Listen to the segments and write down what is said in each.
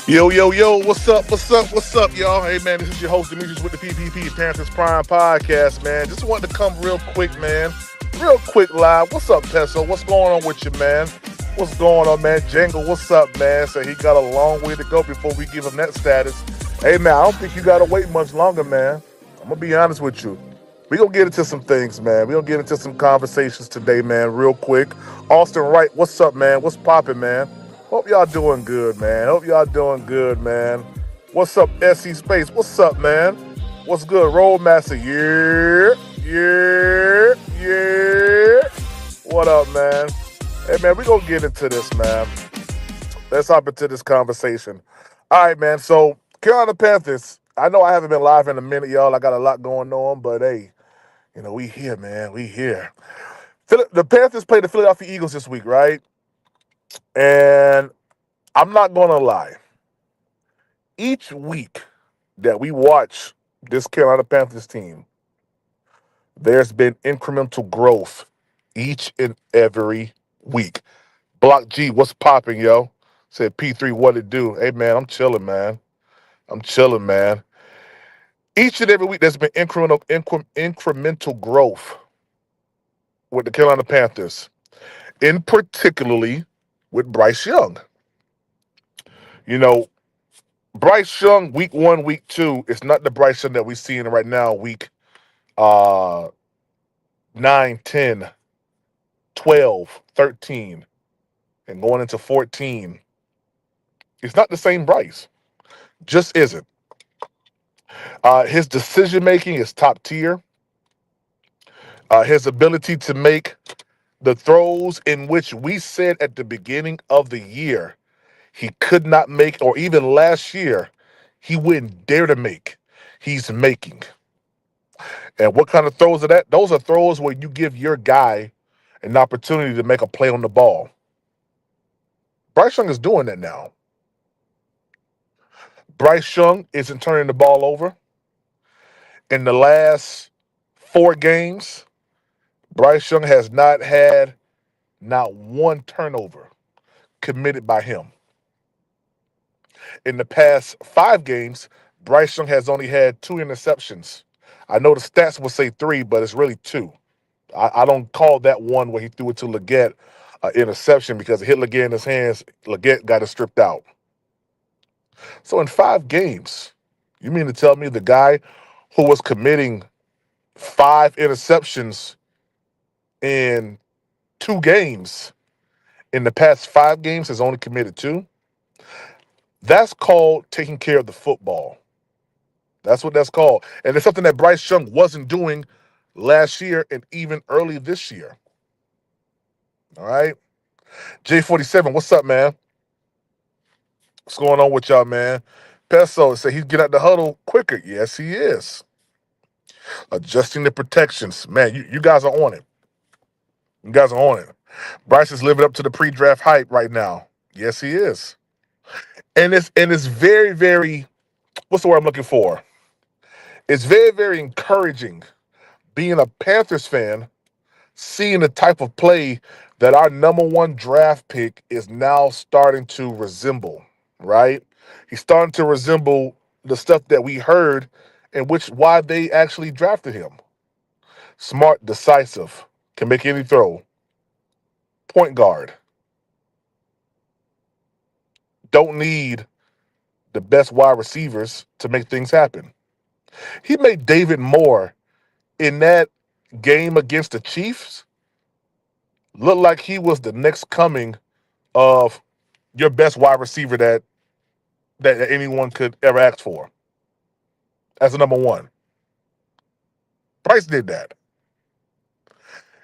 Yo, yo, yo, what's up, y'all? Hey, man, this is your host, Demetrius, with the PPP, Panthers Prime Podcast, man. Just wanted to come real quick, man. Real quick live. What's up, Peso? What's going on with you, man? What's going on, man? Jangle, what's up, man? So he got a long way to go before we give him that status. Hey, man, I don't think you got to wait much longer, man. I'm going to be honest with you. We gonna get into some things, man. We gonna get into some conversations today, man, real quick. Austin Wright, what's up, man? What's popping, man? Hope y'all doing good, man. Hope y'all doing good, man. What's up, SC Space? What's up, man? What's good, Roadmaster? Yeah. What up, man? Hey, man, we gonna get into this, man. Let's hop into this conversation. All right, man. So, Carolina Panthers. I know I haven't been live in a minute, y'all. I got a lot going on, but hey, we here, man. We here. The Panthers played the Philadelphia Eagles this week, right? And I'm not going to lie. Each week that we watch this Carolina Panthers team, there's been incremental growth each and every week. Block G, what's popping, yo? Said P3, what it do? Hey, man, I'm chilling, man. I'm chilling, man. Each and every week, there's been incremental growth with the Carolina Panthers, in particularly with Bryce Young. You know, Bryce Young, week one, week two, it's not the Bryce Young that we're seeing right now, week uh, 9, 10, 12, 13, and going into 14. It's not the same Bryce. Just isn't. His decision making is top tier. His ability to make the throws in which we said at the beginning of the year he could not make, or even last year, he wouldn't dare to make. He's making. And what kind of throws are that? Those are throws where you give your guy an opportunity to make a play on the ball. Bryce Young is doing that now. Bryce Young isn't turning the ball over. In the last 4 games, Bryce Young has not had not one turnover committed by him. In the past 5 games, Bryce Young has only had 2 interceptions. I know the stats will say 3, but it's really 2. I don't call that one where he threw it to Leggett interception because it hit Leggett in his hands. Leggett got it stripped out. So in 5 games, you mean to tell me the guy who was committing 5 interceptions in 2 games in the past 5 games has only committed 2? That's called taking care of the football. That's what that's called. And it's something that Bryce Young wasn't doing last year and even early this year. All right. J47, what's up, man? What's going on with y'all, man? Peso said he's get out the huddle quicker. Yes, he is. Adjusting the protections. Man, you guys are on it. You guys are on it. Bryce is living up to the pre-draft hype right now. Yes, he is. And it's very, very, what's the word I'm looking for? It's very, very encouraging being a Panthers fan, seeing the type of play that our number one draft pick is now starting to resemble, right? He's starting to resemble the stuff that we heard and why they actually drafted him. Smart, decisive, can make any throw. Point guard. Don't need the best wide receivers to make things happen. He made David Moore in that game against the Chiefs look like he was the next coming of your best wide receiver that anyone could ever ask for as a number one. Bryce did that.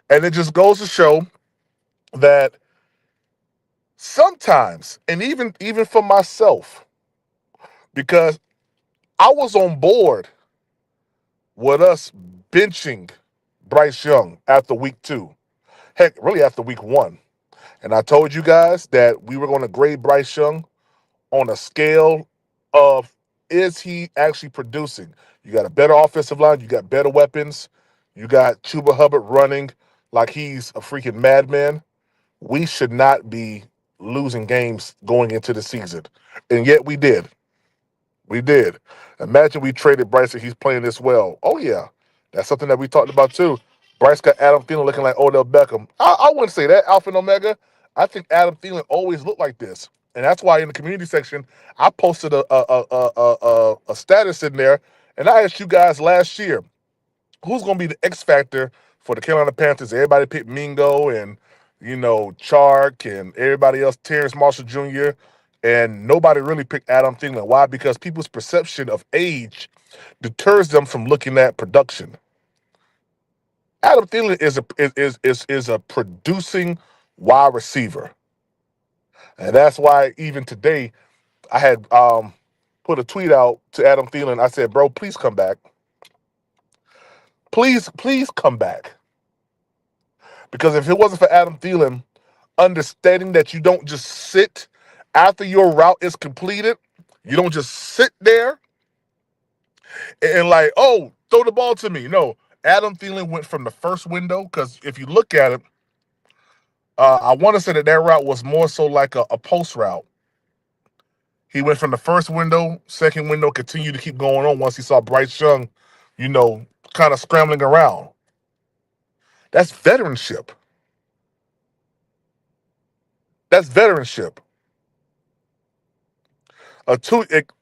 And it just goes to show that sometimes, and even for myself, because I was on board with us benching Bryce Young after week 2. Heck, really after week 1. And I told you guys that we were going to grade Bryce Young on a scale of, is he actually producing? You got a better offensive line. You got better weapons. You got Chuba Hubbard running like he's a freaking madman. We should not be losing games going into the season. And yet we did. We did. Imagine we traded Bryce and he's playing this well. Oh, yeah. That's something that we talked about, too. Bryce got Adam Thielen looking like Odell Beckham. I wouldn't say that, Alpha and Omega. I think Adam Thielen always looked like this. And that's why in the community section, I posted a status in there, and I asked you guys last year, who's going to be the X factor for the Carolina Panthers? Everybody picked Mingo and, Chark and everybody else, Terrence Marshall Jr., and nobody really picked Adam Thielen. Why? Because people's perception of age deters them from looking at production. Adam Thielen is a producing wide receiver, and that's why even today I had put a tweet out to Adam Thielen. I said, "Bro, please come back. Please come back." Because if it wasn't for Adam Thielen understanding that you don't just sit after your route is completed, you don't just sit there and like, oh, throw the ball to me. No, Adam Thielen went from the first window because if you look at it, I want to say that route was more so like a post route. He went from the first window, second window, continued to keep going on once he saw Bryce Young, kind of scrambling around. That's veteranship. That's veteranship.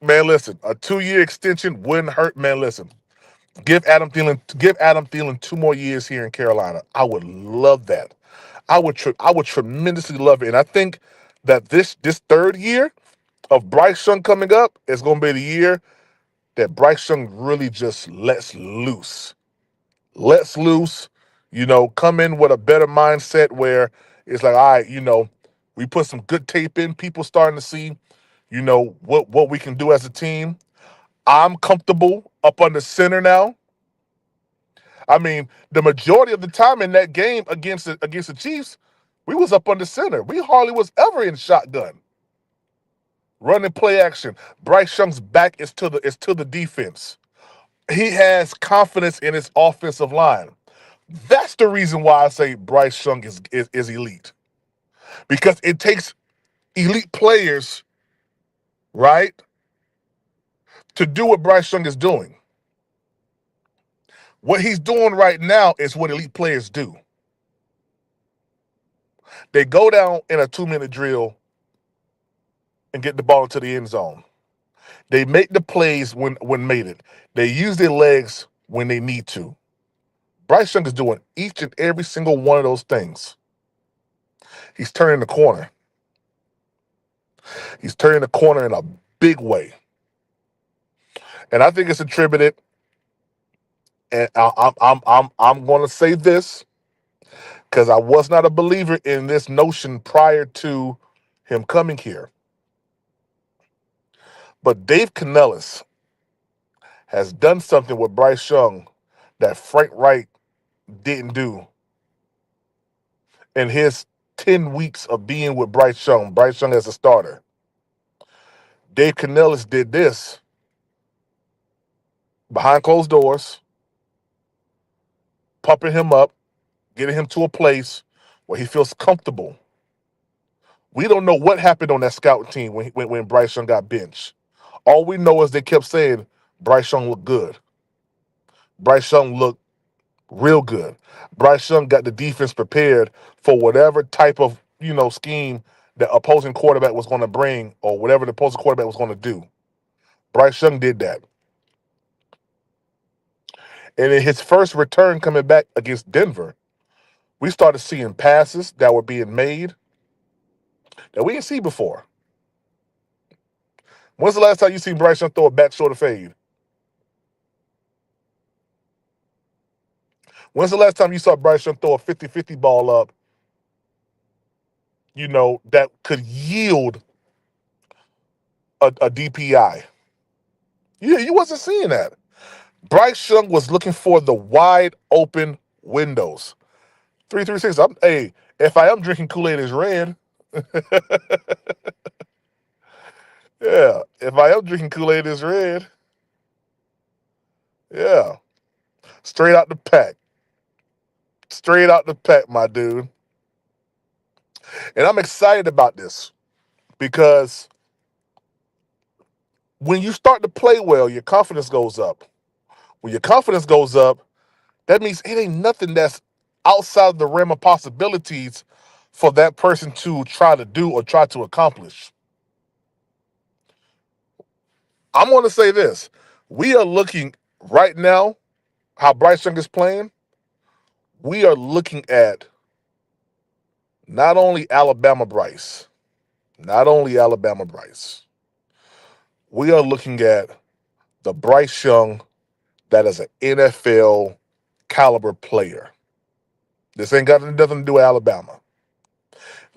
Man, listen, a 2-year extension wouldn't hurt, man. Listen, give Adam Thielen 2 more years here in Carolina. I would love that. I would tremendously love it. And I think that this third year of Bryce Young coming up is going to be the year that Bryce Young really just lets loose. Lets loose, come in with a better mindset where it's like, all right, we put some good tape in. People starting to see, what we can do as a team. I'm comfortable up under center now. I mean, the majority of the time in that game against the Chiefs, we was up under center. We hardly was ever in shotgun. Running play action. Bryce Young's back is to the defense. He has confidence in his offensive line. That's the reason why I say Bryce Young is elite. Because it takes elite players, right, to do what Bryce Young is doing. What he's doing right now is what elite players do. They go down in a 2-minute drill and get the ball into the end zone. They make the plays when made it. They use their legs when they need to. Bryce Young is doing each and every single one of those things. He's turning the corner. He's turning the corner in a big way. And I think it's attributed, and I'm going to say this because I was not a believer in this notion prior to him coming here. But Dave Canellis has done something with Bryce Young that Frank Wright didn't do in his 10 weeks of being with Bryce Young as a starter. Dave Canellis did this behind closed doors, pumping him up, getting him to a place where he feels comfortable. We don't know what happened on that scouting team when Bryce Young got benched. All we know is they kept saying Bryce Young looked good. Bryce Young looked real good. Bryce Young got the defense prepared for whatever type of, scheme the opposing quarterback was going to bring or whatever the opposing quarterback was going to do. Bryce Young did that. And in his first return coming back against Denver, we started seeing passes that were being made that we didn't see before. When's the last time you seen Bryce Young throw a back shoulder fade? When's the last time you saw Bryce Young throw a 50-50 ball up, that could yield a DPI? Yeah, you wasn't seeing that. Bryce Young was looking for the wide open windows. 336. If I am drinking Kool-Aid, it's red. Yeah, if I am drinking Kool-Aid, it's red. Yeah, straight out the pack. Straight out the pack, my dude. And I'm excited about this because when you start to play well, your confidence goes up. When your confidence goes up, that means it ain't nothing that's outside the realm of possibilities for that person to try to do or try to accomplish. I'm going to say this. We are looking right now, how Bryce Young is playing, we are looking at not only Alabama Bryce, not only Alabama Bryce, we are looking at the Bryce Young that is an NFL caliber player. This ain't got nothing to do with Alabama.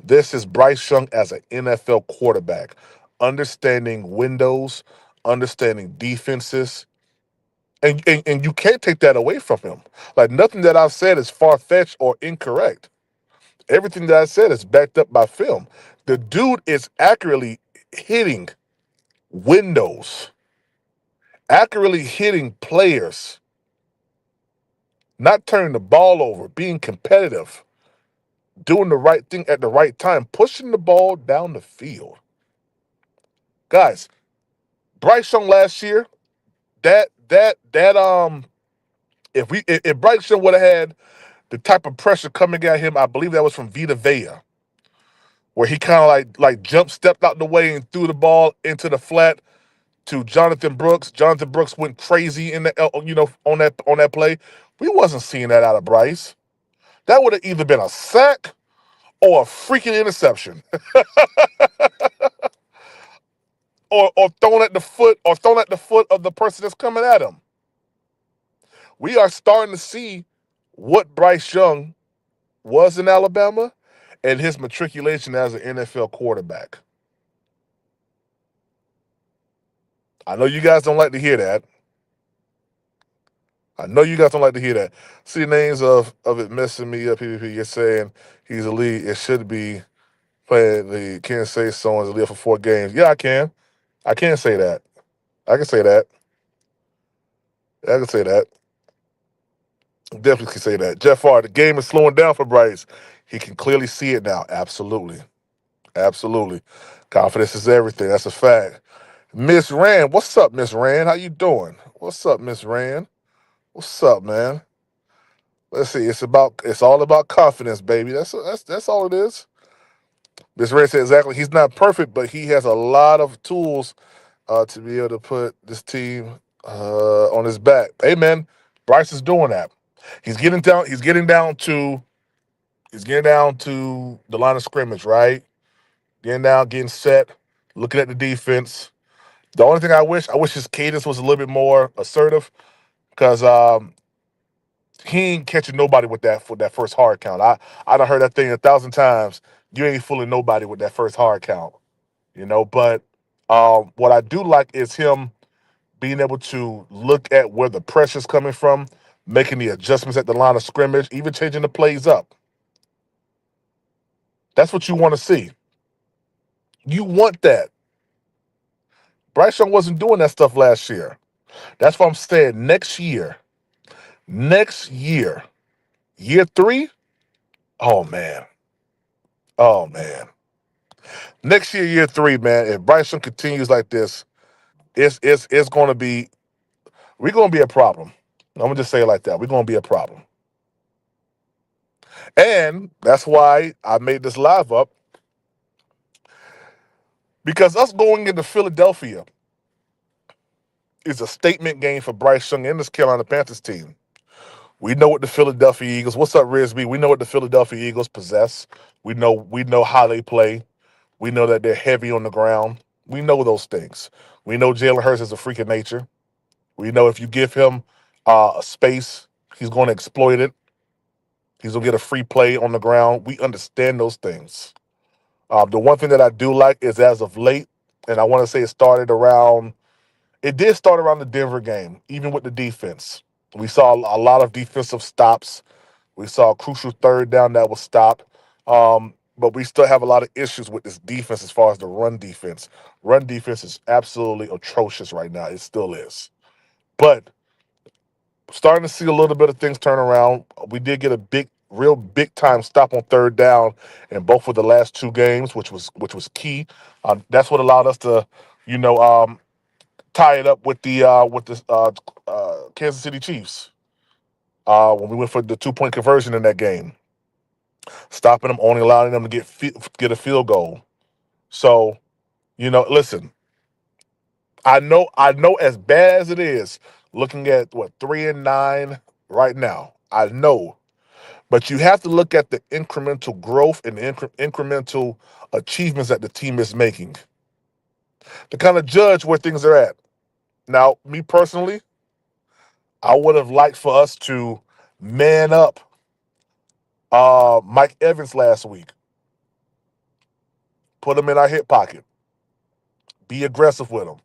This is Bryce Young as an NFL quarterback, understanding windows, understanding defenses, and you can't take that away from him. Like nothing that I've said is far-fetched or incorrect. Everything that I said is backed up by film. The dude is accurately hitting windows, accurately hitting players, not turning the ball over, being competitive, doing the right thing at the right time, pushing the ball down the field. Guys, Bryce Young last year, that if Bryce Young would have had the type of pressure coming at him, I believe that was from Vita Vea, where he kind of like jump stepped out the way and threw the ball into the flat to Jonathan Brooks. Jonathan Brooks went crazy in the on that play. We wasn't seeing that out of Bryce. That would have either been a sack or a freaking interception, or thrown at the foot of the person that's coming at him. We are starting to see what Bryce Young was in Alabama and his matriculation as an NFL quarterback. I know you guys don't like to hear that. I know you guys don't like to hear that. See the names of it messing me up. PvP, you're saying he's elite. It should be playing the can't say someone's elite for 4 games. Yeah, I can. I can say that. I can say that. I can say that. Definitely can say that. Jeff R, the game is slowing down for Bryce. He can clearly see it now. Absolutely. Absolutely. Confidence is everything. That's a fact. Miss Rand, what's up, Miss Rand? How you doing? What's up, Miss Rand? What's up, man? Let's see. It's all about confidence, baby. That's all it is. Miss Rand said exactly. He's not perfect, but he has a lot of tools to be able to put this team on his back. Hey, man, Bryce is doing that. He's getting down. He's getting down to. He's getting down to the line of scrimmage, right? Getting down, getting set, looking at the defense. The only thing I wish his cadence was a little bit more assertive because he ain't catching nobody with that for that first hard count. I done heard that thing 1,000 times. You ain't fooling nobody with that first hard count, But what I do like is him being able to look at where the pressure's coming from, making the adjustments at the line of scrimmage, even changing the plays up. That's what you want to see. You want that. Bryce Young wasn't doing that stuff last year. That's what I'm saying. Next year, year 3. Oh man, oh man. Next year, year 3, man. If Bryce Young continues like this, it's going to be we're going to be a problem. I'm gonna just say it like that. We're going to be a problem, and that's why I made this live up because us going into Philadelphia is a statement game for Bryce Young and this Carolina Panthers team. We know what the Philadelphia Eagles. What's up, Risby? We know what the Philadelphia Eagles possess. We know how they play. We know that they're heavy on the ground. We know those things. We know Jalen Hurts is a freak of nature. We know if you give him a space, he's going to exploit it. He's going to get a free play on the ground. We understand those things. The one thing that I do like is as of late, and I want to say it did start around the Denver game, even with the defense. We saw a lot of defensive stops. We saw a crucial third down that was stopped. But we still have a lot of issues with this defense as far as the run defense. Run defense is absolutely atrocious right now. It still is. But starting to see a little bit of things turn around. We did get a big real big time stop on third down in both of the last two games, which was key. That's what allowed us to, you know, tie it up with the Kansas City Chiefs when we went for the 2 point conversion in that game, stopping them, only allowing them to get a field goal. So listen, I know as bad as it is, looking at what 3-9 right now. I know, but you have to look at the incremental growth and the incremental achievements that the team is making to kind of judge where things are at. Now, me personally, I would have liked for us to man up Mike Evans last week, put him in our hip pocket, be aggressive with him.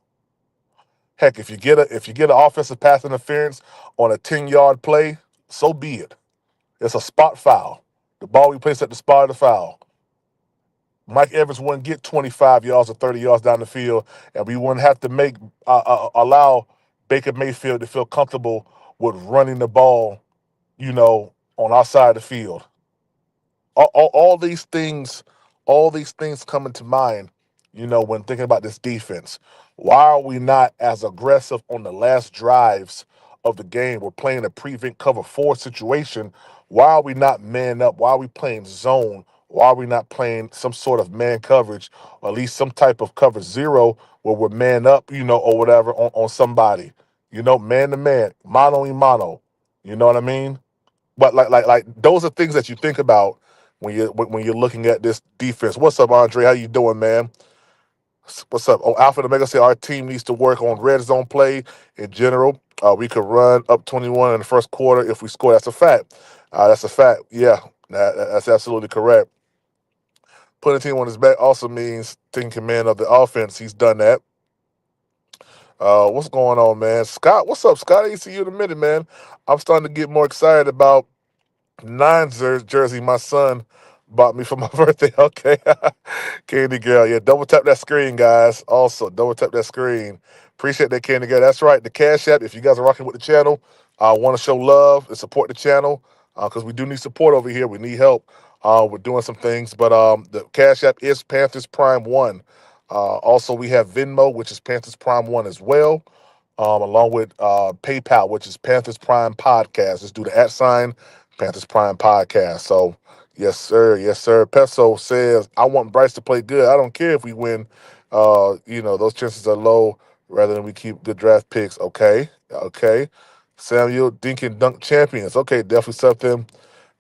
Heck, if you get an offensive pass interference on a 10-yard play, so be it. It's a spot foul. The ball we place at the spot of the foul. Mike Evans wouldn't get 25 yards or 30 yards down the field, and we wouldn't have to allow Baker Mayfield to feel comfortable with running the ball, on our side of the field. All these things come into mind, when thinking about this defense. Why are we not as aggressive on the last drives of the game? We're playing a prevent cover four situation. Why are we not man up? Why are we playing zone? Why are we not playing some sort of man coverage, or at least some type of cover zero where we're man up, or whatever on somebody, man to man, mano y mano. You know what I mean? But like those are things that you think about when you're looking at this defense. What's up, Andre? How you doing, man? What's up? Oh, Alpha and Omega say our team needs to work on red zone play in general. We could run up 21 in the first quarter if we score. That's a fact. That's a fact. Yeah, that's absolutely correct. Putting a team on his back also means taking command of the offense. He's done that. What's going on, man? Scott, what's up, Scott? I ain't see you in a minute, man. I'm starting to get more excited about Nines jersey my son bought me for my birthday. Okay. Candy Girl. Yeah, double tap that screen, guys. Also, double tap that screen. Appreciate that, Candy Girl. That's right. The Cash App, if you guys are rocking with the channel, want to show love and support the channel, because we do need support over here. We need help. We're doing some things, but the Cash App is Panthers Prime 1. Also, we have Venmo, which is Panthers Prime 1 as well, along with PayPal, which is Panthers Prime Podcast. Just do the @ Panthers Prime Podcast. So, yes, sir. Yes, sir. Peso says, I want Bryce to play good. I don't care if we win. Those chances are low rather than we keep good draft picks. Okay. Okay. Samuel, Dink and Dunk champions. Okay, definitely something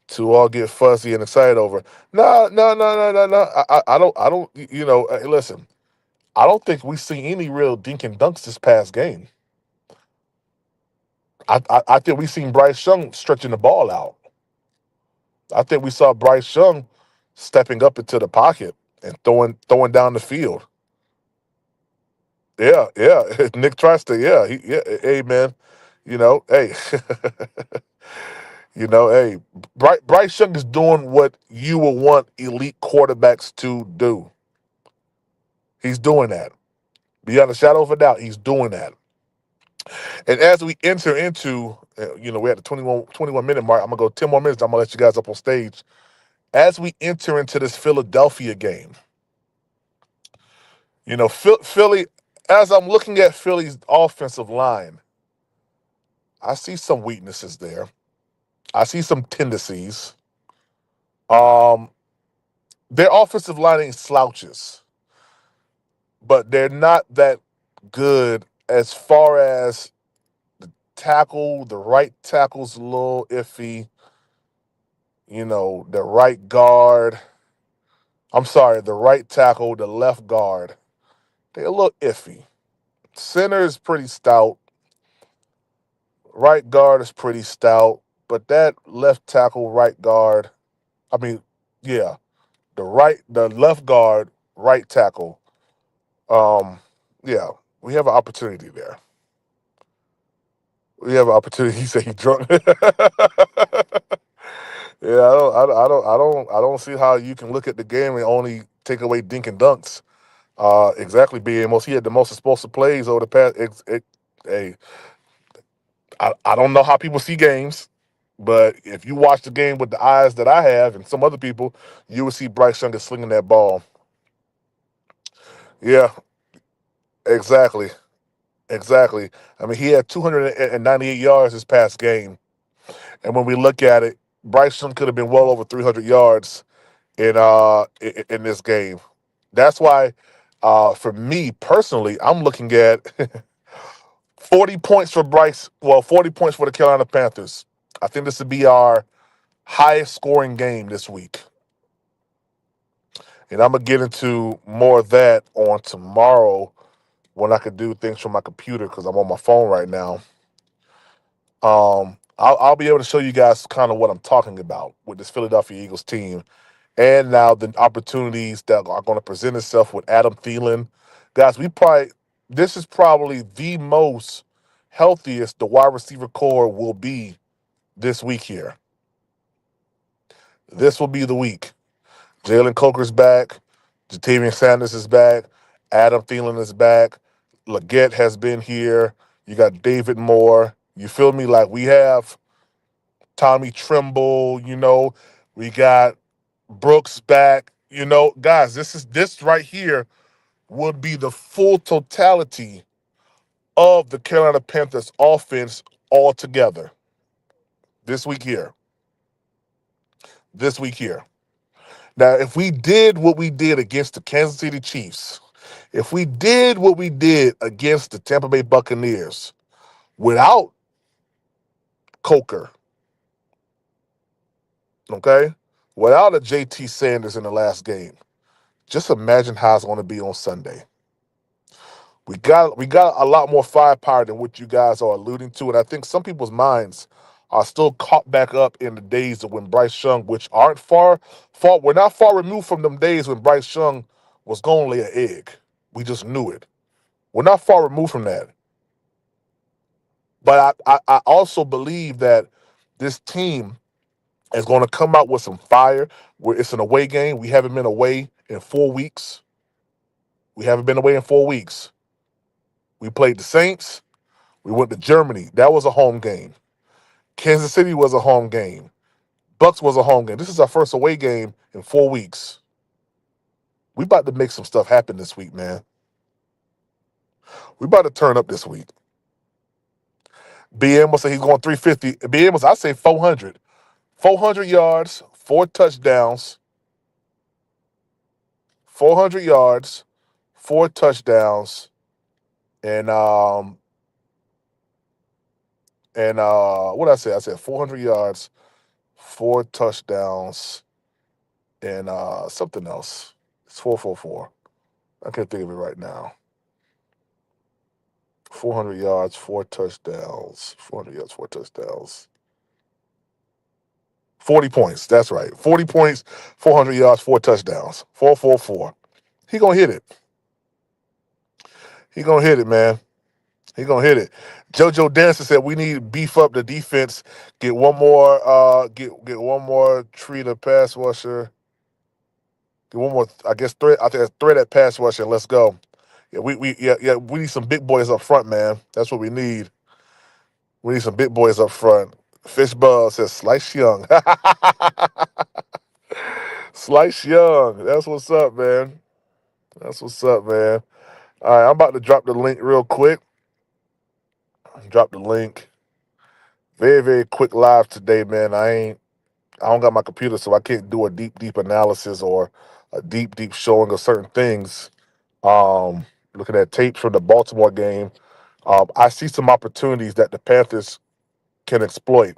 to all get fuzzy and excited over. No, no, no, no, no, no. I don't, hey, listen, I don't think we see any real Dink and Dunks this past game. I think we seen Bryce Young stretching the ball out. I think we saw Bryce Young stepping up into the pocket and throwing down the field. Yeah, yeah. Nick Trister, yeah, hey man, hey, hey, Bryce Young is doing what you would want elite quarterbacks to do. He's doing that. Beyond a shadow of a doubt, he's doing that. And as we enter into, we're at the 21 minute mark. I'm gonna go 10 more minutes. I'm gonna let you guys up on stage. As we enter into this Philadelphia game, Philly, as I'm looking at Philly's offensive line, I see some weaknesses there. I see some tendencies. Um, their offensive line ain't slouches, but they're not that good as far as tackle. The right tackle's a little iffy. The right guard. I'm sorry, the right tackle, the left guard. They're a little iffy. Center is pretty stout. Right guard is pretty stout, but that left tackle, right guard, I mean, yeah, the left guard, right tackle, yeah, we have an opportunity there. We have an opportunity. He said he drunk. Yeah, I don't see how you can look at the game and only take away dink and dunks. Exactly, being he had the most explosive plays over the past. Hey, I don't know how people see games. But if you watch the game with the eyes that I have and some other people, you will see Bryce Young is slinging that ball. Yeah, exactly. Exactly. I mean, he had 298 yards this past game. And when we look at it, Bryce Young could have been well over 300 yards in this game. That's why, for me personally, I'm looking at 40 points for Bryce. Well, 40 points for the Carolina Panthers. I think this would be our highest scoring game this week. And I'm gonna get into more of that on tomorrow when I could do things from my computer because I'm on my phone right now. I'll be able to show you guys kind of what I'm talking about with this Philadelphia Eagles team, and now the opportunities that are going to present itself with Adam Thielen. Guys, this is probably the most healthiest the wide receiver core will be this week here. This will be the week. Jalen Coker's back. Jatavian Sanders is back. Adam Thielen is back. Leggett has been here. You got David Moore. You feel me? Like we have Tommy Trimble, we got Brooks back. Guys, this right here would be the full totality of the Carolina Panthers offense all together this week here. This week here. Now, if we did what we did against the Kansas City Chiefs, if we did what we did against the Tampa Bay Buccaneers without Coker, okay, without a JT Sanders in the last game, just imagine how it's going to be on Sunday. We got a lot more firepower than what you guys are alluding to, and I think some people's minds are still caught back up in the days of when Bryce Young, which aren't far, we're not far removed from them days when Bryce Young was going to lay an egg. We just knew it. We're not far removed from that. But I also believe that this team is going to come out with some fire. Where it's an away game. We haven't been away in 4 weeks. We haven't been away in 4 weeks. We played the Saints. We went to Germany. That was a home game. Kansas City was a home game. Bucks was a home game. This is our first away game in 4 weeks. We about to make some stuff happen this week, man. We about to turn up this week. BM will say he's going 350. BM was, I say 400. 400 yards, 4 touchdowns. 400 yards, 4 touchdowns, and what did I say? I said 400 yards, 4 touchdowns, and something else. It's 444. I can't think of it right now. 400 yards, 4 touchdowns. 400 yards, 4 touchdowns. 40 points. That's right. 40 points, 400 yards, 4 touchdowns. 444. He gonna hit it. He gonna hit it, man. He gonna hit it. JoJo Dancer said we need to beef up the defense. Get one more. Get one more treat a pass rusher. Get one more. I guess threat. I think threat at pass rusher. Let's go. Yeah, we need some big boys up front, man. That's what we need. We need some big boys up front. Fishbuzz says Slice Young. Slice Young. That's what's up, man. That's what's up, man. All right, I'm about to drop the link real quick. Drop the link. Very, very quick live today, man. I don't got my computer, so I can't do a deep analysis or a deep showing of certain things. Looking at tapes from the Baltimore game, I see some opportunities that the Panthers can exploit.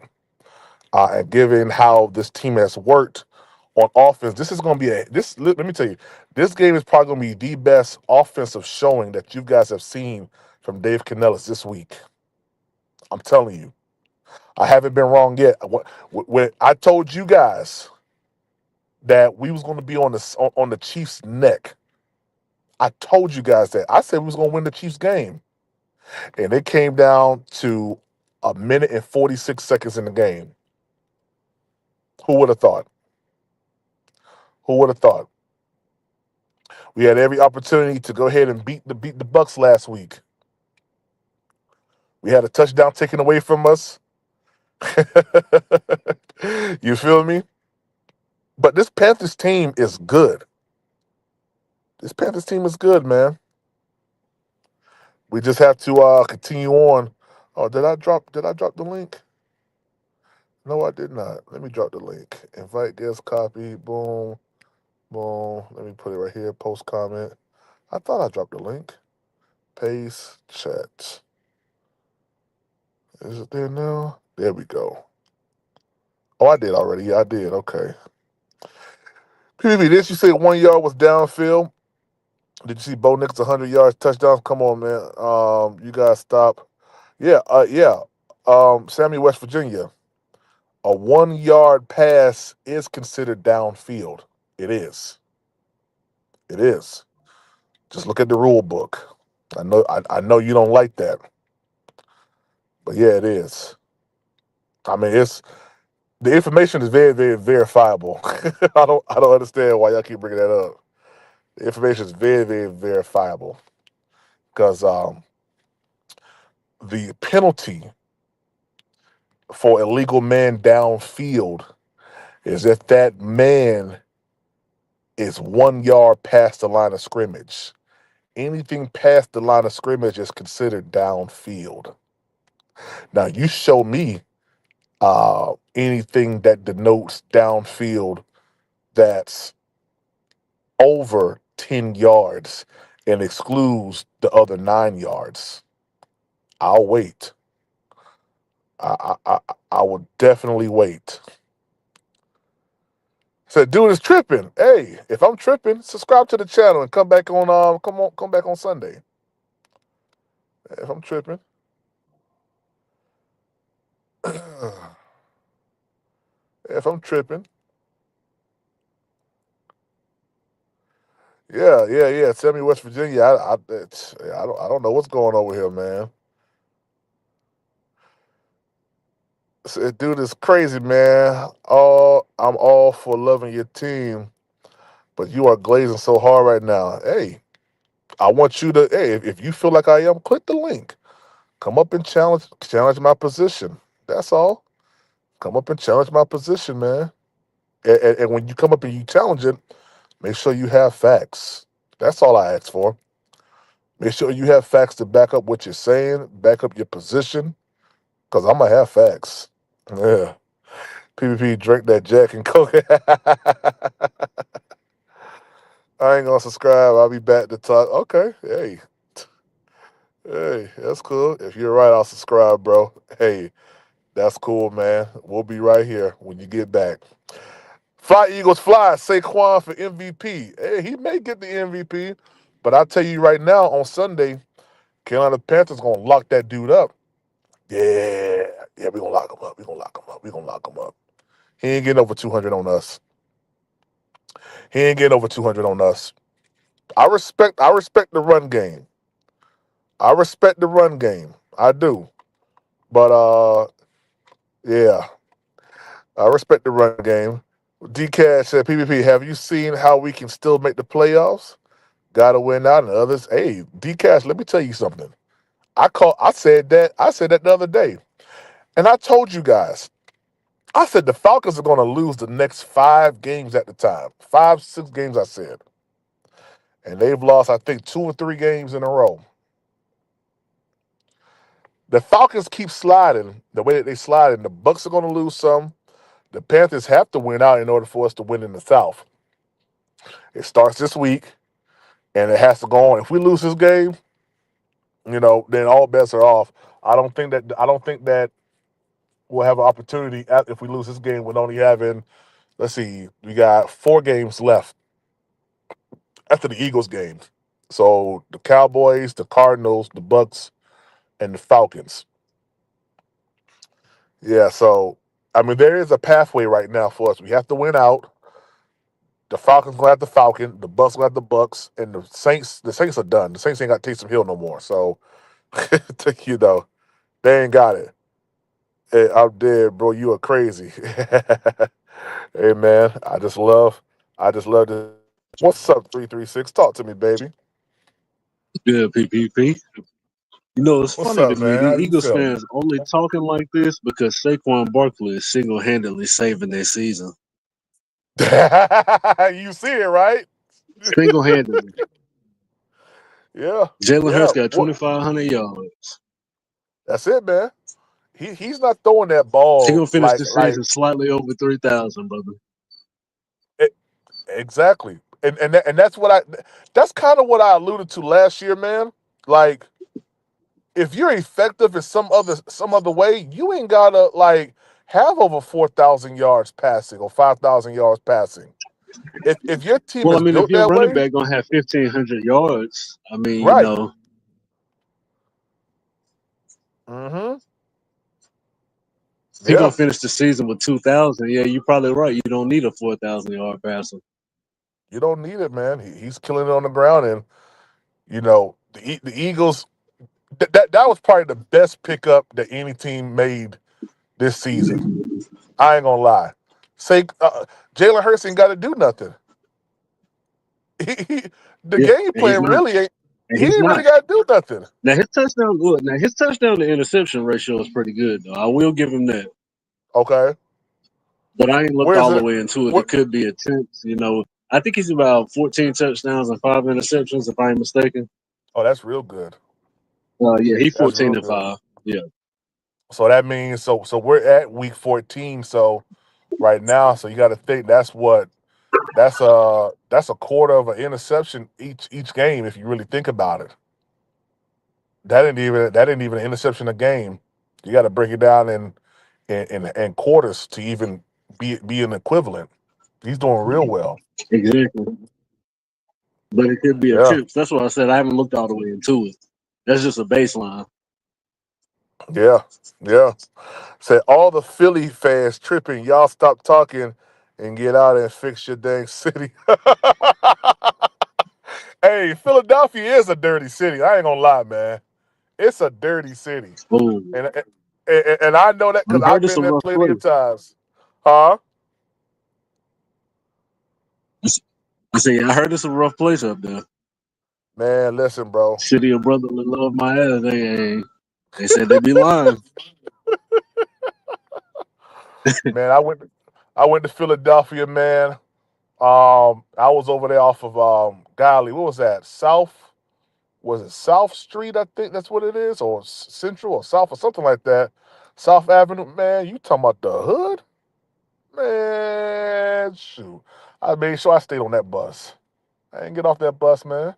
And given how this team has worked on offense, this is going to be let me tell you, this game is probably going to be the best offensive showing that you guys have seen from Dave Canellis this week. I'm telling you. I haven't been wrong yet. When I told you guys that we was going to be on the Chiefs' neck, I told you guys that. I said we was going to win the Chiefs game. And it came down to a minute and 46 seconds in the game. Who would have thought? Who would have thought? We had every opportunity to go ahead and beat the Bucks last week. We had a touchdown taken away from us. You feel me? But this Panthers team is good. This Panthers team is good, man. We just have to continue on. Oh, did I drop the link? No, I did not. Let me drop the link. Invite guest copy. Boom. Boom. Let me put it right here. Post comment. I thought I dropped the link. Paste chat. Is it there now? There we go. Oh, I did already. Yeah, I did. Okay. PB, didn't you say 1 yard was downfield? Did you see Bo Nix 100 yards touchdown? Come on, man. You guys stop. Yeah. Sammy, West Virginia. A 1 yard pass is considered downfield. It is. It is. Just look at the rule book. I know you don't like that, but yeah, it is. I mean, it's the information is very, very verifiable. I don't understand why y'all keep bringing that up. The information is very, very verifiable because the penalty for illegal man downfield is if that man is 1 yard past the line of scrimmage. Anything past the line of scrimmage is considered downfield. Now, you show me anything that denotes downfield that's over 10 yards and excludes the other 9 yards. I'll wait. I will definitely wait. So dude is tripping. Hey, if I'm tripping, subscribe to the channel and come back on come back on Sunday. If I'm tripping. If I'm tripping. Yeah. Tell me West Virginia. I don't know what's going on with here, man. Dude is crazy, man. I'm all for loving your team, but you are glazing so hard right now. Hey, I want you to. Hey, if you feel like I am, click the link. Come up and challenge my position. That's all. Come up and challenge my position, man. And when you come up and you challenge it, make sure you have facts. That's all I ask for. Make sure you have facts to back up what you're saying, back up your position, because I'm gonna have facts. Yeah. PvP, drink that Jack and Coke. I ain't gonna subscribe. I'll be back to talk. Okay. Hey, that's cool. If you're right, I'll subscribe, bro. Hey, that's cool, man. We'll be right here when you get back. Fly Eagles fly. Saquon for MVP. Hey, he may get the MVP, but I'll tell you right now, on Sunday, Carolina Panthers gonna lock that dude up. Yeah, we're gonna lock him up. He ain't getting over 200 on us. I respect the run game. I do. But yeah, I respect the run game. D-Cash said, PvP, have you seen how we can still make the playoffs? Gotta win out and others. Hey, D-Cash, let me tell you something. I said that the other day. And I told you guys, I said the Falcons are gonna lose the next 5 games at the time. 5, 6 games, I said. And they've lost, I think, 2 or 3 games in a row. The Falcons keep sliding the way that they slide, and the Bucks are going to lose some. The Panthers have to win out in order for us to win in the South. It starts this week, and it has to go on. If we lose this game, then all bets are off. I don't think that we'll have an opportunity if we lose this game with only having. Let's see, we got 4 games left after the Eagles game. So the Cowboys, the Cardinals, the Bucks, and the Falcons. Yeah, so I mean there is a pathway right now for us. We have to win out. The Falcons gonna have the Falcon, the Bucks gonna have the Bucks, and the Saints. The Saints are done. The Saints ain't got Taysom Hill no more. So, they ain't got it. Hey, I'm dead, bro. You are crazy. Hey man, I just love this. What's up, 336? Talk to me, baby. Good, PPP. You know, it's What's funny up, to me. man? How These you Eagles feeling? fans only talking like this because Saquon Barkley is single-handedly saving their season. You see it, right? Single-handedly. Yeah, Jalen yeah. Hurts got What? 2,500 yards. That's it, man. He's not throwing that He ball gonna finish like the season slightly over 3,000, brother. it, exactly. And that's kind of what I alluded to last year, man. Like if you're effective in some other way, you ain't gotta like have over 4,000 yards passing or 5,000 yards passing. If your team Well, I is mean, if built your that running way, back gonna have 1,500 yards, I mean, right? Mm-hmm. if he gonna Yeah, finish the season with 2,000, yeah, you're probably right. You don't need a 4,000-yard passer. you don't need it, man. He's killing it on the ground, and the Eagles. That was probably the best pickup that any team made this season. I ain't gonna lie. Say Jalen Hurts ain't got to do nothing. The Yeah, game and he's plan not. really ain't. And He he's ain't really not. got to do nothing. Now his touchdown good. Now his touchdown to interception ratio is pretty good, though. I will give him that. Okay, But I ain't looked where's all the it? way into it. What? It could be attempts. You know, I think he's about 14 touchdowns and 5 interceptions, if I ain't mistaken. Oh, that's real good. Yeah, he's That's 14 real and good. 5. Yeah, So that means so we're at week 14. So right now, so you got to think that's a quarter of an interception each game if you really think about it. That ain't even an interception a game. You got to break it down in quarters to even be an equivalent. He's doing real well. exactly. But it could be Yeah, attempts. That's what I said. I haven't looked all the way into it. That's just a baseline. yeah, yeah. Say all the Philly fans tripping. Y'all stop talking and get out and fix your dang city. Hey, Philadelphia is a dirty city. I ain't gonna lie, man. It's a dirty city, Oh, and I know that I because heard I've it's been a there rough plenty of place. times. Huh? I say, I heard it's a rough place up there. Man, listen, bro. City of brotherly love, my ass. They said they be lying. Man, I went to Philadelphia, man. I was over there off of golly, what was that? Was it South Street? I think that's what it is, or Central or South or something like that. South Avenue, man. You talking about the hood, man? Shoot, I made sure I stayed on that bus. I didn't get off that bus, man.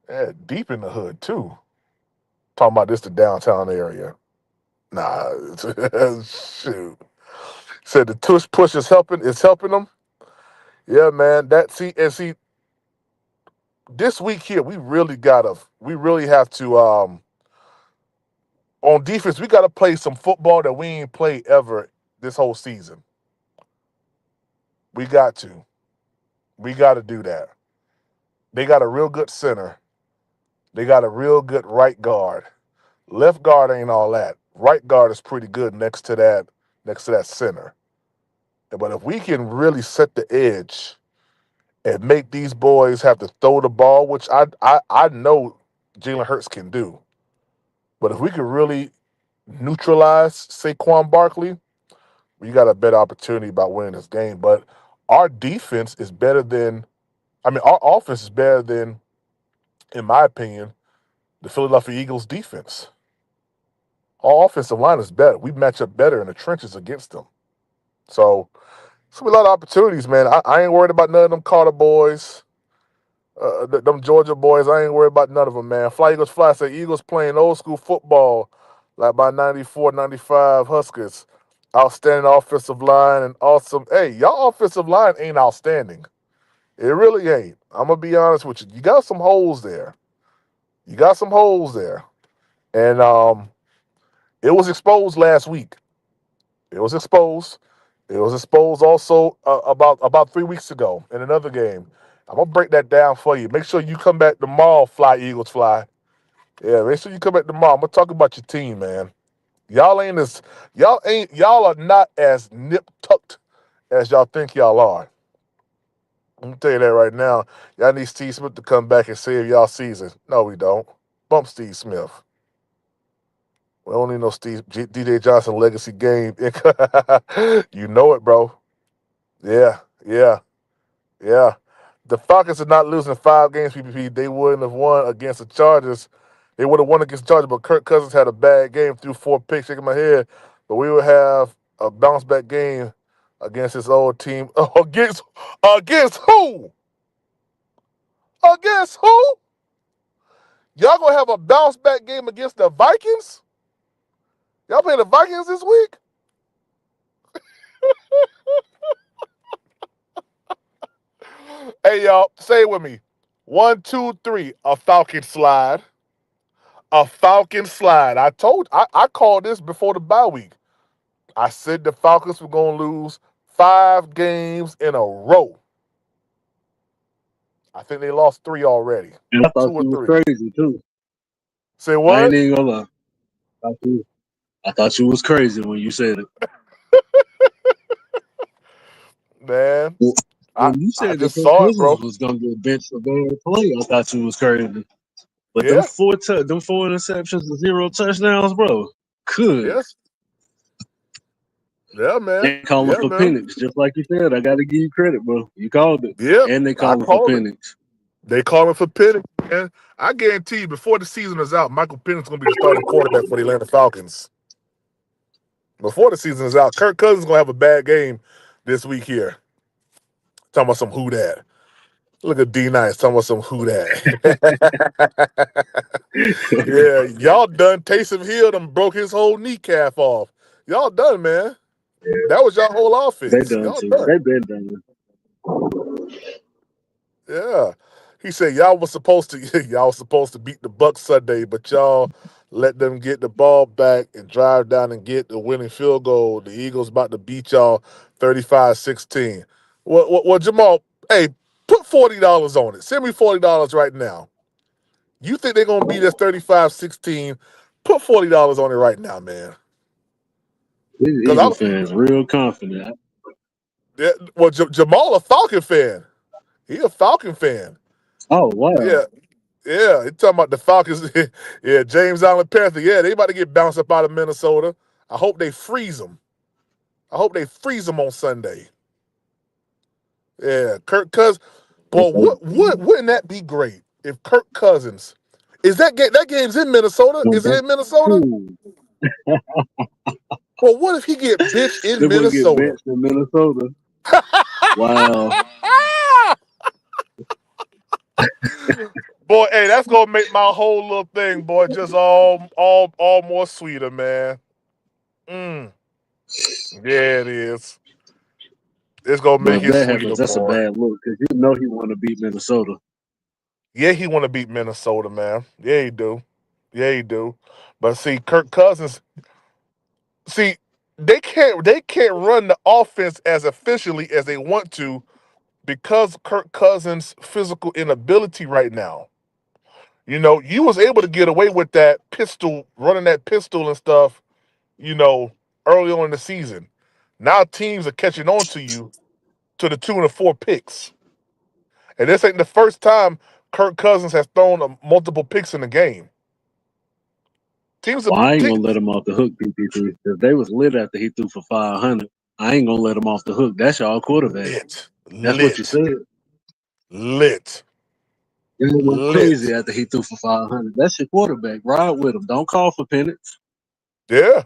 Yeah, deep in the hood too. Talking about this the downtown area. Nah, shoot. Said the tush push is helping them. Yeah, man. See this week here we really have to on defense we gotta play some football that we ain't played ever this whole season. We got to. We gotta do that. They got a real good center. They got a real good right guard. Left guard ain't all that. Right guard is pretty good next to that center. But if we can really set the edge and make these boys have to throw the ball, which I know Jalen Hurts can do. But if we could really neutralize Saquon Barkley, we got a better opportunity about winning this game. But our defense is better than, I mean, our offense is better than, in my opinion, the Philadelphia Eagles defense. Our offensive line is better. We match up better in the trenches against them. So, it's gonna be a lot of opportunities, man. I ain't worried about none of them Carter boys. Them Georgia boys, I ain't worried about none of them, man. Fly Eagles Fly say Eagles playing old school football like by 94, 95 Huskers. Outstanding offensive line and awesome. Hey, y'all offensive line ain't outstanding. It really ain't. I'm going to be honest with you. You got some holes there. You got some holes there. And it was exposed last week. It was exposed. It was exposed also about 3 weeks ago in another game. I'm gonna break that down for you. Make sure you come back tomorrow, Fly Eagles Fly. Yeah, make sure you come back tomorrow. I'm gonna talk about your team, man. Y'all are not as nip tucked as y'all think y'all are. I'm gonna tell you that right now. Y'all need Steve Smith to come back and save y'all season. No, we don't. bump Steve Smith. We don't need no DJ Johnson legacy game. You know it, bro. Yeah, yeah, yeah. The Falcons are not losing 5 games, PPP. They wouldn't have won against the Chargers. They would have won against the Chargers, but Kirk Cousins had a bad game, threw 4 picks, shaking my head. But we would have a bounce back game against his old team. Against who? Against who? Y'all gonna have a bounce back game against the Vikings? Y'all playing the Vikings this week? Hey, y'all, say it with me. 1, 2, 3. A Falcon slide. A Falcon slide. I called this before the bye week. I said the Falcons were going to lose 5 games in a row. I think they lost 3 already. And I 2 thought or you was 3. crazy too. Say I ain't what? even gonna lie. I thought you was crazy when you said it. Man, When you I said that just Kirk saw it, Cousins bro. was gonna get benched for bad play, I thought you was crazy. But them Yeah. 4 interceptions and 0 touchdowns, bro. Good. Yes. Yeah, man. They calling Yeah, for man. Penix, just like you said. I got to give you credit, bro. You called it, Yeah, and they I calling for called it. Penix. They calling for Penix, man. I guarantee you, before the season is out, Michael Penix going to be the starting quarterback for the Atlanta Falcons. Before the season is out, Kirk Cousins going to have a bad game this week here. Talking about some who that. Look at D Nice talking about some who that. Yeah, y'all done. Taysom Hill done broke his whole kneecap off. Y'all done, man. That was y'all whole They offense. done Y'all too. done. They been done. Yeah. He said y'all was supposed to beat the Bucks Sunday, but y'all let them get the ball back and drive down and get the winning field goal. The Eagles about to beat y'all 35-16. Well, Jamal, hey, put $40 on it. Send me $40 right now. You think they're gonna beat us 35-16? Put $40 on it right now, man. These Because Eagle fans real confident. Jamal a Falcon fan. He a Falcon fan. Oh wow. Yeah. Yeah, he talking about the Falcons. Yeah, James Allen Panther. Yeah, they about to get bounced up out of Minnesota. I hope they freeze them. I hope they freeze them on Sunday. Yeah, Kirk Cousins. Boy, wouldn't that be great if Kirk Cousins that game's in Minnesota? Is it in Minnesota? Ooh, Well, what if he get bitched in they would get Minnesota? benched in Minnesota. Wow. Boy, hey, that's gonna make my whole little thing, boy, just all more sweeter, man. Mm. Yeah, it is. It's gonna But make if it that sweeter, happens, that's a boy. bad look because you know he want to beat Minnesota. Yeah, he want to beat Minnesota, man. Yeah, he do. Yeah, he do. But see, Kirk Cousins. See, they can't run the offense as efficiently as they want to because Kirk Cousins' physical inability right now. You know, you was able to get away with that pistol, running that pistol and stuff. You know, early on in the season. Now teams are catching on to you to the tune of 4 picks. And this ain't the first time Kirk Cousins has thrown multiple picks in the game. Teams are Well, I ain't gonna let him off the hook, PPP. If they was lit after he threw for 500, I ain't gonna let him off the hook. That's y'all quarterback. lit, That's what you lit, said. lit, They went lit. crazy after he threw for 500. That's your quarterback. Ride with him. Don't call for Penix. Yeah,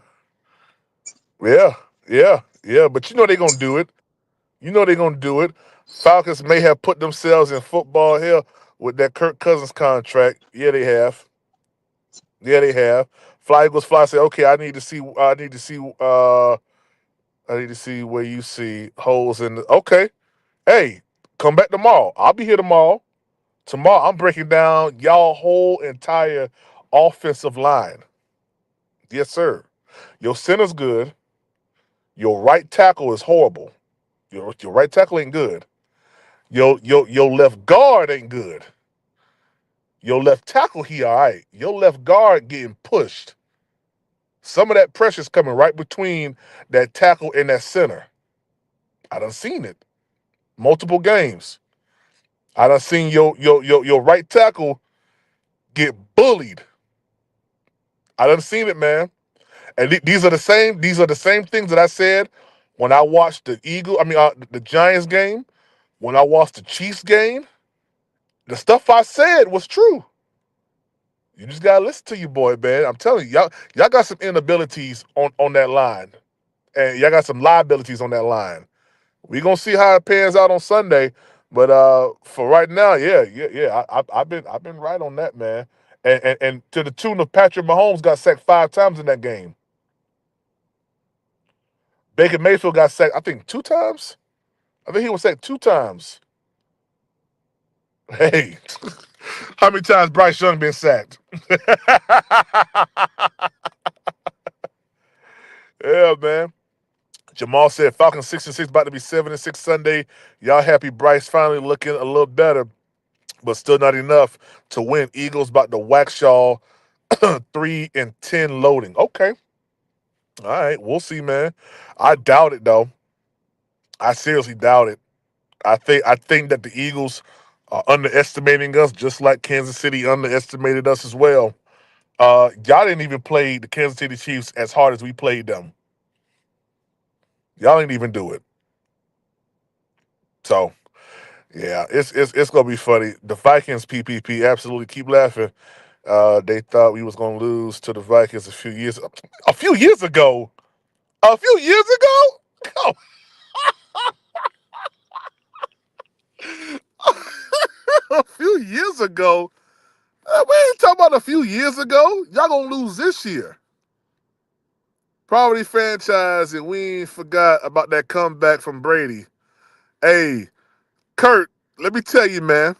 yeah, yeah, yeah. But you know they're gonna do it. You know they're gonna do it. Falcons may have put themselves in football hell with that Kirk Cousins contract. Yeah, they have. Yeah, they have. Fly Eagles Fly say, okay, I need to see where you see holes in the okay. Hey, come back tomorrow. I'll be here tomorrow. Tomorrow I'm breaking down y'all whole entire offensive line. Yes, sir. Your center's good. Your right tackle is horrible. Your right tackle ain't good. Your left guard ain't good. Your left tackle, he all right. Your left guard getting pushed. Some of that pressure's coming right between that tackle and that center. I done seen it. Multiple games. I done seen your right tackle get bullied. I done seen it, man. And these are the same things that I said when I watched the Giants game, when I watched the Chiefs game. The stuff I said was true. You just gotta listen to your boy, man. I'm telling you, y'all got some inabilities on that line, and y'all got some liabilities on that line. We gonna see how it pans out on Sunday, but for right now, yeah. I've been right on that, man. And to the tune of Patrick Mahomes got sacked 5 times in that game. Baker Mayfield got sacked, I think 2 times. I think he was sacked 2 times. Hey, how many times Bryce Young been sacked? Yeah, man. Jamal said Falcons 6-6 about to be 7-6 Sunday. Y'all happy Bryce finally looking a little better, but still not enough to win. Eagles about to wax y'all 3-10 loading. Okay. All right. We'll see, man. I doubt it though. I seriously doubt it. I think that the Eagles are underestimating us, just like Kansas City underestimated us as well. Y'all didn't even play the Kansas City Chiefs as hard as we played them. Y'all didn't even do it. So yeah, it's gonna be funny. The Vikings PPP absolutely keep laughing. They thought we was gonna lose to the Vikings a few years ago. A few years ago? A few years ago? We ain't talking about a few years ago. Y'all gonna lose this year. Property franchise, and we ain't forgot about that comeback from Brady. Hey, Kurt, let me tell you, man.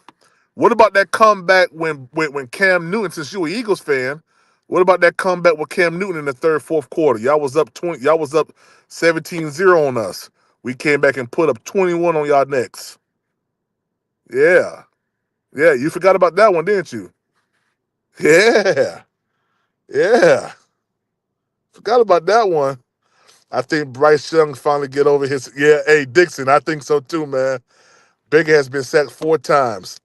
What about that comeback when Cam Newton, since you an Eagles fan, what about that comeback with Cam Newton in the third, fourth quarter? Y'all was up 17-0 on us. We came back and put up 21 on y'all necks. Yeah. Yeah, you forgot about that one, didn't you? Yeah. Yeah. Forgot about that one. I think Bryce Young finally get over his. Yeah, hey, Dixon, I think so too, man. Big has been sacked 4 times.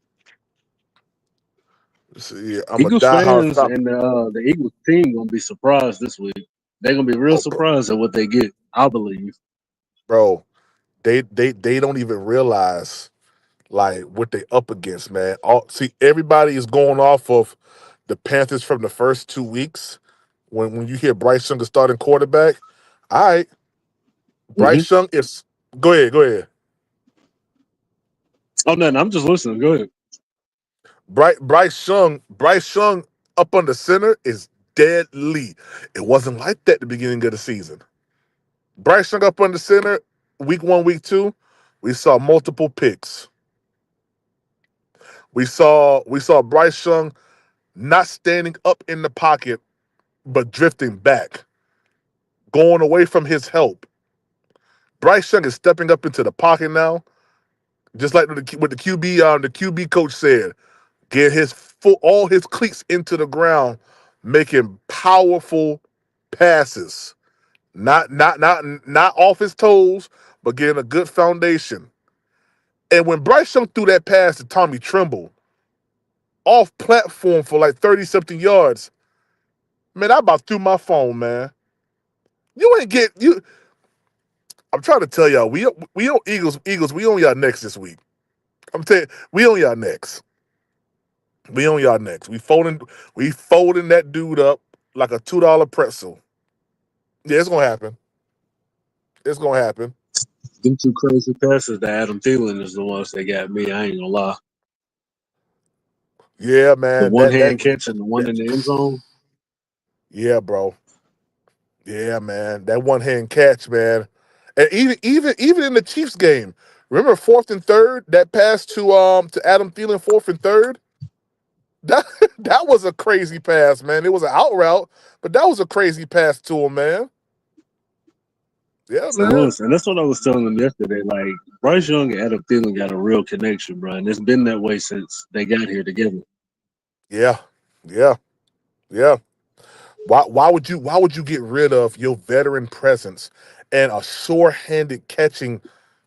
So, yeah, I'm a Eagles diehard fans Falcon. and the Eagles team gonna be surprised this week. They're gonna be real Oh, bro, surprised at what they get. I believe. bro, they don't even realize like what they up against, man. Everybody is going off of the Panthers from the first 2 weeks. When you hear Bryce Young is starting quarterback, all right, Hmm. Bryce Young is. Go ahead. Oh no, I'm just listening. Go ahead. Bryce Young up on the center is deadly. It wasn't like that at the beginning of the season. Bryce Young up on the center, week 1, week 2, we saw multiple picks. We saw Bryce Young not standing up in the pocket, but drifting back, going away from his help. Bryce Young is stepping up into the pocket now, just like what the QB coach said. Get all his cleats into the ground, making powerful passes. Not off his toes, but getting a good foundation. And when Bryce Young threw that pass to Tommy Tremble off platform for like 30 something yards, man, I about threw my phone, man. You ain't get you. I'm trying to tell y'all, we on Eagles, we on y'all next this week. I'm telling you, we on y'all next. We on y'all next. We folding that dude up like a $2 pretzel. Yeah, it's gonna happen. It's gonna happen. Them two crazy passes to Adam Thielen is the ones that got me. I ain't gonna lie. Yeah, The man. one That that, hand catch and the one in the end that zone. yeah, bro. Yeah, man. That one hand catch, man. And even in the Chiefs game, remember fourth and third, that pass to Adam Thielen, fourth and third? That that was a crazy pass, man. It was an out route, but that was a crazy pass to him, man. Yeah, It man. was, and that's what I was telling them yesterday. Like Bryce Young and Adam Thielen got a real connection, bro, and it's been that way since they got here together. Yeah. Yeah. Yeah. Why would you get rid of your veteran presence and a sure-handed catching,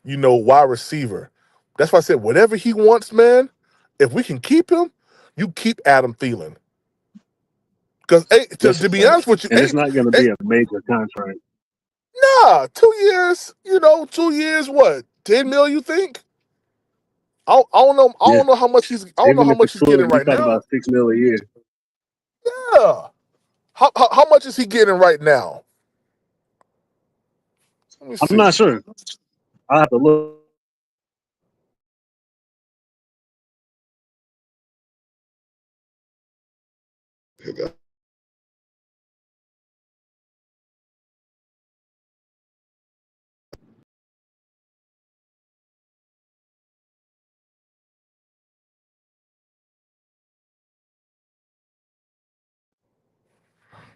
wide receiver? That's why I said whatever he wants, man. If we can keep him, you keep Adam Thielen. Because That's to a be fact. honest with you, And it's not going to be a major contract. nah, 2 years. 2 years. What? 10 mil? You think? I don't know. I Yeah. don't know how much he's. I don't know Even how if much it's he's 12, getting you're right talking now. about $6 million a year. Yeah. How much is he getting right now? Let me I'm see. not sure. I have to look.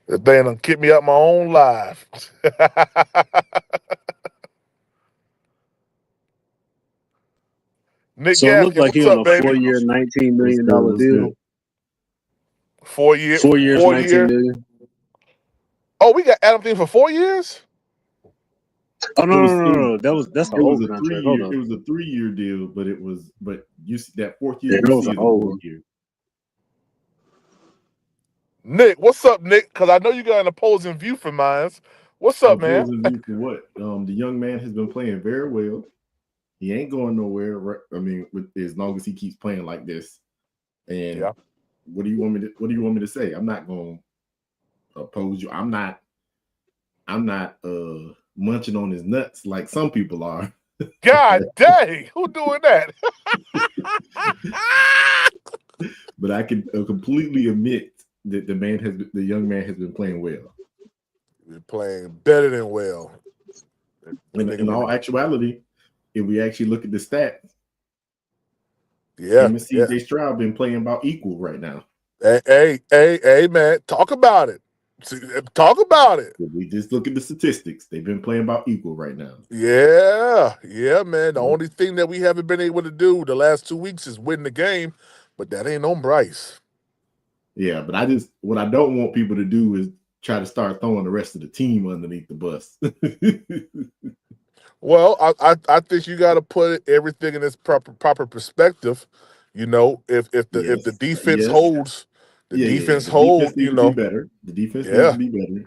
This thing done kicked me out my own life. Nick So it looked Gaskin, like what's he on up, a baby? 4-year, $19 What's million good? What's deal. good? 4 year, 4 years, 19 4 year. million. Oh, we got Adam Thielen for 4 years. Oh It no, no, was no, no, no. That's an it was old a contract. Hold 3 year on. it was a 3 year deal, but you see that fourth year Yeah, you that was see an is a old fourth one. year. Nick, what's up, Nick? Because I know you got an opposing view from mine. What's up, man? Opposing view for what? The young man has been playing very well. He ain't going nowhere. I mean, as long as he keeps playing like this. And Yeah. what do you want me to say? I'm not going to oppose you. I'm not munching on his nuts like some people are. God dang, who doing that? But I can completely admit that the young man has been playing well. We're playing better than well. In all actuality, if we actually look at the stats, yeah, him and CJ Stroud been playing about equal right now. Hey, man, talk about it. Talk about it. If we just look at the statistics, they've been playing about equal right now. Yeah, man. The only thing that we haven't been able to do the last 2 weeks is win the game, but that ain't on Bryce. Yeah, but what I don't want people to do is try to start throwing the rest of the team underneath the bus. Well, I think you got to put everything in its proper perspective. If the defense holds, the defense The defense hold. needs to be better. The defense needs Yeah. to be better.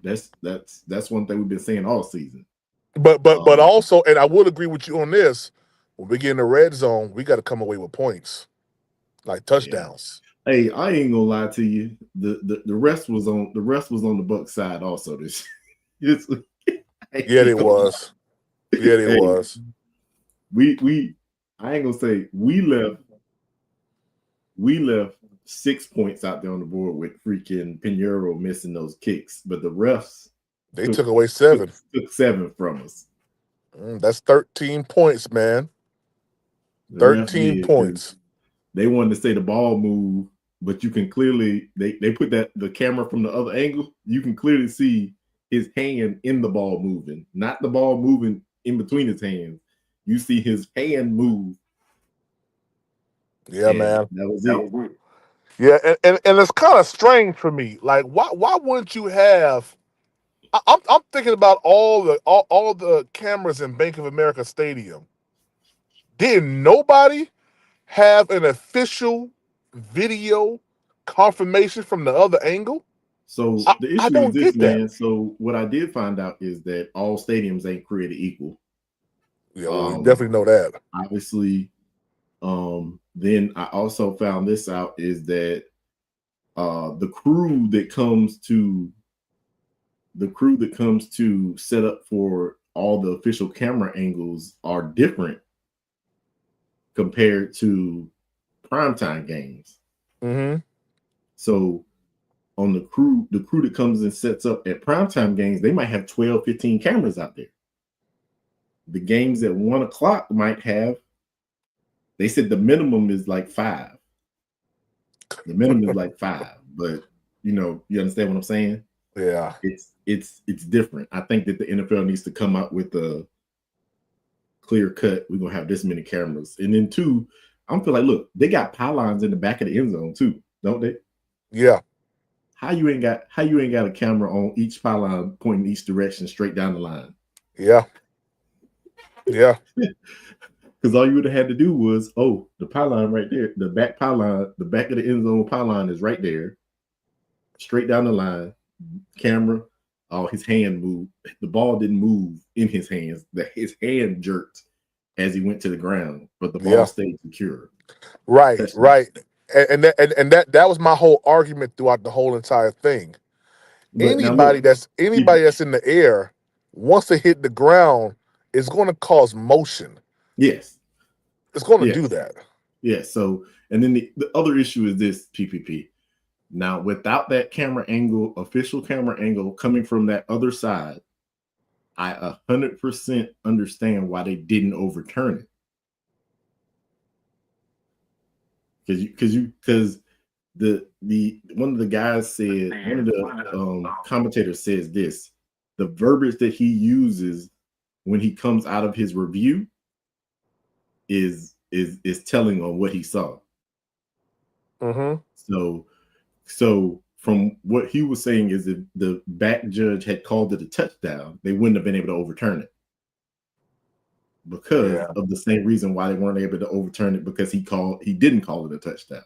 That's one thing we've been saying all season. But also, and I would agree with you on this. When we get in the red zone, we got to come away with points, like touchdowns. Hey, I ain't gonna lie to you. The rest was on the Bucs side also. Yeah, it was. Yeah, it was. We I ain't gonna say we left 6 points out there on the board with freaking Pinheiro missing those kicks, but the refs They took away 7. Took 7 from us. That's 13 points, man. The 13 points. They wanted to say the ball moved, but you can clearly they put the camera from the other angle. You can clearly see his hand in the ball moving, not the ball moving in between his hands. You see his hand move. Yeah, man. That was it. Yeah, and it's kind of strange for me. Like, why wouldn't you have? I'm thinking about all the cameras in Bank of America Stadium. Didn't nobody have an official video confirmation from the other angle? So the issue I don't is this, get that. man. So what I did find out is that all stadiums ain't created equal. Yeah, well, we definitely know that. Obviously, then I also found this out is that the crew that comes to set up for all the official camera angles are different compared to primetime games. Mm-hmm. So on the crew that comes and sets up at primetime games, they might have 12, 15 cameras out there. The games at 1 o'clock might have, they said the minimum is like 5. The minimum is like 5, but you understand what I'm saying? Yeah. It's different. I think that the NFL needs to come out with a clear cut. We're gonna have this many cameras, and then 2, I'm feel like, look, they got pylons in the back of the end zone too, don't they? Yeah. How you ain't got a camera on each pylon pointing each direction straight down the line? Yeah. Yeah. Because all you would have had to do was, the pylon right there, the back of the end zone pylon is right there. straight down the line. Camera, his hand moved. The ball didn't move in his hands. His hand jerked as he went to the ground, but the ball stayed secure. Right, Touchdown. right. And that was my whole argument throughout the whole entire thing. But now Anybody look, that's in the air, once they hit the ground, is going to cause motion. yes, It's going to do that. Yes. So, and then the other issue is this, PPP. Now, without that camera angle, official camera angle coming from that other side, I 100% understand why they didn't overturn it. Because the one of the guys said, one of the commentators says this: the verbiage that he uses when he comes out of his review is telling on what he saw. Mm-hmm. So from what he was saying is if the back judge had called it a touchdown, they wouldn't have been able to overturn it. Because of the same reason why they weren't able to overturn it, because he didn't call it a touchdown.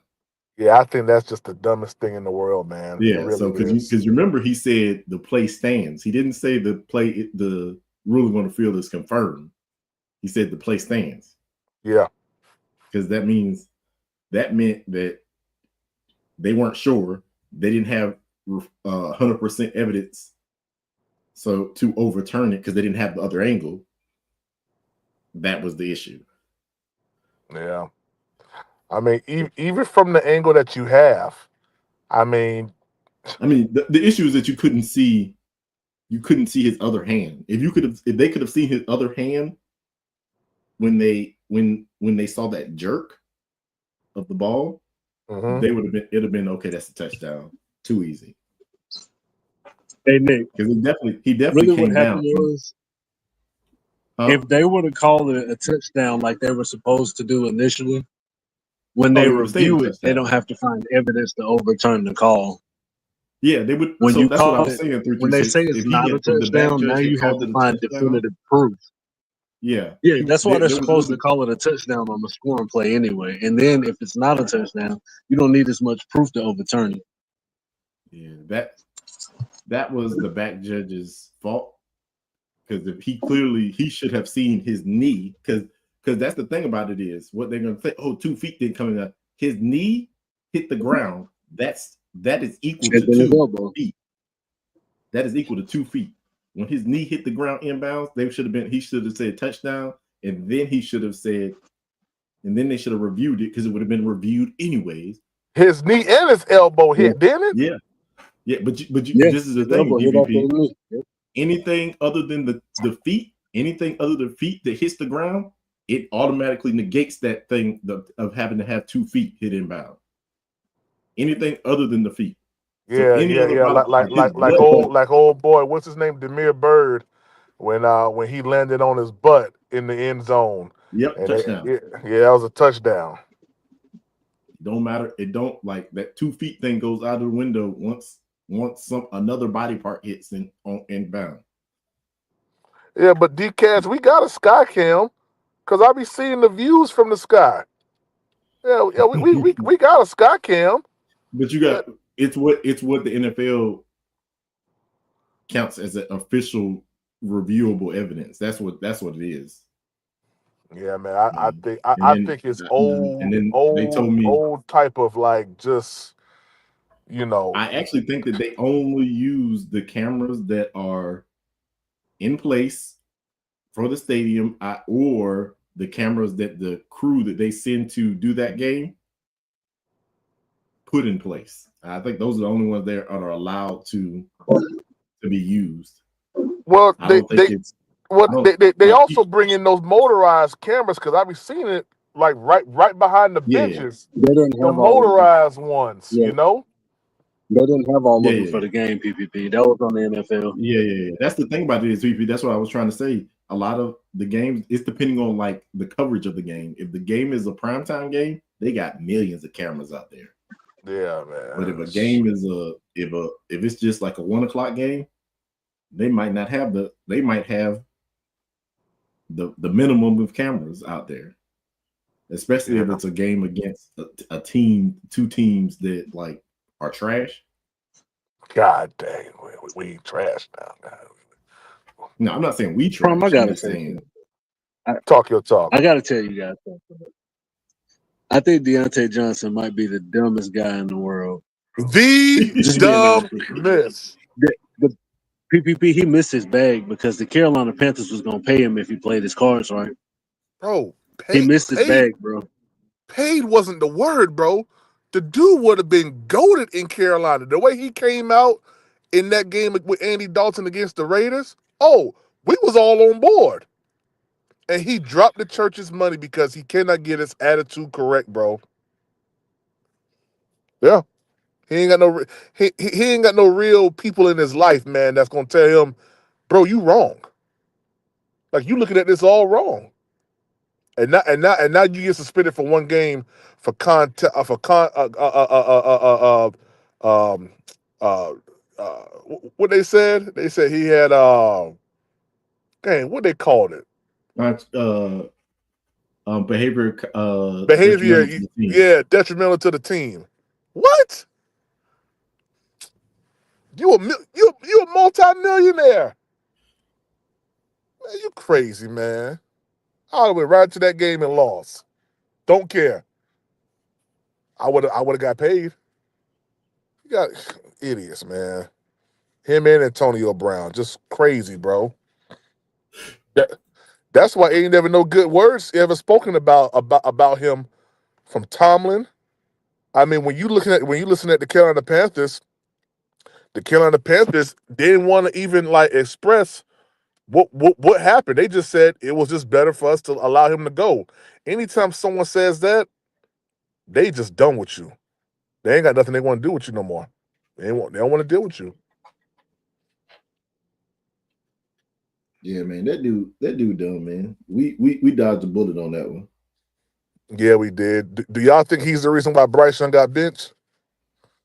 Yeah, I think that's just the dumbest thing in the world, man. Yeah, really so because you remember he said the play stands. He didn't say the ruling on the field is confirmed. He said the play stands. Yeah. Because that meant that they weren't sure. They didn't have 100% evidence so to overturn it because they didn't have the other angle. That was the issue. Yeah. I mean, even from the angle that you have, I mean, the issue is that you couldn't see his other hand. If they could have seen his other hand when they saw that jerk of the ball, it'd have been okay. That's a touchdown. Too easy. Hey Nick, because he definitely came down. If they would have called it a touchdown like they were supposed to do initially, when they review it, they don't have to find evidence to overturn the call. Yeah, they would. When so you that's call what I was it, saying. when they say it's not a touchdown, now you have to find definitive proof. Yeah, that's why they're supposed to call it a touchdown on the scoring play anyway. And then if it's not a touchdown, you don't need as much proof to overturn it. Yeah, that was the back judge's fault. Because if he should have seen his knee, because that's the thing about it is what they're gonna say. Oh, 2 feet didn't come in. His knee hit the ground. That is equal to 2 feet. That is equal to 2 feet. When his knee hit the ground inbounds, he should have said touchdown, and then he should have said, and then they should have reviewed it because it would have been reviewed anyways. His knee and his elbow hit, didn't it? Yeah. But this is the thing, DVP. Anything other than the feet, anything other than feet that hits the ground, it automatically negates that thing of having to have 2 feet hit inbound. Anything other than the feet. Yeah, like old boy, what's his name, Demir Bird, when he landed on his butt in the end zone. Yep, touchdown. That was a touchdown. Don't matter. It don't like that 2 feet thing goes out of the window once another body part hits on inbound. Yeah, but DCats, we got a sky cam because I be seeing the views from the sky. Yeah, we got a sky cam. But you got it's what the NFL counts as an official reviewable evidence. That's what it is. Yeah, man. I think it's old type of like just, you know. I actually think that they only use the cameras that are in place for the stadium or the cameras that the crew that they send to do that game put in place. I think those are the only ones that are allowed to be used. Well, they also bring in those motorized cameras because I be seeing it like right behind the benches. They didn't have the motorized ones, you know. They didn't have all of them for the game, PPP. That was on the NFL. Yeah. That's the thing about it is, PPP. That's what I was trying to say. A lot of the games, it's depending on like the coverage of the game. If the game is a primetime game, they got millions of cameras out there. Yeah, man. But if a game is if it's just like a 1 o'clock game, they might have the minimum of cameras out there. Especially if it's a game against a team, 2 teams that like are trash. God dang, we trash now. God. No, I'm not saying we Prom, I trash. I'm gotta just say saying. something. Talk your talk. I gotta tell you guys something. I think Deontay Johnson might be the dumbest guy in the world. The Just being honest with you. dumbness. The PPP, he missed his bag because the Carolina Panthers was gonna pay him if he played his cards right. Bro, He missed his bag, bro. paid wasn't the word, bro. The dude would have been goated in Carolina. The way he came out in that game with Andy Dalton against the Raiders, we was all on board. And he dropped the church's money because he cannot get his attitude correct, bro. Yeah. He ain't got no he ain't got no real people in his life, man, that's gonna tell him, bro, you wrong. Like you looking at this all wrong. And now you get suspended for one game for um what they said? They said he had what they called it? Behavior Behavior, detrimental to the team. yeah, detrimental to the team. What? You a multi-millionaire. Man, you crazy, man. I would have went right to that game and lost. Don't care. I would have got paid. You got idiots, man. Him and Antonio Brown, just crazy, bro. That's why ain't never no good words ever spoken about him from Tomlin. I mean, when you listen at the Carolina Panthers didn't want to even like express what happened. They just said it was just better for us to allow him to go. Anytime someone says that, they just done with you. They ain't got nothing they want to do with you no more. They don't want to deal with you. Yeah, man, that dude dumb, man. We dodged a bullet on that one. Yeah, we did. Do y'all think he's the reason why Bryce Young got benched?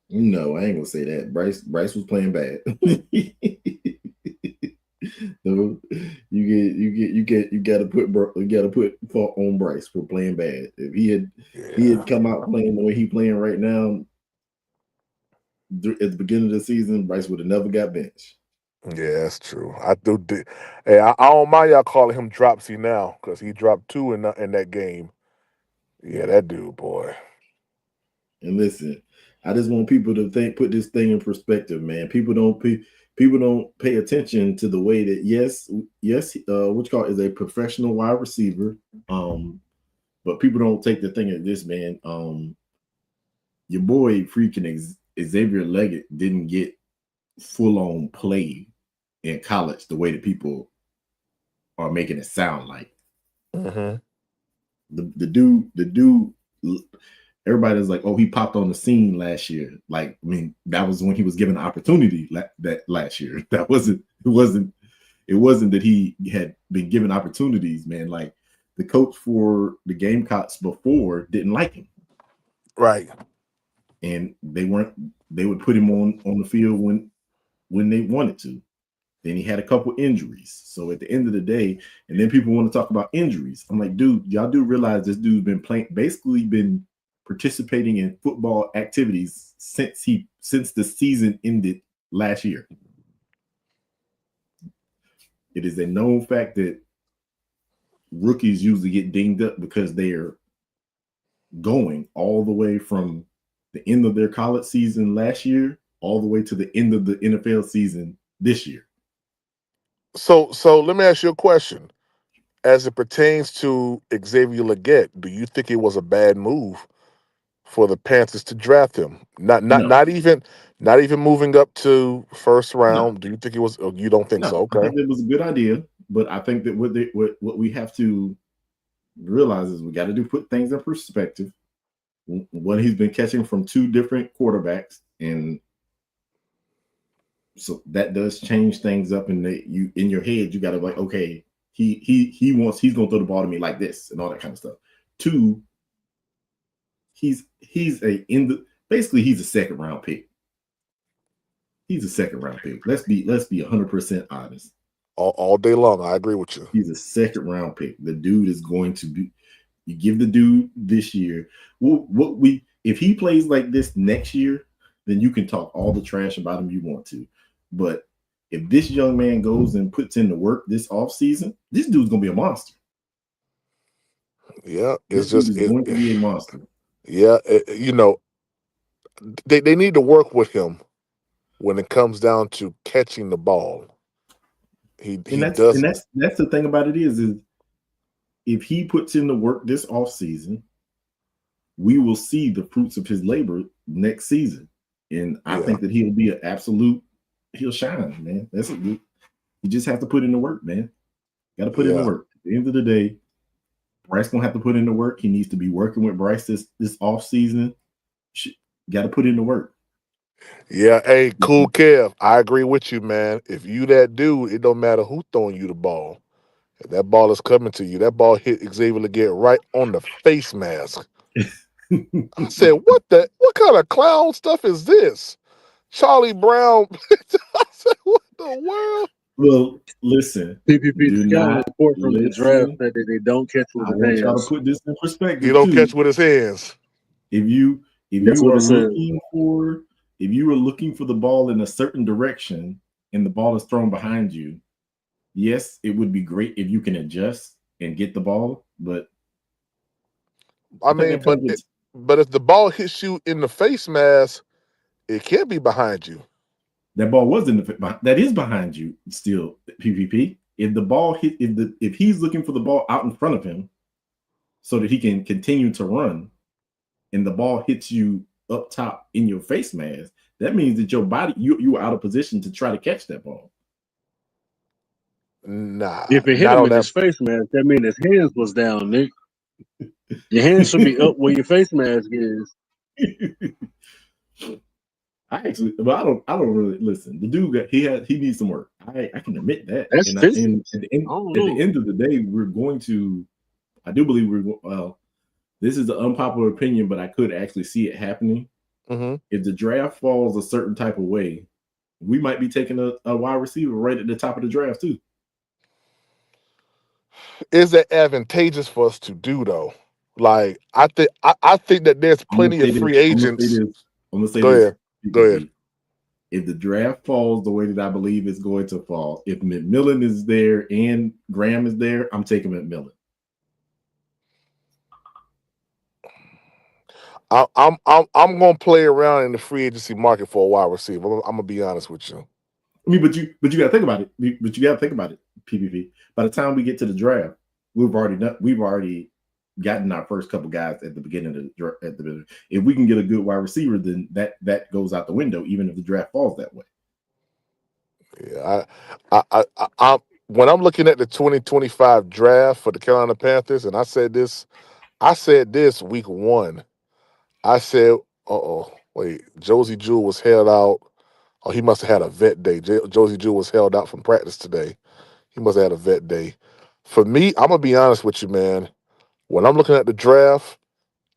No, I ain't gonna say that. Bryce was playing bad. No, you gotta put fault on Bryce for playing bad. If he had come out playing the way he playing right now at the beginning of the season, Bryce would have never got benched. Yeah, that's true. I do. Hey, I don't mind y'all calling him Dropsy now because he dropped 2 in that game. Yeah, that dude, boy. And listen, I just want people to put this thing in perspective, man. People don't pay attention to the way that yes, which call is a professional wide receiver. But people don't take the thing of this, man. Your boy freaking Xavier Leggett didn't get full on play in college the way that people are making it sound like. Mm-hmm. The dude. Everybody's like, oh, he popped on the scene last year. Like, I mean, that was when he was given the opportunity that last year. It wasn't that he had been given opportunities, man. Like the coach for the Gamecocks before didn't like him. Right. And they would put him on the field when they wanted to. Then he had a couple injuries. So at the end of the day, and then people want to talk about injuries. I'm like, dude, y'all do realize this dude's been participating in football activities since the season ended last year. It is a known fact that rookies usually get dinged up because they are going all the way from the end of their college season last year all the way to the end of the NFL season this year. So let me ask you a question. As it pertains to Xavier Leggett, do you think it was a bad move for the Panthers to draft him? Not even moving up to first round. No. Do you think it was? Oh, you don't think so? Okay. I think it was a good idea, but I think that what we have to realize is we got to put things in perspective. One, he's been catching from 2 different quarterbacks, and so that does change things up. And in your head, you got to like, okay, he's gonna throw the ball to me like this and all that kind of stuff. 2, he's a second round pick. He's a second round pick. Let's be 100% honest. All day long, I agree with you. He's a second round pick. The dude is going to be. You give the dude this year. If he plays like this next year, then you can talk all the trash about him you want to. But if this young man goes and puts in the work this offseason, this dude's gonna be a monster. Yeah, This dude is going to be a monster. Yeah, they need to work with him when it comes down to catching the ball. That's the thing about it is if he puts in the work this offseason, we will see the fruits of his labor next season. And I think that he'll shine, man. You just have to put in the work, man. Got to put in the work. At the end of the day, Bryce gonna have to put in the work. He needs to be working with Bryce this offseason. Got to put in the work. Yeah, hey, cool Kev. I agree with you, man. If you that dude, it don't matter who throwing you the ball. If that ball is coming to you, that ball hit Xavier Leggett right on the face mask. I said, what kind of clown stuff is this? Charlie Brown. I said, what the world? Well, listen. PPP scouting report from the draft that they don't catch with his hands. Try to put this in perspective. He don't catch with his hands. If you are looking for the ball in a certain direction and the ball is thrown behind you, yes, it would be great if you can adjust and get the ball. But but if the ball hits you in the face mask, it can't be behind you. That ball was that is behind you still, PPP. If the ball hit, if he's looking for the ball out in front of him so that he can continue to run, and the ball hits you up top in your face mask, that means that your body, you are out of position to try to catch that ball. Nah. If it hit him in his face mask, that means his hands was down, Nick. Your hands should be up where your face mask is. I don't really listen. The dude he needs some work. I can admit that. That's at the end of the day, I do believe this is an unpopular opinion, but I could actually see it happening. Mm-hmm. If the draft falls a certain type of way, we might be taking a wide receiver right at the top of the draft too. Is that advantageous for us to do though? Like I think that there's plenty of free agents. I'm gonna say Go this. ahead. Go ahead. If the draft falls the way that I believe it's going to fall, if McMillan is there and Graham is there, I'm taking McMillan. I'm gonna play around in the free agency market for a wide receiver. I'm gonna be honest with you. I mean, but you gotta think about it. PPP. By the time we get to the draft, we've already gotten our first couple guys at the beginning of the draft. If we can get a good wide receiver, then that goes out the window, even if the draft falls that way. Yeah, I when I'm looking at the 2025 draft for the Carolina Panthers, and I said this week one. I said, Josie Jewell was held out. Oh, he must have had a vet day. Josie Jewell was held out from practice today. He must have had a vet day. For me, I'm going to be honest with you, man. When I'm looking at the draft,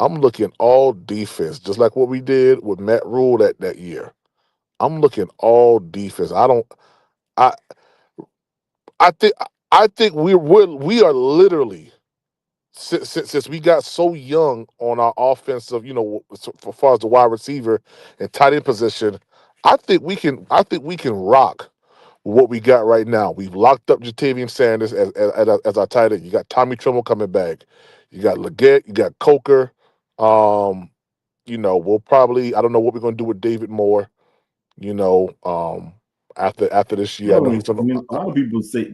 I'm looking all defense, just like what we did with Matt Rule that year. I'm looking all defense. I think we are literally, since we got so young on our offensive, as far as the wide receiver and tight end position, I think we can rock what we got right now. We've locked up Jatavian Sanders as our tight end. You got Tommy Tremble coming back. You got Leggett. You got Coker. We'll probably, I don't know what we're going to do with David Moore. After this year, a lot of people say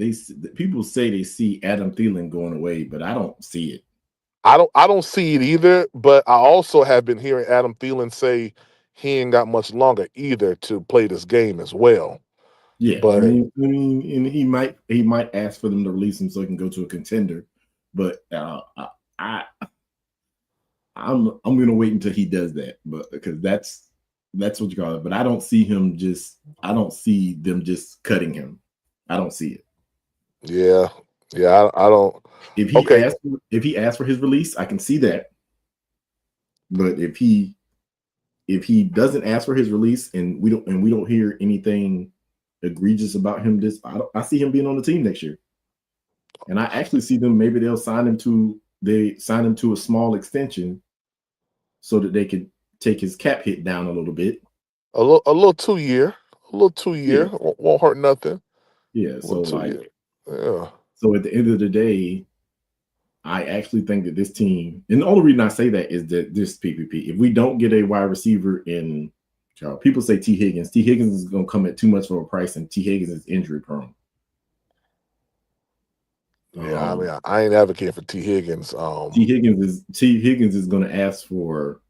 they see Adam Thielen going away, but I don't see it. I don't see it either. But I also have been hearing Adam Thielen say he ain't got much longer either to play this game as well. Yeah, but and he might ask for them to release him so he can go to a contender. But I'm gonna wait until he does that, but because that's what you call it. But I don't see them just cutting him. I don't see it. Yeah, I don't. If he asks for his release, I can see that. But if he doesn't ask for his release and we don't hear anything egregious about him, I see him being on the team next year. And I actually see them, maybe they'll sign him to a small extension so that they could take his cap hit down a little bit A little 2 year, a little 2 year Yeah, won't hurt nothing. yeah. A little So 2 year. Yeah. so at the end of the day, I actually think that this team, and the only reason I say that is that this PPP, if we don't get a wide receiver in, people say T. Higgins. T. Higgins is going to come at too much of a price, and T. Higgins is injury prone. Yeah, I mean, I ain't advocating for T. Higgins. T. Higgins is going to ask for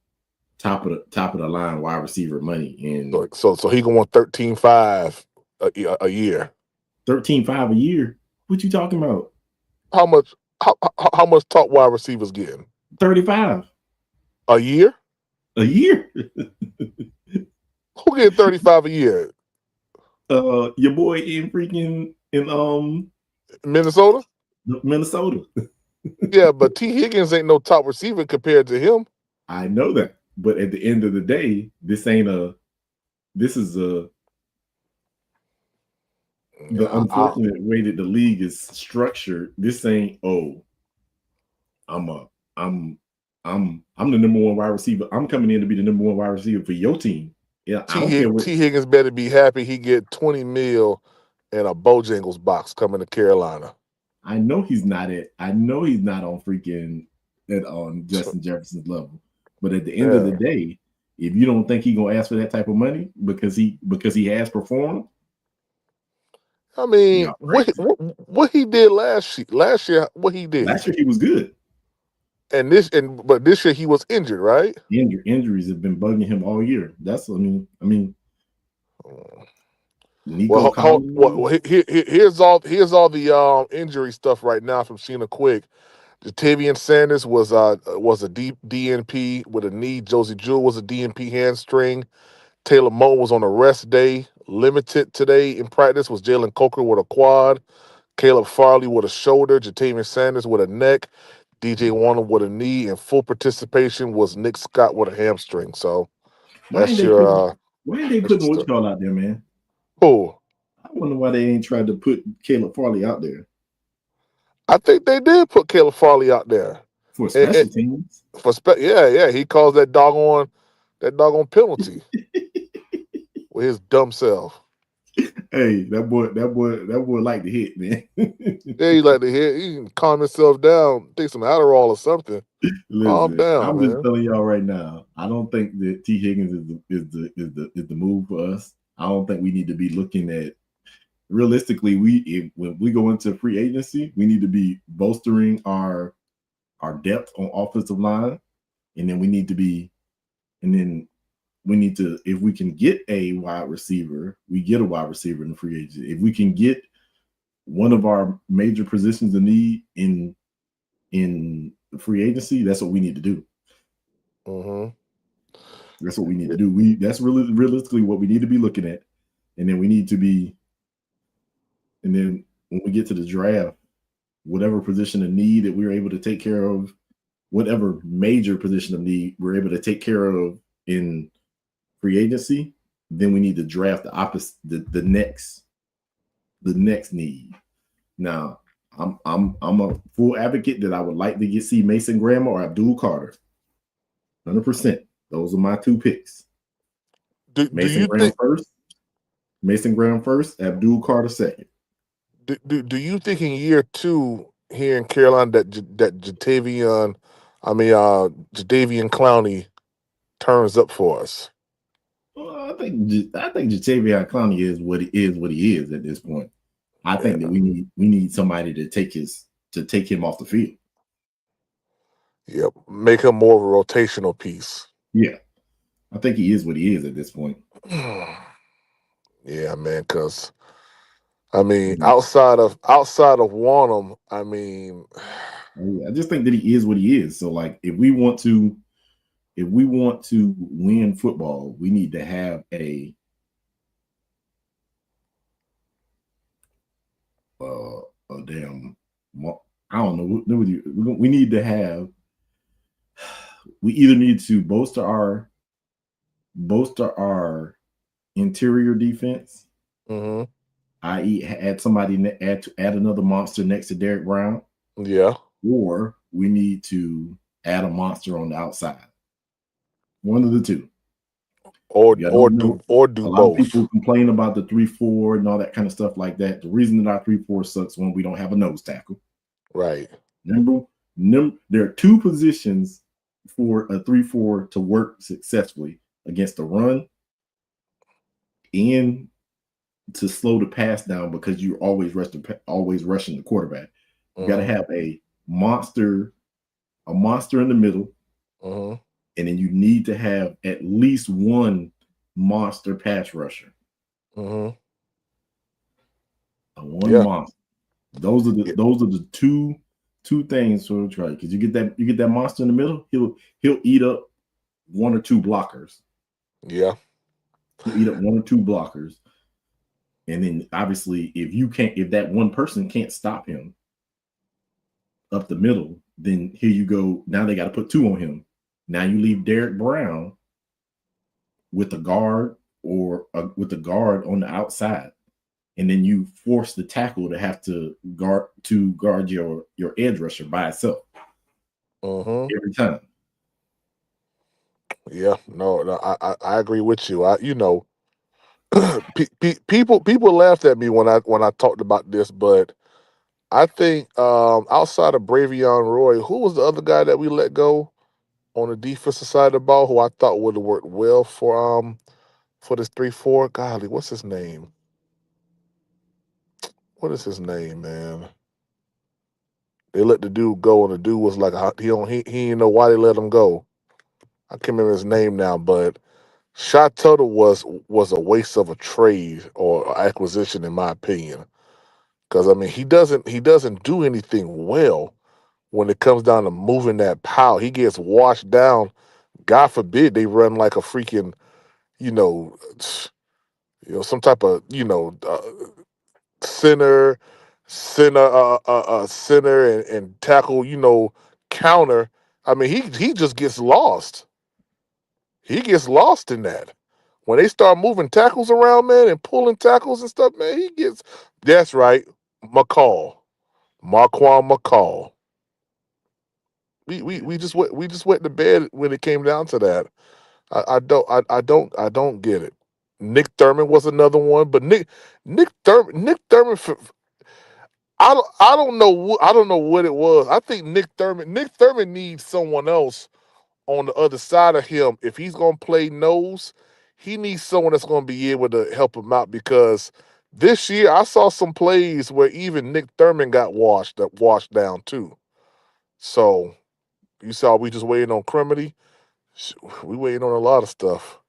top of the line wide receiver money, and so he gonna want 13.5 a year. 13.5 a year. What you talking about? How much? How much top wide receivers getting? 35 a year? a year. Who getting 35 a year? Your boy in Minnesota. Minnesota. Yeah, but T. Higgins ain't no top receiver compared to him. I know that, but at the end of the day, this is the unfortunate way that the league is structured. This ain't I'm the number one wide receiver. I'm coming in to be the number one wide receiver for your team. Yeah, I don't care what T. Higgins better be happy he get 20 mil in a Bojangles box coming to Carolina. I know he's not on freaking on Justin Jefferson's level. But at the end of the day, if you don't think he's gonna ask for that type of money because he has performed, I mean, what he did last year, what he did. Last year he was good. But this year he was injured, right? Injuries have been bugging him all year. That's Nico here's all the injury stuff right now from Sheena Quick. Jatavian Sanders was a DNP with a knee. Josie Jewell was a DNP hamstring. Taylor Moe was on a rest day, limited today in practice. Was Jalen Coker with a quad, Caleb Farley with a shoulder, Jatavian Sanders with a neck, DJ Warner with a knee, and full participation was Nick Scott with a hamstring. So that's why ain't they putting what you call out there, man? Who? I wonder why they ain't tried to put Caleb Farley out there. I think they did put Caleb Farley out there for special teams. He calls that doggone penalty with his dumb self. Hey, that boy like to hit, man. Yeah, he like to hit. He can calm himself down, take some Adderall or something. Calm down, I'm man. just telling y'all right now. I don't think that T. Higgins is the move for us. I don't think we need to be looking at. Realistically, when we go into free agency, we need to be bolstering our depth on offensive line, and then we need to, if we can get a wide receiver, we get a wide receiver in the free agency. If we can get one of our major positions of need in free agency, that's what we need to do. Mm-hmm. That's what we need to do. That's really realistically what we need to be looking at, and then we need to be. And then when we get to the draft, whatever position of need that we're able to take care of, whatever major position of need we're able to take care of in free agency, then we need to draft the opposite, the next need. Now, I'm a full advocate that I would like to see Mason Graham or Abdul Carter. 100%. Those are my two picks. Mason Graham first, Abdul Carter second. Do you think in year 2 here in Carolina that Jadeveon Clowney turns up for us? Well, I think Jadeveon Clowney is what he is at this point. I think that we need somebody to take him off the field. Yep, make him more of a rotational piece. Yeah, I think he is what he is at this point. Yeah, man, because outside of Wanham, I just think that he is what he is. So, like, if we want to win football, we need to have a damn. I don't know. We need to have. We either need to bolster our interior defense, i.e., add another monster next to Derrick Brown. Yeah. Or we need to add a monster on the outside. One of the two. or You or don't do know. or A do lot of both. people complain about the 3-4 and all that kind of stuff like that. The reason that our 3-4 sucks when we don't have a nose tackle. Right. There are two positions for a 3-4 to work successfully against the run and to slow the pass down because you're always rushing the quarterback. You got to have a monster in the middle, and then you need to have at least one monster pass rusher. One monster. Those are the two things to try, because you get that monster in the middle, he'll eat up one or two blockers. Yeah. He'll eat up one or two blockers. And then obviously if that one person can't stop him up the middle, then here you go. Now they got to put two on him. Now you leave Derek Brown with the guard or with the guard on the outside. And then you force the tackle to have to guard your edge rusher by itself every time. Yeah, no, I agree with you. People laughed at me when I talked about this, but I think outside of Bravion Roy, who was the other guy that we let go on the defensive side of the ball who I thought would have worked well for this 3-4? Golly, what's his name? What is his name, man? They let the dude go, and the dude was like, he didn't know why they let him go. I can't remember his name now, but Shot Tuttle was a waste of a trade or acquisition, in my opinion. Because I mean, he doesn't do anything well when it comes down to moving that power. He gets washed down. God forbid they run like a freaking, you know, some type of center, center and tackle, counter. I mean, he just gets lost. He gets lost in that. When they start moving tackles around, man, and pulling tackles and stuff, man, he gets. That's right, Marquand McCall. We just went to bed when it came down to that. I don't get it. Nick Thurman was another one, but Nick Thurman. I don't know what it was. I think Nick Thurman needs someone else on the other side of him. If he's gonna play nose, he needs someone that's gonna be able to help him out, because this year I saw some plays where even Nick Thurman got washed down too. So you saw we just waiting on Cremedy. We waiting on a lot of stuff.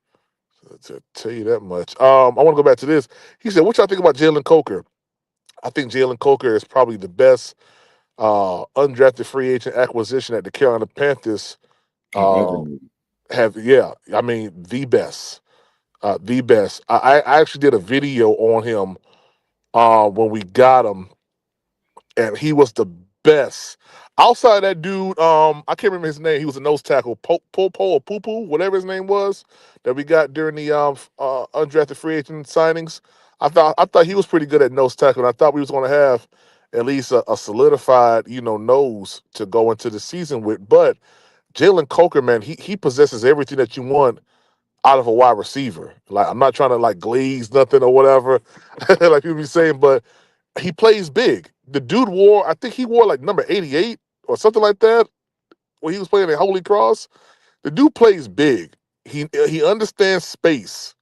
To tell you that much. I want to go back to this. He said, "What y'all think about Jalen Coker?" I think Jalen Coker is probably the best undrafted free agent acquisition that the Carolina Panthers have. Yeah, I mean the best, the best. I actually did a video on him when we got him, and he was the best. Outside that dude, I can't remember his name. He was a nose tackle, Popo or Poo, whatever his name was, that we got during the undrafted free agent signings. I thought he was pretty good at nose tackle, and I thought we was going to have at least a solidified, nose to go into the season with. But Jalen Coker, man, he possesses everything that you want out of a wide receiver. Like, I'm not trying to like glaze nothing or whatever, like people be saying, but he plays big. The dude I think he wore like number 88 or something like that when he was playing at Holy Cross. The dude plays big. He understands space.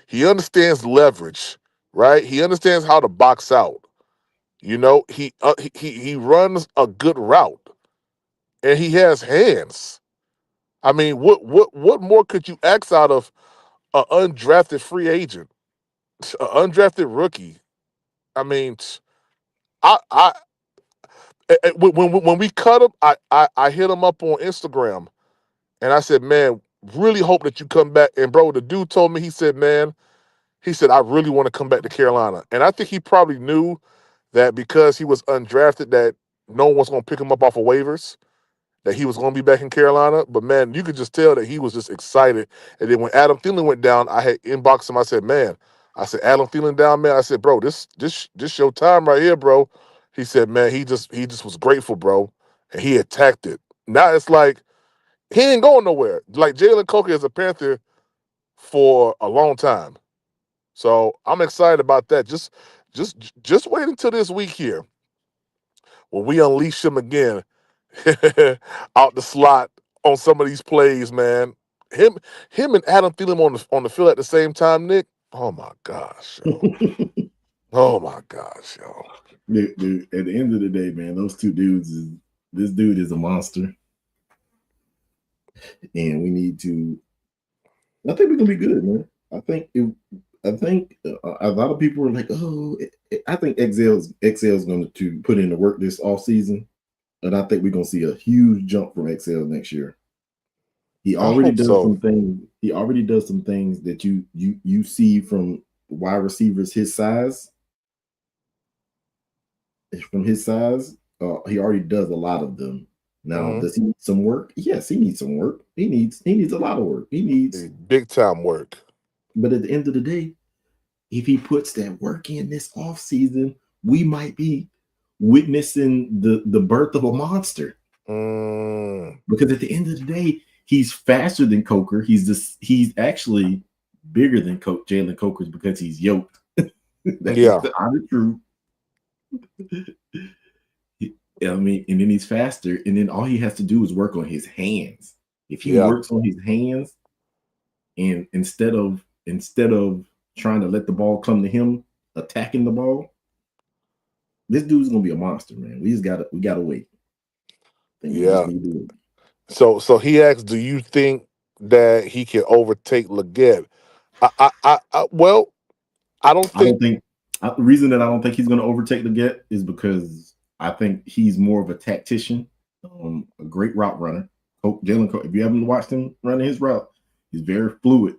He understands leverage, right? He understands how to box out. He runs a good route, and he has hands. I mean, what more could you ask out of an undrafted free agent, an undrafted rookie? I mean, I when we cut him, I hit him up on Instagram, and I said, "Man, really hope that you come back." And bro, the dude told me, he said, "Man, I really want to come back to Carolina." And I think he probably knew that because he was undrafted, that no one was going to pick him up off of waivers, that he was going to be back in Carolina. But man, you could just tell that he was just excited. And then when Adam Thielen went down, I had inboxed him. I said, "Man," I said, "Adam Thielen down, man." I said, "Bro, this your time right here, bro." He said, "Man, he just was grateful, bro, and he attacked it." Now it's like he ain't going nowhere. Like Jalen Coker is a Panther for a long time. So I'm excited about that. Just wait until this week here when we unleash him again out the slot on some of these plays, man. Him and Adam Thielen on the field at the same time, Nick. Oh my gosh, yo. Oh my gosh, yo. Dude, at the end of the day, man, those two dudes this dude is a monster. And we need to I think we're gonna be good, man. I think a lot of people are like, oh, I think XL's going to put in the work this off season, and I think we're gonna see a huge jump from XL next year. He I already hope does so. some things. He already does some things that you see from wide receivers his size. From his size, he already does a lot of them. Now, does he need some work? Yes, he needs some work. He needs a lot of work. He needs big time work. But at the end of the day, if he puts that work in this off season, we might be witnessing the birth of a monster. Because at the end of the day, he's faster than Coker. He's actually bigger than Jalen Coker's because he's yoked. That's the honest truth. I mean, and then he's faster, and then all he has to do is work on his hands. If he works on his hands, and instead of trying to let the ball come to him, attacking the ball, this dude's gonna be a monster, man. We gotta wait. So he asked, do you think that he can overtake Leggett? Well, I don't think. The reason that I don't think he's going to overtake Leggett is because I think he's more of a tactician, a great route runner. Jalen Coker, if you haven't watched him running his route, he's very fluid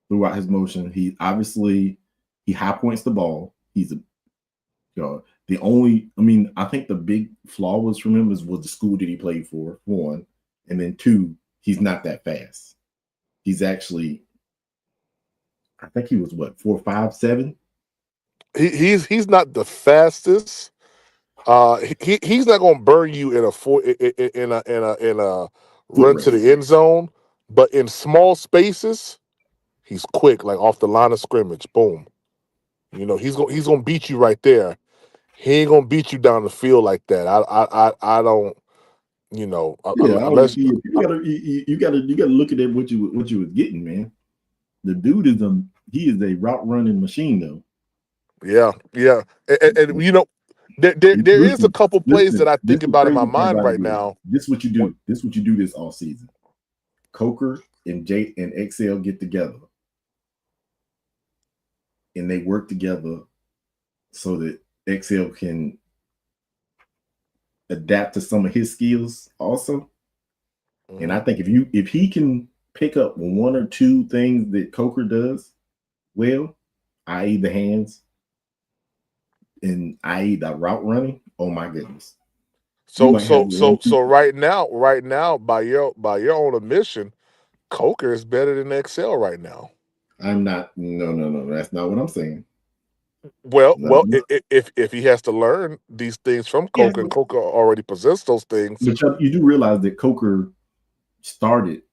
throughout his motion. He high points the ball. He's I think the big flaw was from him was the school that he played for, one, and then two, he's not that fast. He's actually, I think he was 4.57. He's not the fastest. He's not going to burn you in a run to the end zone, but in small spaces, he's quick, like off the line of scrimmage. Boom. He's going to beat you right there. He ain't going to beat you down the field like that. I don't. Unless you gotta look at it what you was getting, man. The dude is a route running machine, though. Yeah. And there is a couple plays that I think about in my mind right now. This is what you do. This is what you do this all season. Coker and XL get together, and they work together so that XL can adapt to some of his skills also. And I think if he can pick up one or two things that Coker does well, i.e. the hands and i.e. the route running, oh my goodness. So right now, by your own admission, Coker is better than XL right now. I'm not. No. That's not what I'm saying. Well, if he has to learn these things from Coker, and Coker already possessed those things. But you do realize that Coker started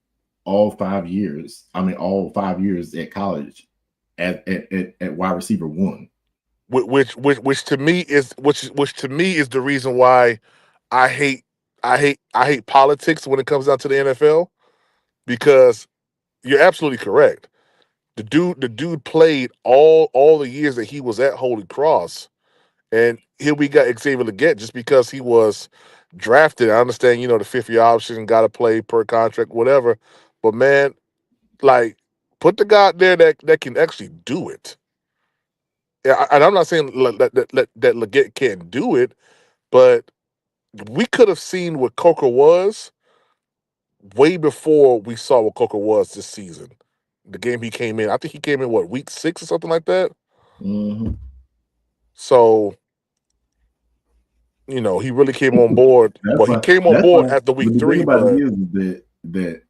all 5 years. I mean, all 5 years at college at wide receiver 1. Which to me is the reason why I hate politics when it comes down to the NFL, because you're absolutely correct. The dude played all the years that he was at Holy Cross, and here we got Xavier Leggett just because he was drafted. I understand, the 5th-year option, got to play per contract, whatever. But man, like, put the guy out there that can actually do it. Yeah, and I'm not saying that Leggett can't do it, but we could have seen what Coker was way before we saw what Coker was this season. The game he came in, I think he came in week 6 or something like that. Mm-hmm. So, he really came on board. He came on board after week 3. The thing about it is that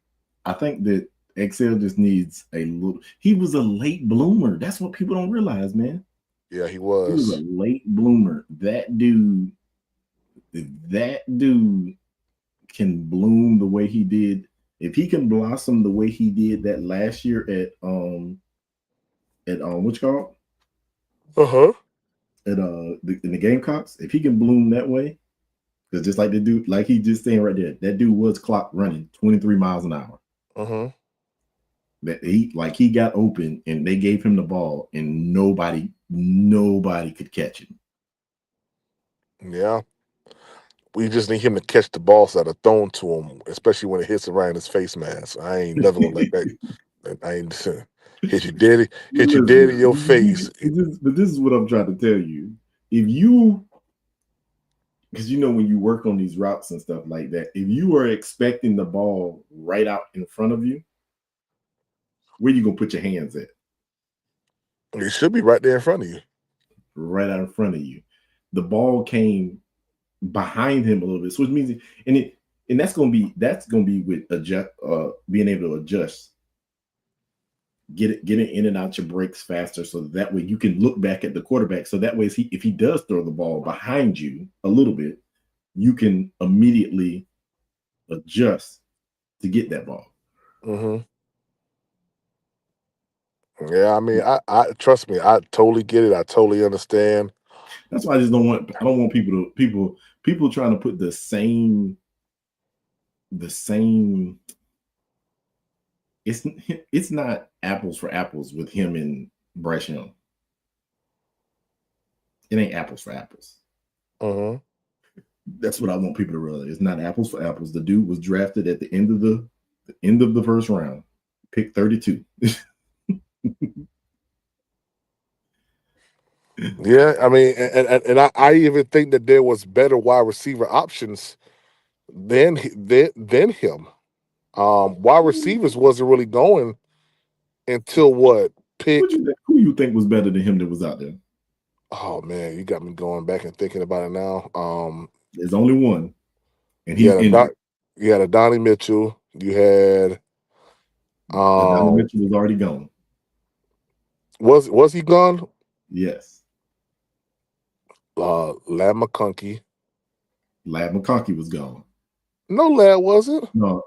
I think that XL just needs a little. He was a late bloomer. That's what people don't realize, man. Yeah, he was. He was a late bloomer. That dude can bloom the way he did If he can blossom the way he did that last year at what you call in the Gamecocks, if he can bloom that way, because just like the dude, like he just saying right there, that dude was clock running 23 miles an hour. That he got open and they gave him the ball and nobody could catch him. Yeah. We just need him to catch the balls that are thrown to him, especially when it hits around his face mask. I ain't never gonna let that. I ain't hit you dead in your face. But this is what I'm trying to tell you. If you, because when you work on these routes and stuff like that, if you are expecting the ball right out in front of you, where you gonna put your hands at? It should be right there in front of you. Right out in front of you. The ball came behind him a little bit, so it means that's gonna be with being able to adjust, get it in and out your breaks faster, so that way you can look back at the quarterback. So that way, if he does throw the ball behind you a little bit, you can immediately adjust to get that ball. Yeah, I mean, I trust me, I totally get it. I totally understand. That's why I don't want people trying to put the same. It's not apples for apples with him and Bryce Young. It ain't apples for apples. That's what I want people to realize. It's not apples for apples. The dude was drafted at the end of the first round, pick 32. Yeah, I mean, and I even think that there was better wide receiver options than him. Wide receivers wasn't really going until what pick? Who you think was better than him that was out there? Oh man, you got me going back and thinking about it now. There's only one, and he's injured. You had a Donnie Mitchell. You had Donnie Mitchell was already gone. Was he gone? Yes. Lad McConkey. Lad McConkey was gone. No, Lad wasn't. No,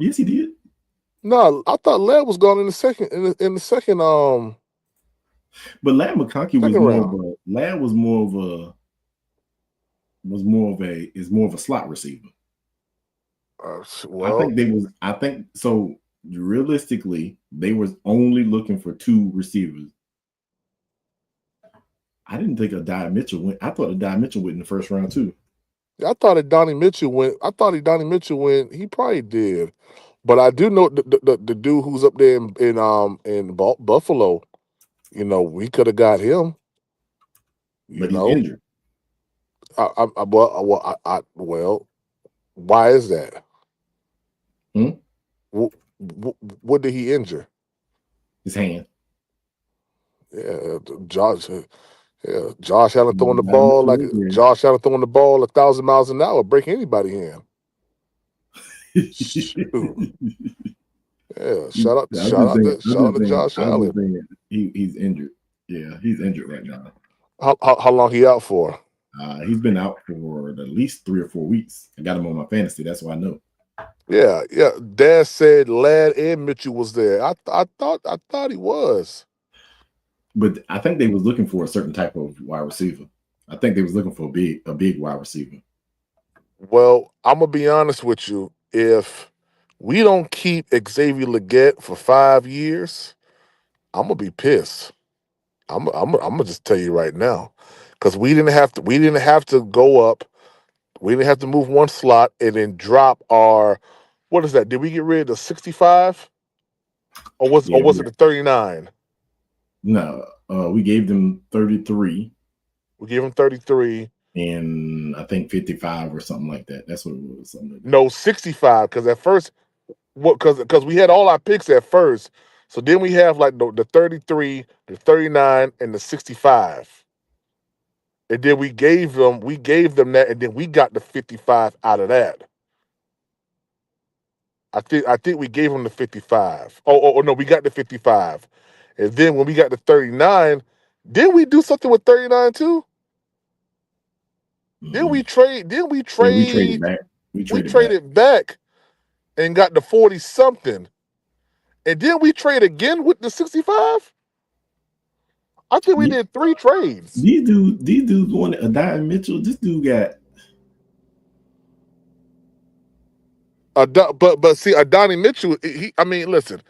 yes, he did. No, I thought Lad was gone in the second. In the second. But Lad McConkey was more of a slot receiver. I think so. Realistically, they was only looking for two receivers. I didn't think Donnie Mitchell went. I thought Donnie Mitchell went in the first round too. I thought Donnie Mitchell went. He probably did, but I do know the dude who's up there in Buffalo. We could have got him. But he's injured. Well, why is that? What did he injure? His hand. Yeah, Josh Allen throwing the ball Josh Allen throwing the ball 1,000 miles an hour, break anybody's hand. Yeah, shout out to Josh Allen. He's injured. Yeah, he's injured right now. How long he out for? He's been out for at least 3 or 4 weeks. I got him on my fantasy. That's why I know. Yeah. Dad said Ladd and Mitchell was there. I thought he was. But I think they was looking for a certain type of wide receiver. I think they was looking for a big wide receiver. Well, I'm gonna be honest with you. If we don't keep Xavier Legette for 5 years, I'm gonna be pissed. I'm gonna just tell you right now, because we didn't have to go up. We didn't have to move one slot and then drop our. What is that? Did we get rid of the 65? Or was it the 39? No, we gave them 33. We gave them 33. And I think 55 or something like that. That's what it was. Something like that. No, 65. Because at first, because we had all our picks at first. So then we have like the 33, the 39, and the 65. And then we gave them that, and then we got the 55 out of that. I think we gave them the 55. Oh no, we got the 55. And then when we got the 39, didn't we do something with 39 too? Mm-hmm. We traded back. and got the 40-something. And then we trade again with the 65? I think we did 3 trades. These dudes wanted Adon Mitchell. This dude got but see, Adonai Mitchell, listen,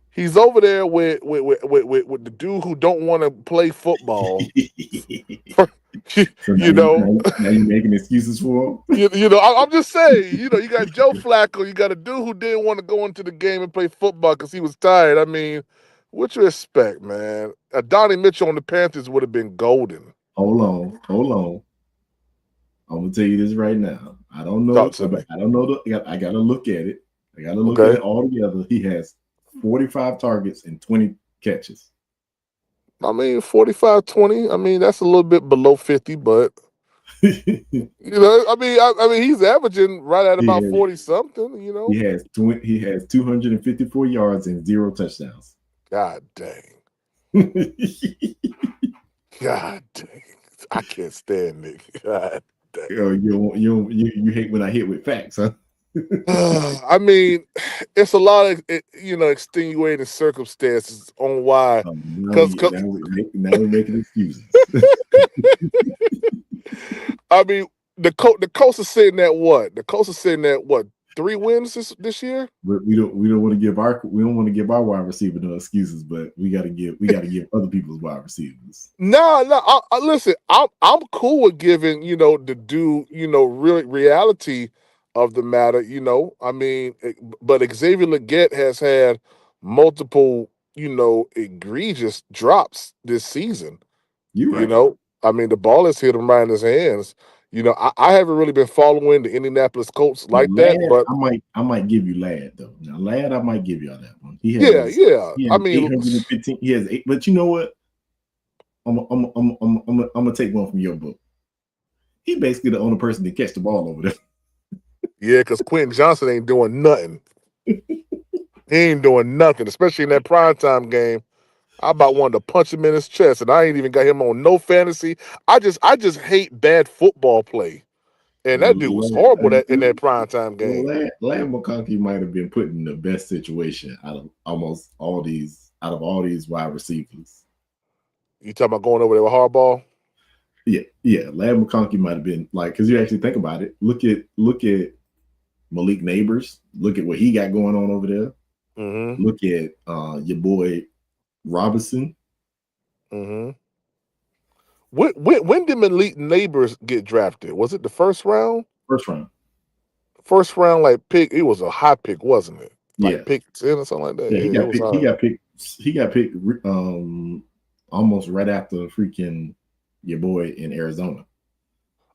he's over there with the dude who don't want to play football. So now you're making excuses for him. I'm just saying, you got Joe Flacco, you got a dude who didn't want to go into the game and play football because he was tired. I mean, what you expect, man? Adonai Mitchell on the Panthers would have been golden. Hold on. I'm gonna tell you this right now. I don't know. Talk to me. I don't know. I gotta look at it. I gotta look at it all together. He has 45 targets and 20 catches. I mean, 45-20. I mean, that's a little bit below 50, but I mean, he's averaging right at about 40-something. He has 254 yards and 0 touchdowns. God dang. God dang. I can't stand Nick. God dang. You hate when I hit with facts, huh? I mean, it's a lot of extenuating circumstances on why. Now we're making excuses. I mean, the Colts are sitting at what? The Colts are sitting at what? 3 wins this year. We don't want to give our wide receiver no excuses, but we got to give other people's wide receivers. No. Listen, I'm cool with giving the dude real reality of the matter. I mean, but Xavier Legette has had multiple egregious drops this season. You right. I mean, the ball has hit him right in his hands. I haven't really been following the Indianapolis Colts like that, but I might give you Ladd though. Now Ladd, I might give y'all that one. He I mean, 815. He has 8, but you know what? I'm gonna take one from your book. He basically the only person to catch the ball over there. Yeah, because Quentin Johnson ain't doing nothing. He ain't doing nothing, especially in that primetime game. I about wanted to punch him in his chest, and I ain't even got him on no fantasy. I just hate bad football play, and that dude was horrible in that primetime game. Well, Ladd McConkey might have been put in the best situation out of almost all these wide receivers. You talking about going over there with hardball? Yeah. Ladd McConkey might have been because you actually think about it. Look at Malik Neighbors. Look at what he got going on over there. Mm-hmm. Look at your boy Robinson. Mm-hmm. When did Malik Neighbors get drafted? Was it the first round? First round. First round, pick. It was a high pick, wasn't it? Pick 10 or something like that. Yeah, he got picked. He got picked almost right after freaking your boy in Arizona.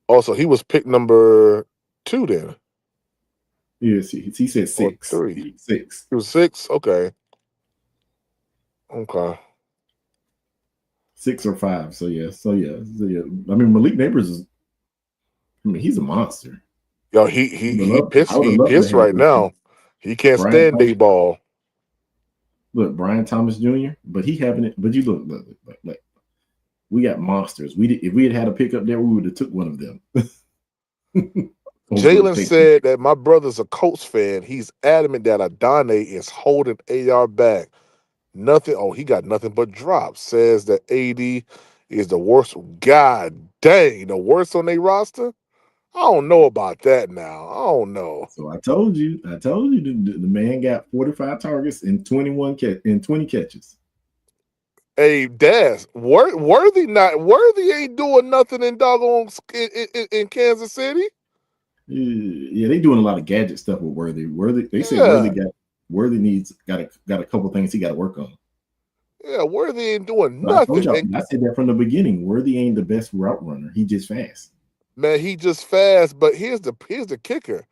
Also, he was pick number 2 then. Yes, he said 6. 3. 6. He was 6. Okay. 6 or 5. So yeah. I mean, Malik Neighbors he's a monster. Yo, he pissed right now. He can't stand big ball. Look, Brian Thomas Jr., but he having it. But you look, we got monsters. If we had a pick up there, we would have took one of them. Jalen said that my brother's a Colts fan. He's adamant that Adonai is holding AR back. Nothing. Oh, he got nothing but drops. Says that AD is the worst. God dang, the worst on their roster. I don't know about that now. I don't know. So I told you the man got 45 targets and 20 catches. Hey, Daz, Worthy ain't doing nothing in doggone in Kansas City. Yeah, they doing a lot of gadget stuff with Worthy. They say Worthy needs got a couple things he got to work on. Yeah, Worthy ain't doing nothing. I said that from the beginning. Worthy ain't the best route runner. He just fast. Man, he just fast. But here's the kicker.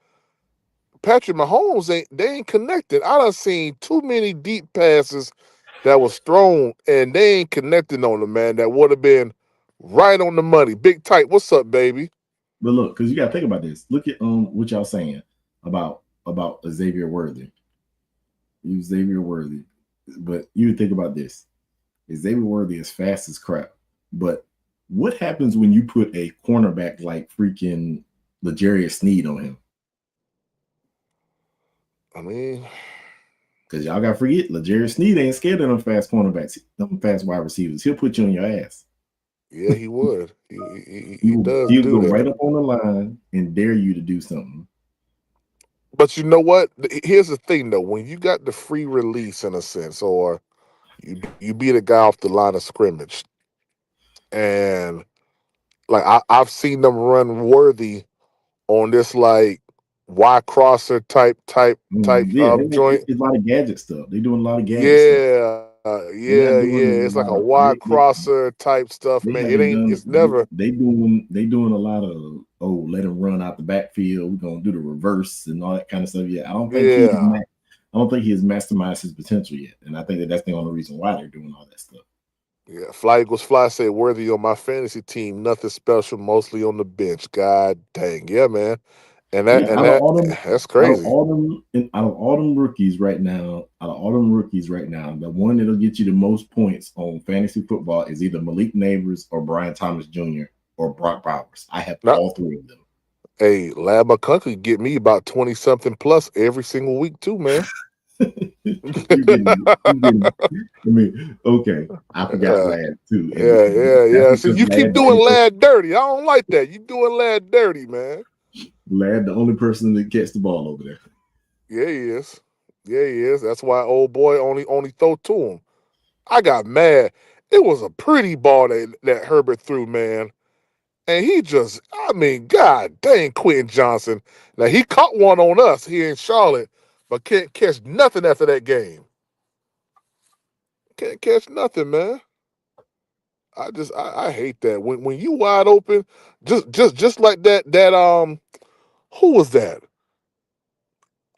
Patrick Mahomes ain't connected. I done seen too many deep passes that was thrown and they ain't connecting on them, man. That would have been right on the money. Big Tight, what's up, baby? But look, because you got to think about this. Look at what y'all saying about Xavier Worthy. Xavier Worthy. But you think about this. Xavier Worthy is fast as crap. But what happens when you put a cornerback like freaking L'Jarius Sneed on him? I mean, because y'all got to forget, L'Jarius Sneed ain't scared of them fast cornerbacks, them fast wide receivers. He'll put you on your ass. yeah, he would. He He'll does do go that. right up on the line and dare you to do something. But you know what? Here's the thing, though. When you got the free release, in a sense, or you beat a guy off the line of scrimmage, and like I've seen them run worthy on this like Y crosser type Yeah, joint. it's a lot of gadget stuff. They're doing a lot of gadget stuff. Yeah. They're not doing It's a like lot a of Y crosser type stuff, they man. It haven't ain't. done It's never. they doing a lot of let him run out the backfield. We're gonna do the reverse and all that kind of stuff. Yeah, I don't think Yeah. he has maximized his potential yet, and I think that's the only reason why they're doing all that stuff. Yeah, Fly Eagles Fly said worthy on my fantasy team, nothing special, mostly on the bench. God dang, yeah, man, and Yeah, that's crazy. out of all them rookies right now, the one that'll get you the most points on fantasy football is either Malik Neighbors or Brian Thomas Jr. or Brock Bowers. I have Not, all three of them. hey, Lab McConkey get me about 20 something plus every single week too, man. you getting, I mean, okay, I forgot Lad too. Yeah. So you keep Lad, the doing only Lad dirty. I don't like that. You doing Lad dirty, man. Lad, the only person that gets the ball over there. Yeah, he is. Yeah, he is. That's why old boy only throw to him. I got mad. It was a pretty ball that Herbert threw, man. And he just, I mean, God dang, Quentin Johnson. Now, he caught one on us here in Charlotte, but can't catch nothing after that game. Can't catch nothing, man. I hate that. When you wide open, just like that who was that?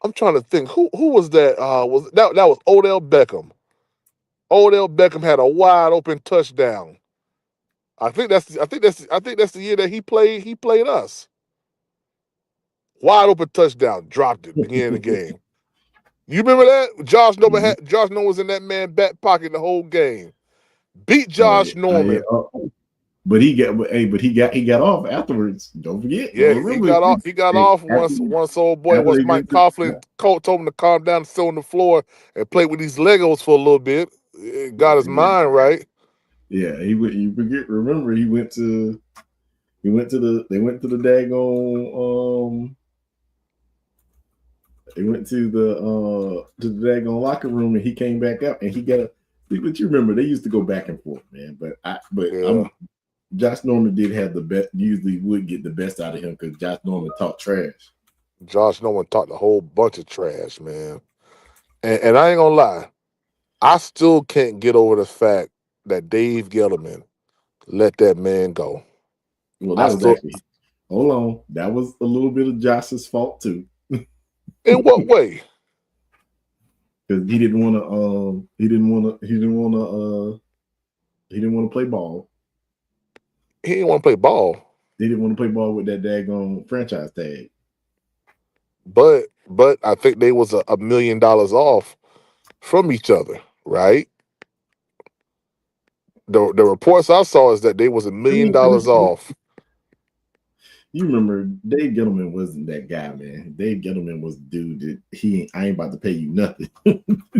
I'm trying to think. Who was that? That was Odell Beckham. Odell Beckham had a wide open touchdown. I think that's the year that he played us. Wide open touchdown, dropped it, beginning of the game. You remember that? Josh Norman was in that man's back pocket the whole game. Beat Josh Norman. But he got off afterwards. Don't forget. Don't Yeah, he remember. got off. He got off once old boy after was they Mike went to, Coughlin told him to calm down and sit on the floor and play with these Legos for a little bit. It got his mind right. Yeah, he went. You forget. Remember, he went to. They went to the daggone. They went to the daggone locker room, and he came back up, and he got a. But you remember, they used to go back and forth, man. Josh Norman did have the best. Usually, would get the best out of him because Josh Norman talked trash. Josh Norman talked a whole bunch of trash, man. And I ain't gonna lie, I still can't get over the fact that Dave Gettleman let that man go. Well, that was actually. Hold on, that was a little bit of Josh's fault too. In what way? Because he didn't want to. He didn't want to play ball. He didn't want to play ball. They didn't want to play ball with that daggone franchise tag. But I think they was $1 million off from each other, right? The reports I saw is that they was $1 million off. You remember Dave Gettleman wasn't that guy, man. Dave Gettleman was the dude that I ain't about to pay you nothing.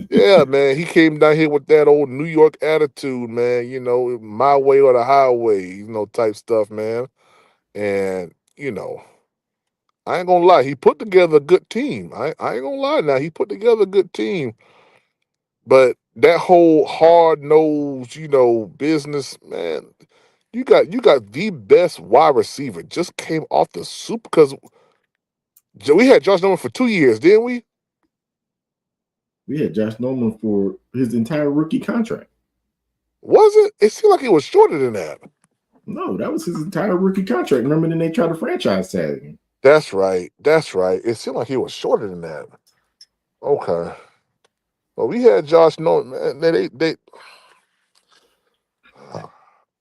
Yeah, man. He came down here with that old New York attitude, man. You know, my way or the highway, type stuff, man. And, I ain't gonna lie, he put together a good team. I ain't gonna lie now, he put together a good team. But that whole hard nosed, business, man, you got the best wide receiver. Just came off the soup because we had Josh Norman for 2 years, didn't we? We had Josh Norman for his entire rookie contract. Was it? It seemed like it was shorter than that. No, that was his entire rookie contract. Remember, then they tried to franchise tag him. That's right. It seemed like he was shorter than that. Okay. Well, we had Josh Norman. Man, they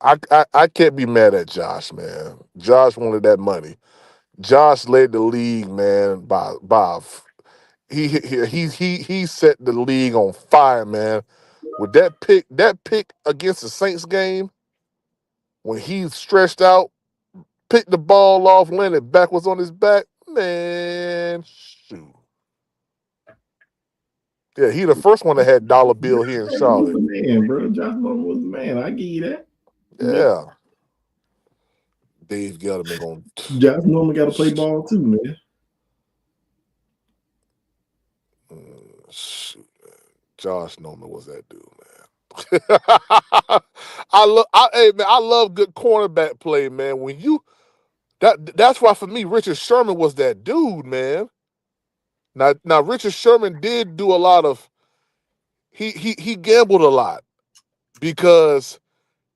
I can't be mad at Josh, man. Josh wanted that money. Josh led the league, man. He set the league on fire, man. With that pick against the Saints game, when he stretched out, picked the ball off, landed backwards on his back, man. Shoot. Yeah, he the first one that had dollar bill here in Josh Norman was Charlotte. the man, bro. Josh Norman was the man. I give you that. Yeah. Dave Gettleman going. Josh Norman got to play ball too, man. Shoot, man. Josh Norman was that dude, man. I love good cornerback play, man. When you that's why for me, Richard Sherman was that dude, man. Now Richard Sherman did do a lot of he gambled a lot because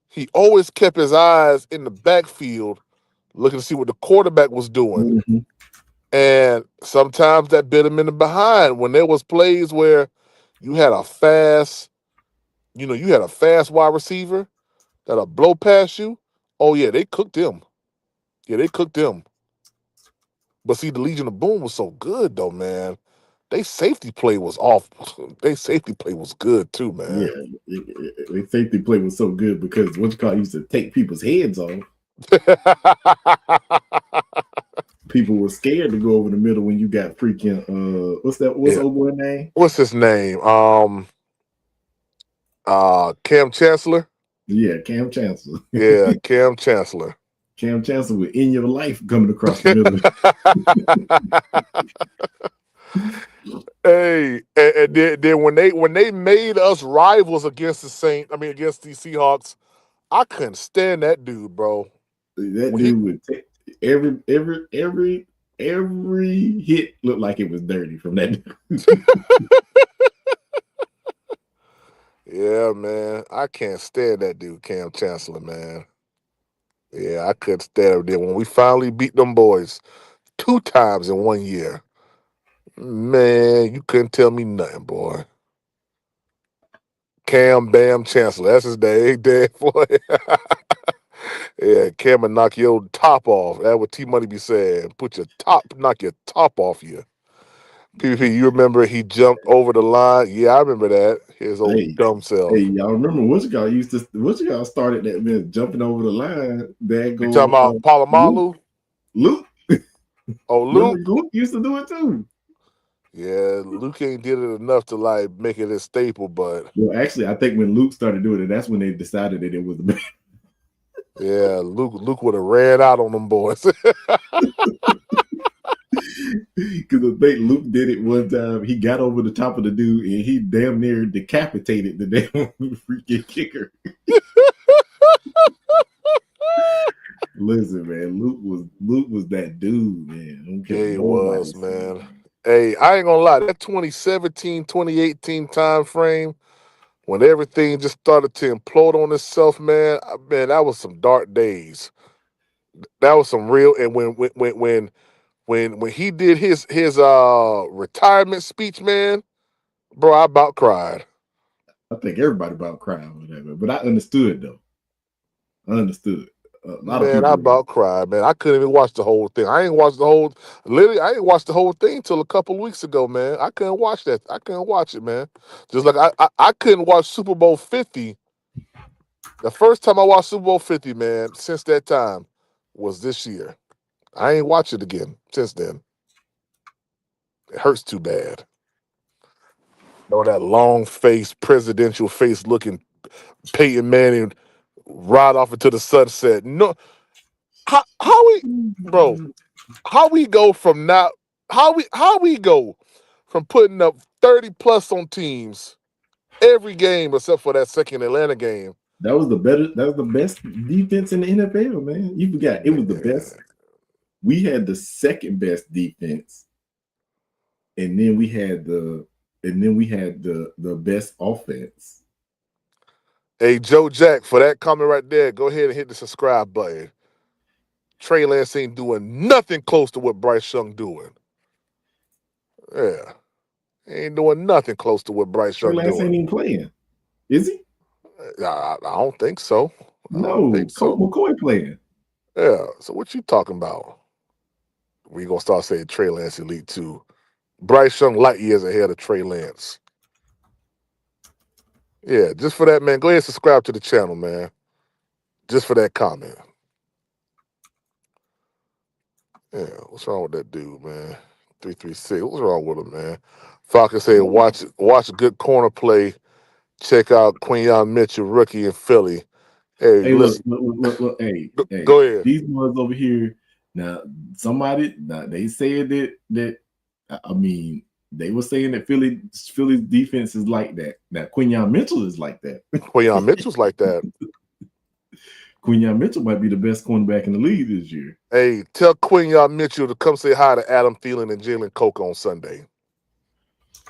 he always kept his eyes in the backfield looking to see what the quarterback was doing. Mm-hmm. And sometimes that bit him in the behind when there was plays where you had a fast wide receiver that'll blow past you. Oh yeah, they cooked him. Yeah, they cooked him. But see, the Legion of Boom was so good though, man. They safety play was off. They safety play was good too, man. Yeah, the safety play was so good because used to take people's heads off. People were scared to go over the middle when you got freaking what's old boy name? What's his name? Cam Chancellor. Yeah, Cam Chancellor. Yeah, Cam Chancellor. Cam Chancellor with In Your Life coming across the middle. Hey, and then when they made us rivals against against the Seahawks, I couldn't stand that dude, bro. That dude would take every hit looked like it was dirty from that dude. Yeah, man. I can't stand that dude, Cam Chancellor, man. Yeah, I couldn't stand him. Then when we finally beat them boys 2 times in 1 year, man, you couldn't tell me nothing, boy. Cam Bam Chancellor, that's his name, Dad, boy. Yeah, Cam will knock your top off. That's what T Money be saying. Knock your top off you. PvP, you remember he jumped over the line? Yeah, I remember that. His old dumb self. Hey, y'all remember What's started that man jumping over the line? You talking about Palomalu? Luke. Oh, Luke? Luke used to do it too. Yeah, Luke ain't did it enough to like make it a staple, but well, actually, I think when Luke started doing it, that's when they decided that it was the best. Yeah, Luke would have ran out on them boys. Because I think Luke did it one time. He got over the top of the dude and he damn near decapitated the damn freaking kicker. Listen, man, Luke was that dude, man. Yeah, he was, man. Hey, I ain't gonna lie, that 2017, 2018 time frame when everything just started to implode on itself, man, that was some dark days. That was some real. And when he did his retirement speech, man, bro, I about cried. I think everybody about cried with that, but I understood though. I understood. A lot of people. I about cried, man. I couldn't even watch the whole thing. I ain't watched the whole thing till a couple weeks ago, man. I couldn't watch that. I couldn't watch it, man. Just like I couldn't watch Super Bowl 50. The first time I watched Super Bowl 50, man, since that time was this year. I ain't watched it again since then. It hurts too bad. That long face, presidential face looking Peyton Manning ride off into the sunset. No, how we go from putting up 30 plus on teams every game except for that second Atlanta game. That was the best defense in the NFL, man. You forgot it was the best. We had the second best defense, and then we had the best offense. Hey, Joe Jack, for that comment right there, go ahead and hit the subscribe button. Trey Lance ain't doing nothing close to what Bryce Young doing. Yeah. Ain't doing nothing close to what Bryce Young doing. Trey Lance ain't even playing. Is he? I don't think so. No, Colt McCoy playing. Yeah. So what you talking about? We gonna start saying Trey Lance elite too. Bryce Young light years ahead of Trey Lance. Yeah, just for that, man. Go ahead and subscribe to the channel, man. Just for that comment. Yeah, what's wrong with that dude, man? 336. What's wrong with him, man? Falcons say watch a good corner play. Check out Quinyon Mitchell, rookie in Philly. Hey, Hey, look, listen, look, hey, go ahead. these ones over here. Now, they said that I mean, they were saying that Philly's defense is like that. Now, Quinyon Mitchell is like that. Quinyon Mitchell's like that. Quinyon Mitchell might be the best cornerback in the league this year. Hey, tell Quinyon Mitchell to come say hi to Adam Thielen and Jalen Coke on Sunday.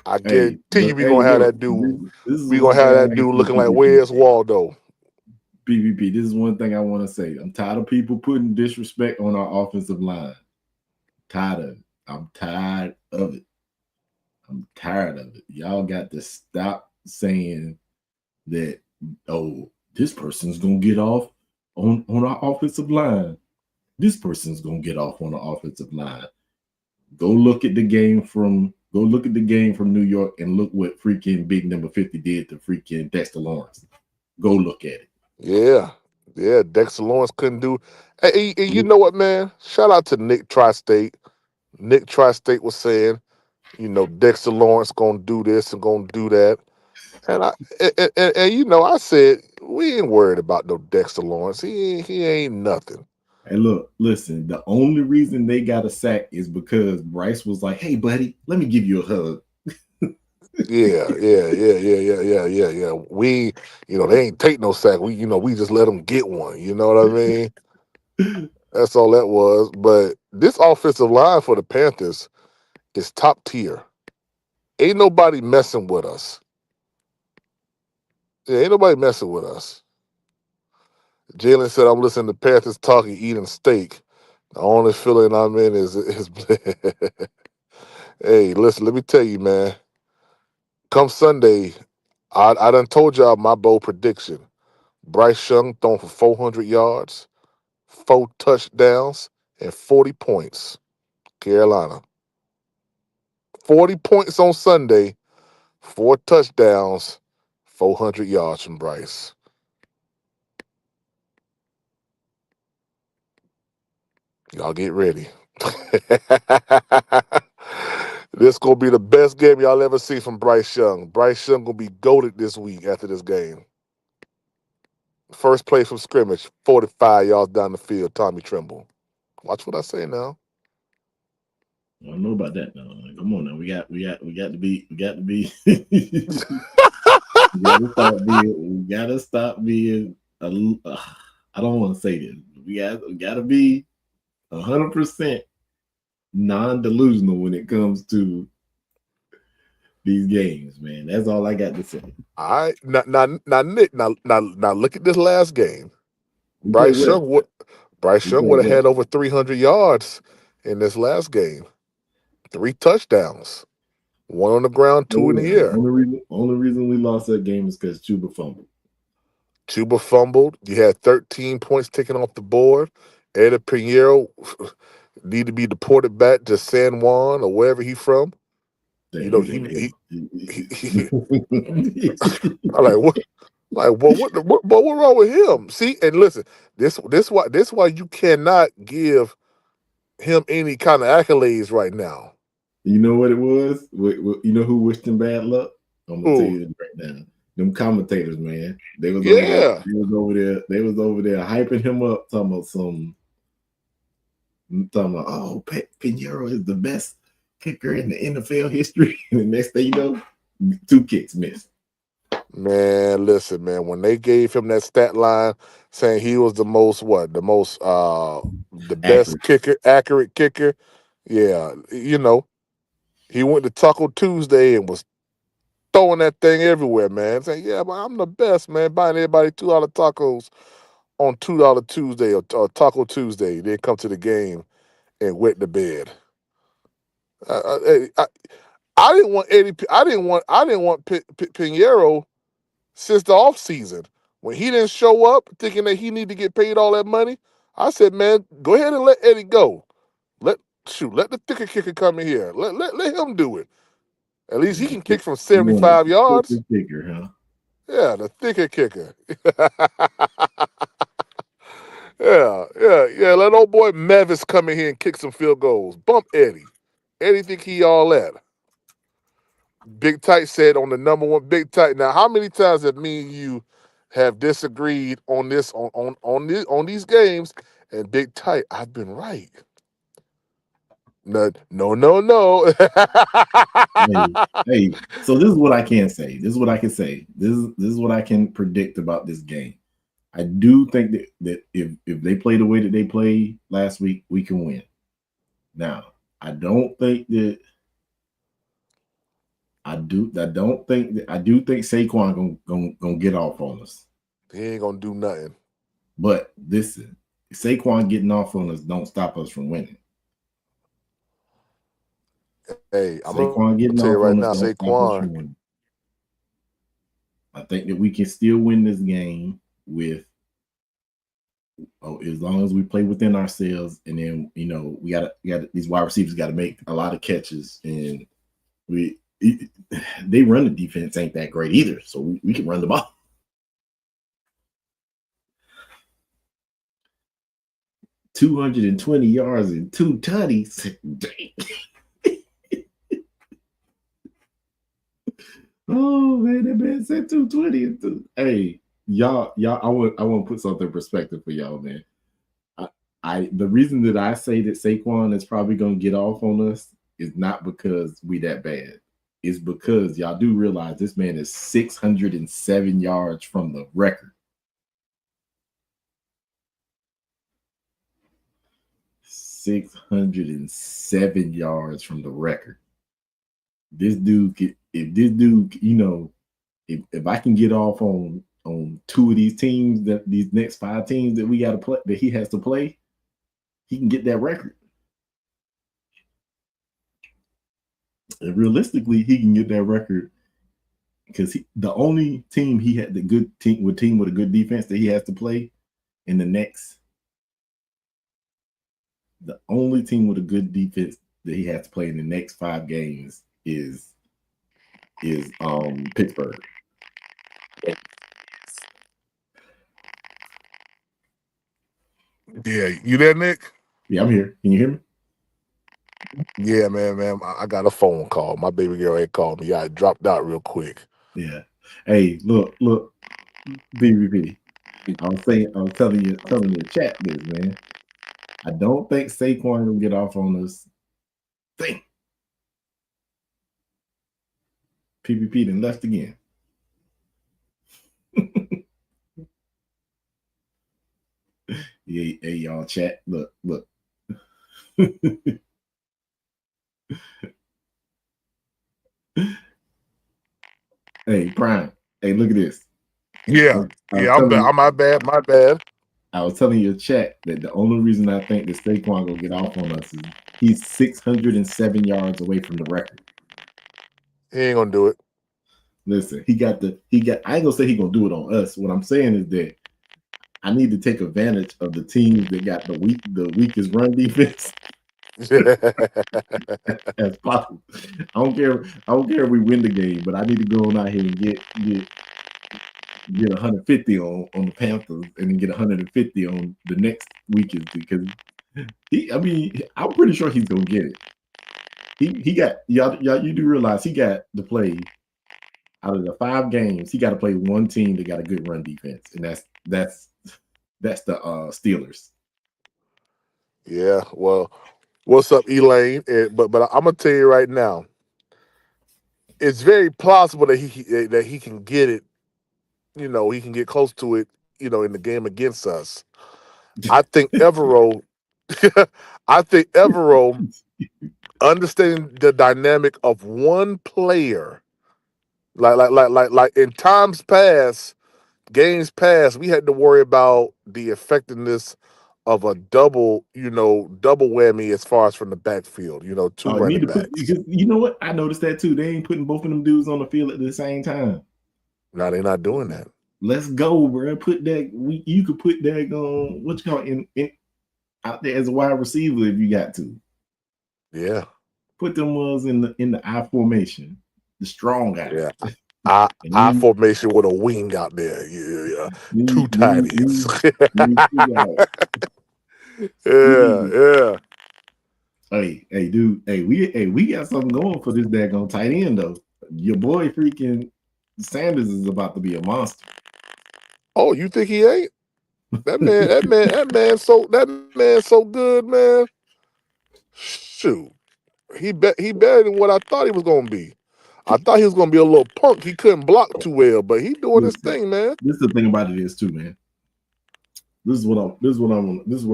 I guarantee you we're gonna have that dude. We're gonna have that dude looking like where's Waldo. PvP, this is one thing I want to say. I'm tired of people putting disrespect on our offensive line. Tired of it. I'm tired of it. I'm tired of it. Y'all got to stop saying that, oh, this person's gonna get off on our offensive line. This person's gonna get off on the offensive line. Go look at the game from New York and look what freaking big number 50 did to freaking Dexter Lawrence. Go look at it. Yeah. Dexter Lawrence couldn't do. Hey, you know what, man? Shout out to Nick Tri-State. Nick Tri-State was saying, Dexter Lawrence gonna do this and gonna do that. And I said, we ain't worried about no Dexter Lawrence. He ain't nothing. Hey, look, listen, the only reason they got a sack is because Bryce was like, hey, buddy, let me give you a hug. Yeah. We, they ain't take no sack. We just let them get one. You know what I mean? That's all that was. But this offensive line for the Panthers is top tier. Ain't nobody messing with us. Yeah, ain't nobody messing with us. Jalen said, I'm listening to Panthers talking, eating steak. The only feeling I'm in is hey, listen, let me tell you, man. Come Sunday, I done told y'all my bold prediction. Bryce Young thrown for 400 yards, 4 touchdowns, and 40 points. Carolina. 40 points on Sunday, 4 touchdowns, 400 yards from Bryce. Y'all get ready. This gonna be the best game y'all ever see from Bryce Young. Bryce Young gonna be goated this week after this game. First play from scrimmage, 45 yards down the field, Tommy Tremble. Watch what I say now. I don't know about that now. Come on now. We got to be we gotta stop being I don't want to say this. We gotta be 100% non-delusional when it comes to these games, man. That's all I got to say. All right. Now Nick, now look at this last game. Bryce Young would have had over 300 yards in this last game. 3 touchdowns. 1 on the ground, 2 in the air. Only reason we lost that game is because Chuba fumbled. Chuba fumbled. You had 13 points taken off the board. Eddie Pinheiro need to be deported back to San Juan or wherever he's from. I'm like, what? Like, what wrong with him? See, and listen, this why you cannot give him any kind of accolades right now. You know what it was? You know who wished him bad luck? I'm gonna tell you this right now. Them commentators, man. They was over there hyping him up, talking about oh, Pinheiro is the best kicker in the NFL history. And the next thing you know, 2 kicks missed. Man, listen, man. When they gave him that stat line saying he was the best kicker, accurate kicker, yeah, he went to Taco Tuesday and was throwing that thing everywhere, man. Saying, yeah, but I'm the best, man. Buying everybody $2 tacos on $2 Tuesday or Taco Tuesday. Then come to the game and wet the bed. I didn't want Pinheiro since the offseason. When he didn't show up thinking that he need to get paid all that money, I said, man, go ahead and let Eddie go. Let the thicker kicker come in here. Let him do it. At least he can kick from 75 yards. The kicker, huh? Yeah, the thicker kicker. Yeah. Let old boy Mavis come in here and kick some field goals. Bump Eddie. Eddie think he all that. Big Tight said on the number one Big Tight. Now, how many times have me and you have disagreed on this on these games? And Big Tight, I've been right. No. Hey. So this is what I can say. This is what I can say. This is what I can predict about this game. I do think that if they play the way that they played last week, we can win. Now, I do think Saquon gonna get off on us. He ain't gonna do nothing. But listen, Saquon getting off on us don't stop us from winning. Hey, I'm Saquon getting tell you off right on now, us don't stop us from winning. I think that we can still win this game with as long as we play within ourselves, and then we got these wide receivers got to make a lot of catches, and they run the defense ain't that great either, so we can run the ball. $220 yards and 2 tutties. Oh man, that man said 220. Hey, y'all, I want to put something in perspective for y'all, man. The reason that I say that Saquon is probably gonna get off on us is not because we that bad. It's because y'all do realize this man is 607 yards from the record. 607 yards from the record. This dude, if I can get off on 2 of these teams, that these next 5 teams that we got to play, that he has to play, he can get that record. And realistically, he can get that record because the only team he had with a good defense that he has to play in the next. The only team with a good defense that he has to play in the next 5 games is Pittsburgh. Yeah, you there, Nick? Yeah, I'm here. Can you hear me? Yeah, man. I got a phone call. My baby girl ain't called me. I dropped out real quick. Yeah. Hey, look, BBB. I was telling you chat this, man. I don't think Saquon will get off on us. Think. PPP then left again. Yeah, hey, y'all chat. Look. Hey, Prime. Hey, look at this. Yeah, I'm my bad. I was telling your chat that the only reason I think that Saquon will get off on us is he's 607 yards away from the record. He ain't gonna do it. Listen, I ain't gonna say he's gonna do it on us. What I'm saying is that I need to take advantage of the teams that got the weakest run defense as possible. I don't care if we win the game, but I need to go on out here and get 150 on the Panthers and then get 150 on the next weekend, because I'm pretty sure he's gonna get it. He got y'all. You do realize he got to play out of the 5 games. He got to play one team that got a good run defense, and that's the Steelers. Yeah. Well, what's up, Elaine? But I'm gonna tell you right now, it's very plausible that he can get it. He can get close to it. In the game against us. I think Evero. Understanding the dynamic of one player, like in games past, we had to worry about the effectiveness of a double whammy as far as from the backfield. 2 running backs. You know what? I noticed that too. They ain't putting both of them dudes on the field at the same time. No, they're not doing that. Let's go, bro. Put that. You could put that on what you call in out there as a wide receiver if you got to. Yeah. Put them ones in the I formation, the strong guys. Yeah. I formation with a wing out there. Yeah. 2 tight ends. Yeah. Hey, dude. Hey, we got something going for this daggone tight end though. Your boy freaking Sanders is about to be a monster. Oh, you think he ain't? That man so good, man. Shoot. He better than what I thought he was gonna be. I thought he was gonna be a little punk. He couldn't block too well, but he doing his thing, man. This is the thing about it is too, man. This is what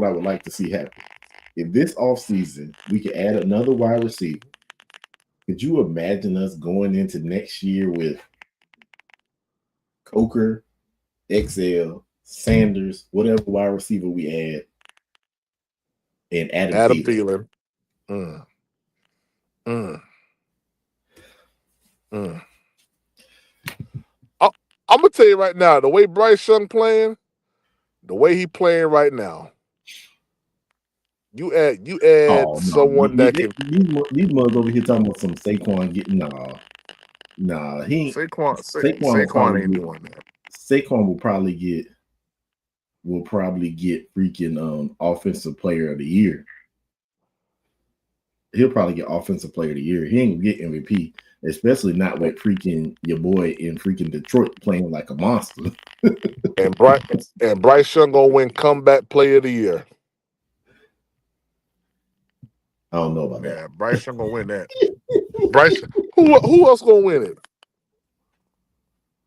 I would like to see happen. If this offseason we could add another wide receiver, could you imagine us going into next year with Coker, XL, Sanders, whatever wide receiver we add, and Adam Thielen? I'm gonna tell you right now, the way Bryce Young playing, the way he playing right now, you add someone that can. These mothers over here talking about some Saquon getting he ain't. Saquon ain't doing that. Saquon will probably get freaking offensive player of the year. He'll probably get offensive player of the year. He ain't gonna get MVP, especially not with freaking your boy in freaking Detroit playing like a monster. and Bryce Young gonna win comeback player of the year. I don't know about that. Yeah, Bryce Young gonna win that. Bryce, who else gonna win it?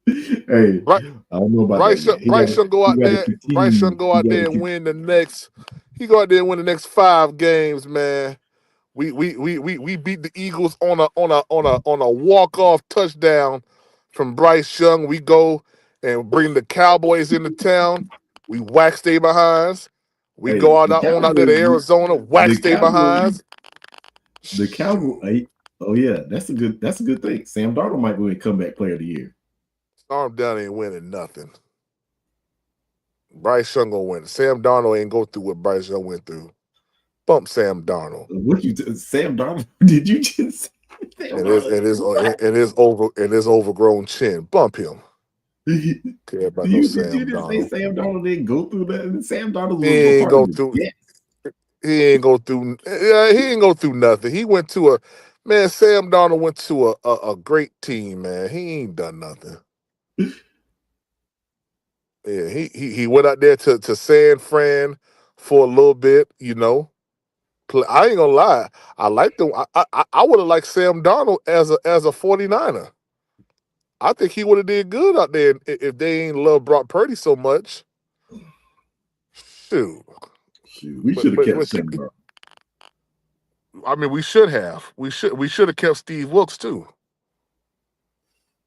Hey, I don't know about Bryce that. Bryce Young go out there. Bryce Young go out there and win the next. He go out there and win the next 5 games, man. We beat the Eagles on a walk-off touchdown from Bryce Young. We go and bring the Cowboys into town. We whack stay behinds. We go out there to Arizona, whack stay behinds. The Cowboys. Oh yeah, that's a good thing. Sam Darnold might win comeback player of the year. Storm down ain't winning nothing. Bryce Young gonna win. Sam Darnold ain't go through what Bryce Young went through. Bump Sam Darnold. Sam Darnold? Did you just say it is overgrown chin. Bump him. Care about no Sam Did you just say Sam Darnold didn't go through that? Sam Darnold he ain't go through. He ain't go through. He ain't go through nothing. He went to Sam Darnold went to a great team, man. He ain't done nothing. Yeah, he went out there to San Fran for a little bit, you know. I ain't gonna lie. I like them. I would have liked Sam Darnold as a 49er. I think he would have did good out there if they ain't love Brock Purdy so much. Shoot. We should have kept Sam Darnold. I mean, we should have. We should have kept Steve Wilkes too.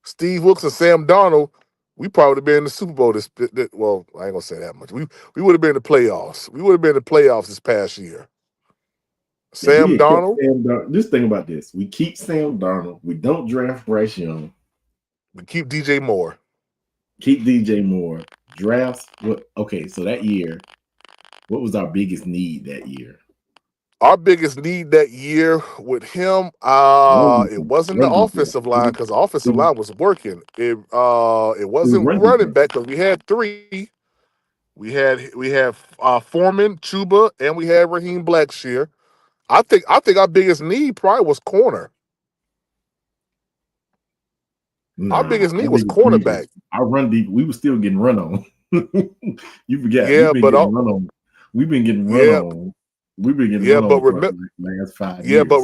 Steve Wilkes and Sam Darnold, we probably would have been in the Super Bowl. Well, I ain't gonna say that much. We would have been in the playoffs. We would have been in the playoffs this past year. Sam Darnold. Just think about this. We keep Sam Darnold. We don't draft Bryce Young. We keep DJ Moore. Drafts. Okay, so that year, what was our biggest need that year? Our biggest need that year with him, it wasn't the offensive line because the offensive line was working. It wasn't running back because we had 3. We had Foreman, Chuba, and we had Raheem Blackshear. I think our biggest need probably was corner. Our biggest need was cornerback. Our run deep, we were still getting run on. You forgot. Yeah, we've been getting run on. We've been getting run on for the last 5 years. But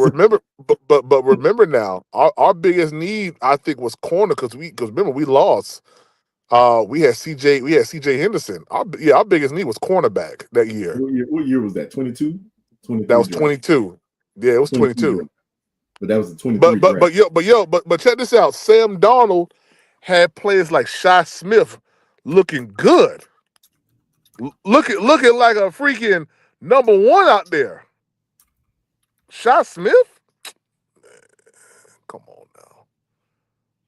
remember now, our biggest need I think was corner because remember we lost. We had CJ Henderson. Our biggest need was cornerback that year. What year was that? 22? That was 22. Yeah, it was 22. But that was the 23. But check this out. Sam Darnold had players like Shi Smith looking good. Looking like a freaking number 1 out there. Shi Smith? Come on now.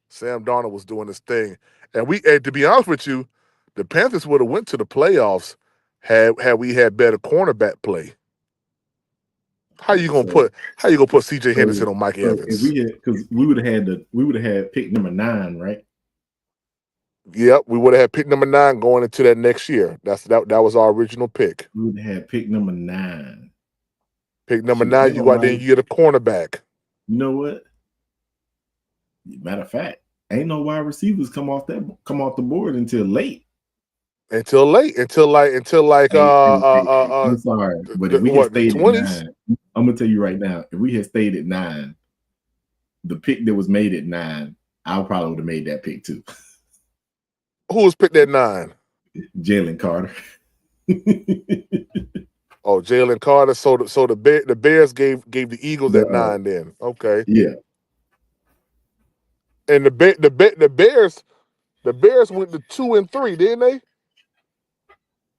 Sam Darnold was doing his thing. And to be honest with you, the Panthers would have went to the playoffs had we had better cornerback play. How you gonna put CJ Henderson on Mike Evans? Because we would have had pick number 9, right? Yep, we would have had pick number 9 going into that next year. That was our original pick. We would have had pick number 9. Pick number 9, you go out there and you get a cornerback. You know what? Matter of fact, ain't no wide receivers come off the board until late. Until like I'm sorry, but if we had what, the stayed at 20s? 9, I'm gonna tell you right now, if we had stayed at 9, the pick that was made at 9, I probably would have made that pick too. Who was picked at 9? Jalen Carter. Oh, Jalen Carter. So the Bears gave the Eagles at 9 then. Okay. Yeah. And the Bears went to 2 and 3, didn't they?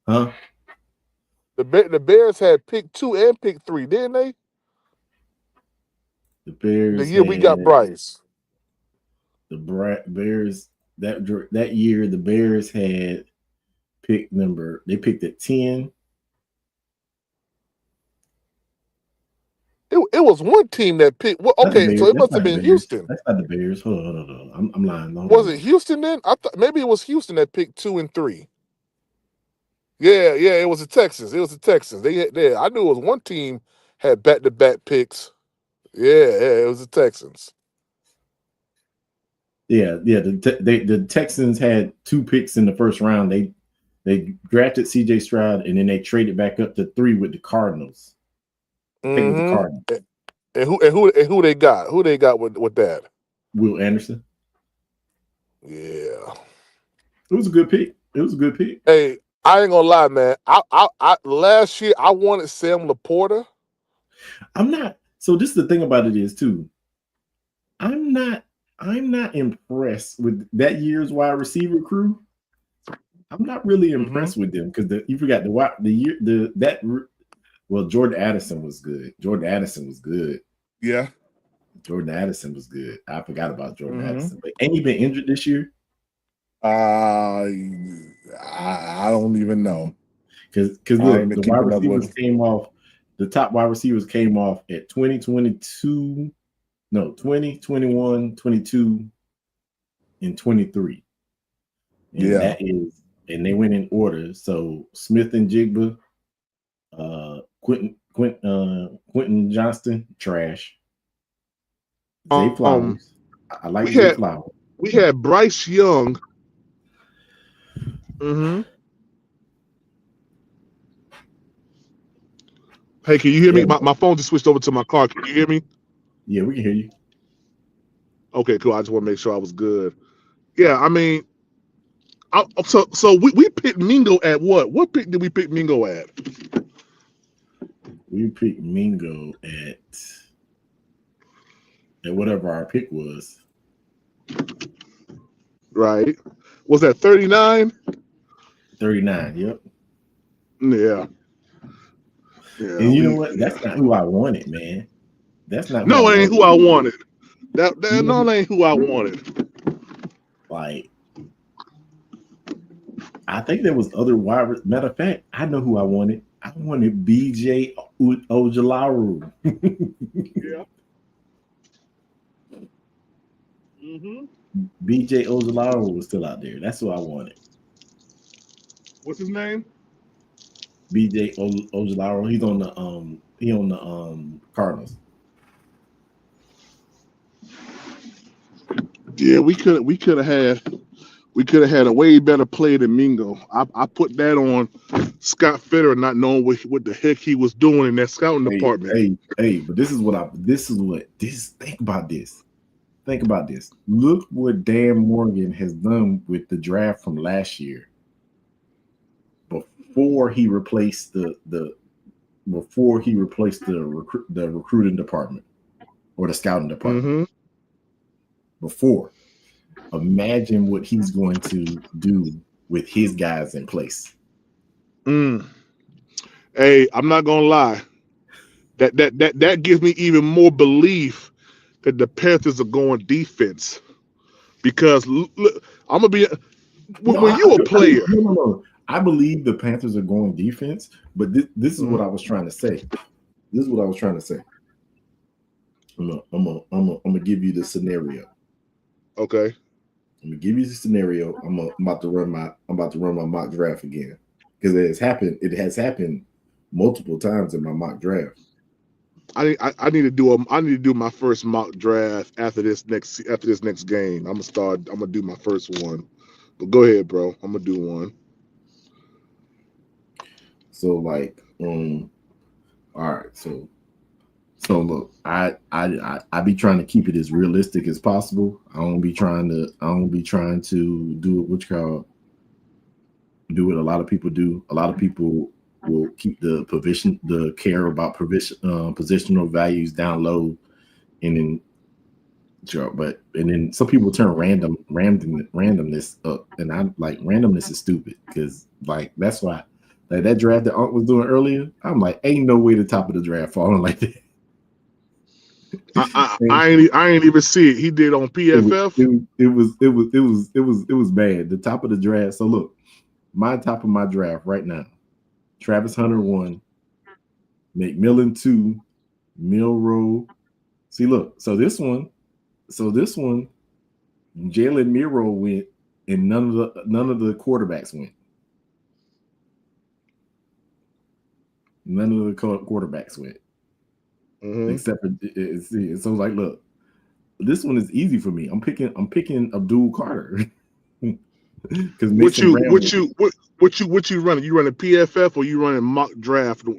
Huh? The Bears had pick 2 and pick 3, didn't they? The Bears. The year we got Bryce. The Bears that year, the Bears had pick number. They picked at 10. It was one team that picked. Well, okay, so it must have been Houston. That's not the Bears. Hold on. I'm lying. Was it Houston then? I thought maybe it was Houston that picked 2 and 3. Yeah, it was the Texans. They I knew it was one team had back-to-back picks. Yeah, it was the Texans. Yeah. The Texans had 2 picks in the first round. They drafted C.J. Stroud, and then they traded back up to 3 with the Cardinals. Mm-hmm. With the Cardinals. And who they got? Who they got with that? Will Anderson. Yeah, it was a good pick. Hey, I ain't gonna lie, man. I last year I wanted Sam Laporta. I'm not. So this is the thing about it is too. I'm not impressed with that year's wide receiver crew. I'm not really impressed with them because you forgot Jordan Addison was good. Yeah. Jordan Addison was good. I forgot about Jordan Addison. But ain't he been injured this year? I don't even know. Because look, the wide receivers came off. The top wide receivers came off at 20, 21, 22, and 23. And that is, and they went in order. So Smith and Jigba, Quentin Johnston, trash. Zay Flowers. I like Zay Flowers. We had Bryce Young. Hey, can you hear me? My phone just switched over to my car. Can you hear me? Yeah, we can hear you. Okay, cool. I just want to make sure I was good. Yeah, I mean, so we picked Mingo at what? What pick did we pick Mingo at? We picked Mingo at whatever our pick was. Right. Was that 39? 39, yep. Yeah. And you know what? That's not who I wanted, man. That's not. No, it ain't who I wanted. That ain't who I wanted. Like, I think there was other wide. Matter of fact, I know who I wanted. I wanted B.J. Ojulari. Yeah. B.J. Ojulari was still out there. That's who I wanted. What's his name? B.J. Ojulari. He's on the Cardinals. Yeah, we could have had a way better play than Mingo. I put that on Scott Fitterer, not knowing what the heck he was doing in that scouting department. Hey, but think about this. Think about this. Look what Dan Morgan has done with the draft from last year. Before he replaced the recruiting department or the scouting department. Before, imagine what he's going to do with his guys in place. Hey, I'm not gonna lie. That gives me even more belief that the Panthers are going defense. Because look, I'm gonna be when you a player. No. I believe the Panthers are going defense, but this is what I was trying to say. I'm gonna give you the scenario. Okay. I'm gonna give you the scenario. I'm about to run my mock draft again because it has happened multiple times in my mock draft. I need to do my first mock draft after this next game. I'm gonna do my first one. But go ahead, bro. I'm gonna do one. So like, all right. So look, I be trying to keep it as realistic as possible. I don't be trying to do what you call do what a lot of people do. A lot of people will keep the care about positional values down low, and then then some people turn randomness up, and I'm like, randomness is stupid, because like that's why like that draft that Unc was doing earlier, I'm like, ain't no way the top of the draft falling like that. I ain't even see it. He did on PFF. It was bad. The top of the draft. So look, my top of my draft right now: Travis Hunter 1, McMillan 2, Milroe. See, look. So this one, Jalen Milroe went, and none of the quarterbacks went. None of the quarterbacks went. Mm-hmm. Except for so like, look, this one is easy for me. I'm picking Abdul Carter. Because what you running? You running PFF or you running mock draft? I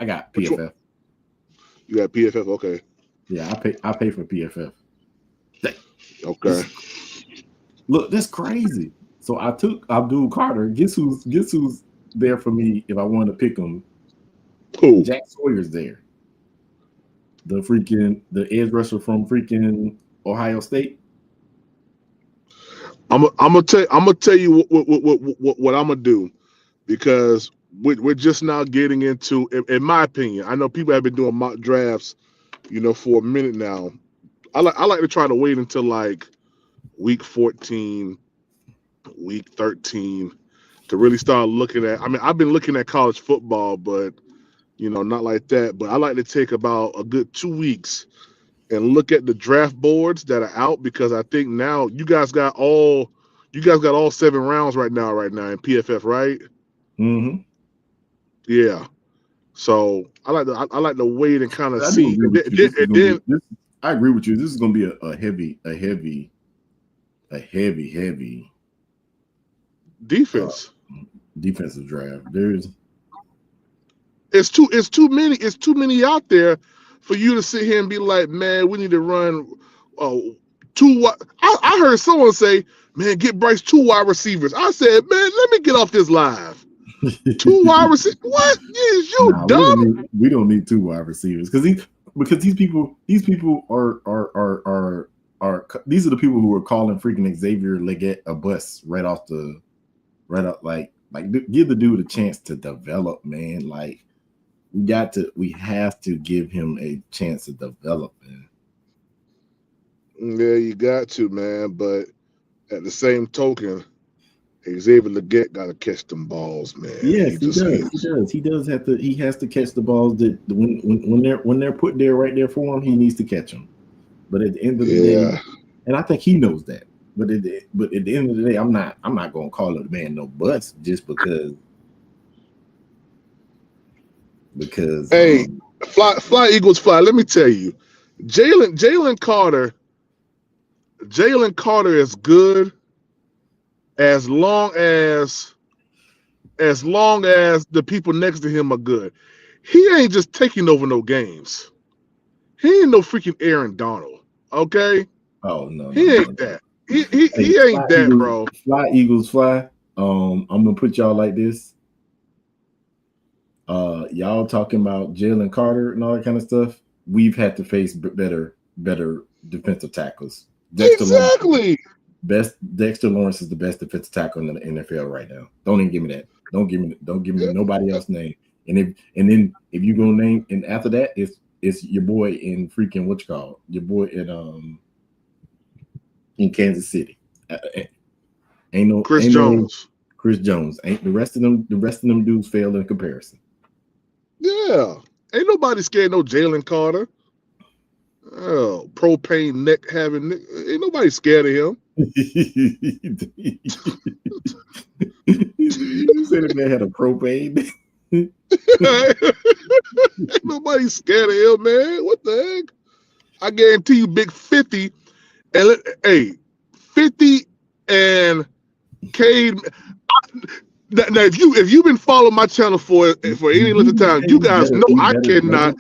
got PFF. You got PFF, okay? Yeah, I pay for PFF. Okay. Look, that's crazy. So I took Abdul Carter. Guess who's there for me if I want to pick him? Who? Jack Sawyer's there. The edge rusher from freaking Ohio State. I'm gonna tell you what I'm gonna do, because we're just now getting into, in my opinion. I know people have been doing mock drafts, for a minute now. I like to try to wait until like week 14, week 13 to really start looking at. I mean, I've been looking at college football, but not like that. But I like to take about a good 2 weeks and look at the draft boards that are out, because I think now you guys got all 7 rounds right now in PFF, right? Mm-hmm. Yeah. So I like to wait and kind of see. I agree with you. This is going to be a heavy defense. Defensive draft. It's too many out there for you to sit here and be like, man, we need to run 2. I heard someone say, man, get Bryce 2 wide receivers. I said, man, let me get off this live. 2 wide receivers? What? Is you dumb? We don't need 2 wide receivers, because these people are these are the people who are calling freaking Xavier Legette a bust right off like give the dude a chance to develop, man. Like we have to give him a chance to develop, man. Yeah, you got to, man. But at the same token, Xavier Legette got to catch them balls, man. Yes, he does. He does have to. He has to catch the balls that when they're put there right there for him, he needs to catch them. But at the end of the day, and I think he knows that. But at the end of the day, I'm not going to call the man no bust just because. Hey, fly Eagles fly. Let me tell you, Jalen Carter is good as long as the people next to him are good. He ain't just taking over no games. He ain't no freaking Aaron Donald, okay? Oh no, he ain't that. He ain't that, Eagles, bro. Fly Eagles fly. I'm gonna put y'all like this. Y'all talking about Jalen Carter and all that kind of stuff. We've had to face better defensive tackles. Exactly. Dexter Lawrence is the best defensive tackle in the NFL right now. Don't even give me that. Don't give me nobody else's name. And then if you go name, and after that it's your boy in freaking your boy in Kansas City. Ain't no Chris Jones. Chris Jones. Ain't the rest of them dudes fail in comparison. Yeah. Ain't nobody scared no Jalen Carter. Oh, propane neck having. Ain't nobody scared of him. You said if they had a propane. Ain't nobody scared of him, man. What the heck? I guarantee you, big 50. And hey, 50 and Cade. Now, if you've been following my channel for any length of time, you guys know I cannot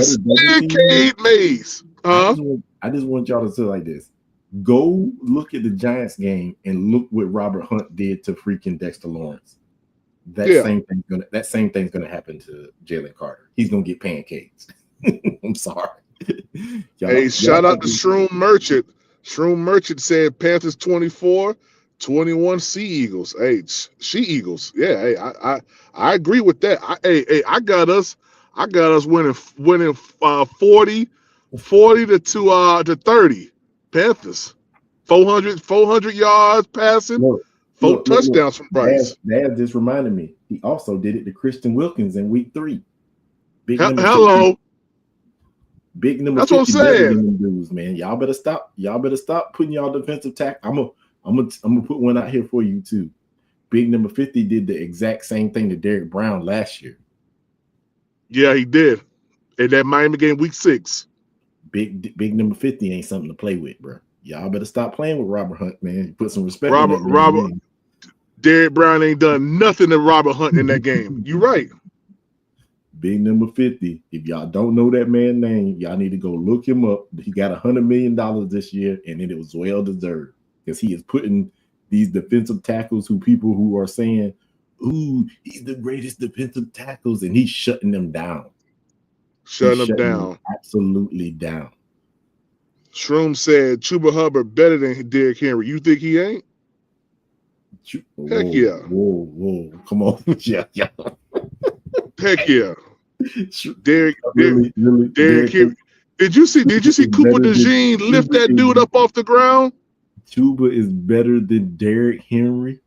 stand Cade Mays. I just want y'all to say like this. Go look at the Giants game and look what Robert Hunt did to freaking Dexter Lawrence. That same thing's gonna happen to Jalen Carter. He's gonna get pancakes. I'm sorry. Hey, shout out to Shroom Merchant. Shroom Merchant said Panthers 24, 21 Sea Eagles. Hey, She Eagles. Yeah, hey, I agree with that. I got us winning 40 to 30. Panthers. 400 yards passing. Four touchdowns from Bryce. Dad just reminded me. He also did it to Christian Wilkins in week 3. Hello. Big number. That's what I'm saying. Dudes, man. Y'all better stop putting y'all defensive tackle. I'm gonna put one out here for you too. Big number 50 did the exact same thing to Derek Brown last year. Yeah, he did. In that Miami game, week 6. Big number 50 ain't something to play with, bro. Y'all better stop playing with Robert Hunt, man. Put some respect on that. Derek Brown ain't done nothing to Robert Hunt in that game. You're right. Big number 50. If y'all don't know that man's name, y'all need to go look him up. He got $100 million this year, and it was well deserved because he is putting these defensive tackles people who are saying, "Ooh, he's the greatest defensive tackles," and he's shutting them down. Shutting them down. Absolutely down. Shroom said Chuba Hubbard better than Derrick Henry. You think he ain't? Heck yeah. Whoa. Come on. Yeah. Heck yeah. Derrick Henry. Did you see Cooper DeJean lift that dude up off the ground? Chuba is better than Derrick Henry.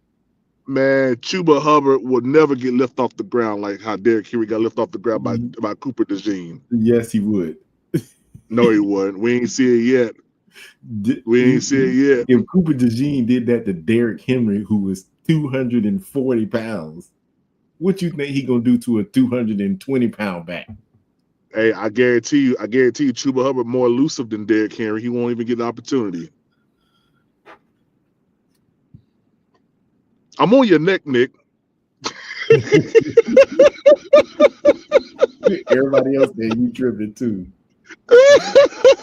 Man, Chuba Hubbard would never get lifted off the ground like how Derrick Henry got lifted off the ground by Cooper DeJean. Yes, he would. No, he wouldn't. We ain't see it yet. If Cooper DeJean did that to Derrick Henry, who was 240 pounds, what you think he gonna do to a 220-pound back? Hey, I guarantee you, Chuba Hubbard more elusive than Derrick Henry. He won't even get an opportunity. I'm on your neck, Nick. Everybody else there, you tripping too.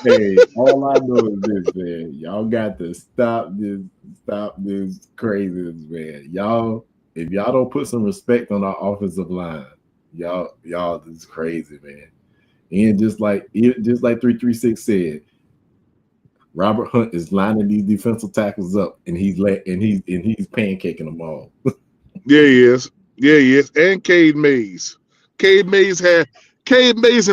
Hey, all I know is this, man. Y'all got to stop this craziness, man. Y'all, if y'all don't put some respect on our offensive line, y'all this is crazy, man. And just like 336 said, Robert Hunt is lining these defensive tackles up, and he's pancaking them all. Yeah, he is. And Cade Mays. Cade Mays and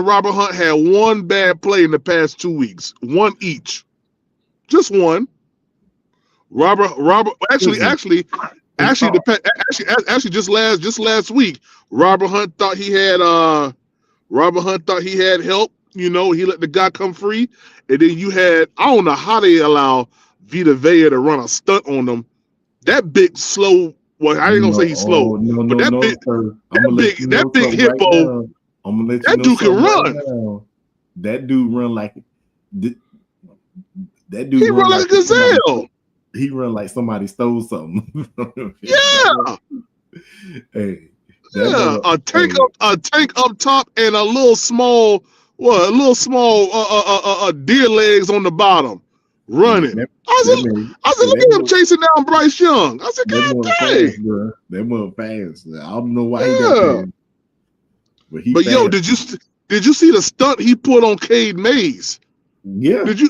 Robert Hunt had one bad play in the past 2 weeks. One each. Just one. Actually, just last week, Robert Hunt thought he had help. You know, he let the guy come free, and then you had, I don't know how they allow Vita Vea to run a stunt on them. That big slow. Well, I ain't gonna say he's slow, but that big hippo. I'm gonna let you that know dude can run. Right, that dude run like that dude. He run like a gazelle. He run like somebody stole something. Yeah. Hey. A tank up top and a little small deer legs on the bottom, running. I said, look at him chasing down Bryce Young. I said, God dang. That mother fast. I don't know why he got paid. But yo, did you see the stunt he put on Cade Mays? Yeah. Did you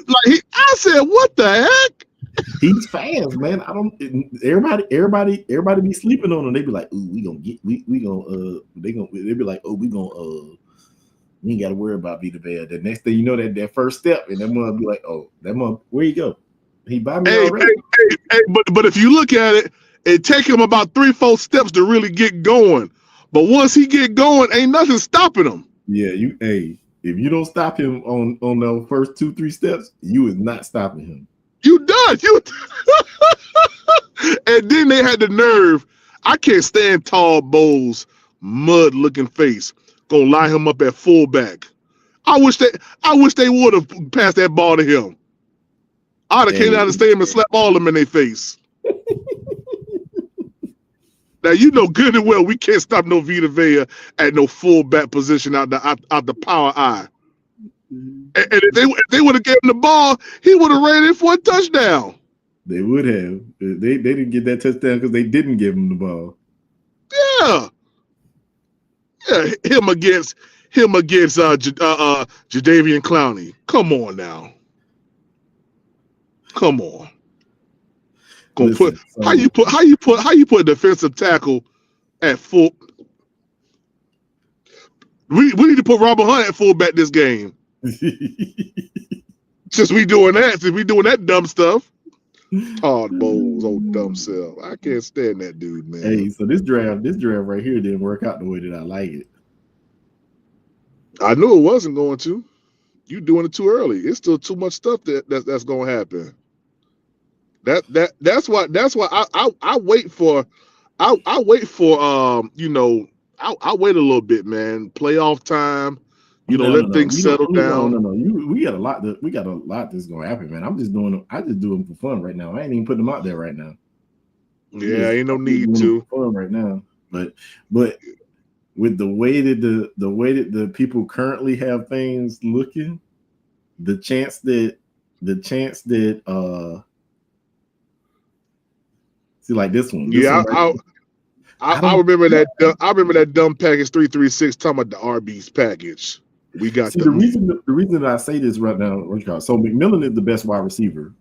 I said, what the heck? He's fast, man. Everybody be sleeping on him. They be like, ooh, they be like, oh, we ain't gotta worry about Vita Vea. The next thing you know, that first step, and that mother be like, oh, that mother, where you go? He buy me already. Hey, but if you look at it, it take him about 3-4 steps to really get going. But once he get going, ain't nothing stopping him. Yeah, if you don't stop him on those first 2-3 steps, you is not stopping him. You done. And then they had the nerve. I can't stand Todd Bowles' mud-looking face. Gonna line him up at fullback. I wish they would have passed that ball to him. I'd have came down the stadium and slapped all of them in their face. Now you know good and well we can't stop no Vita Vea at no fullback position out the power eye. And if they would have given him the ball, he would have ran in for a touchdown. They would have. They didn't get that touchdown because they didn't give him the ball. Yeah. Him against Jadeveon Clowney. Come on now. Come on. How you put a defensive tackle at full? We need to put Robert Hunt at fullback this game. Since we doing that dumb stuff. Todd Bowles, old dumb self. I can't stand that dude, man. Hey, so this draft right here didn't work out the way that I like it. I knew it wasn't going to. You doing it too early. It's still too much stuff that's going to happen. That's why I wait for I wait a little bit, man. Playoff time. Let things settle down. No. We got a lot that's gonna happen, man. I just do them for fun right now. I ain't even putting them out there right now. Yeah, ain't no need to. Fun right now, but with the way that the people currently have things looking, the chance that see like this one. I remember that. I remember that dumb package 336 talking about the Arby's package. We got the reason that I say this right now. So McMillan is the best wide receiver.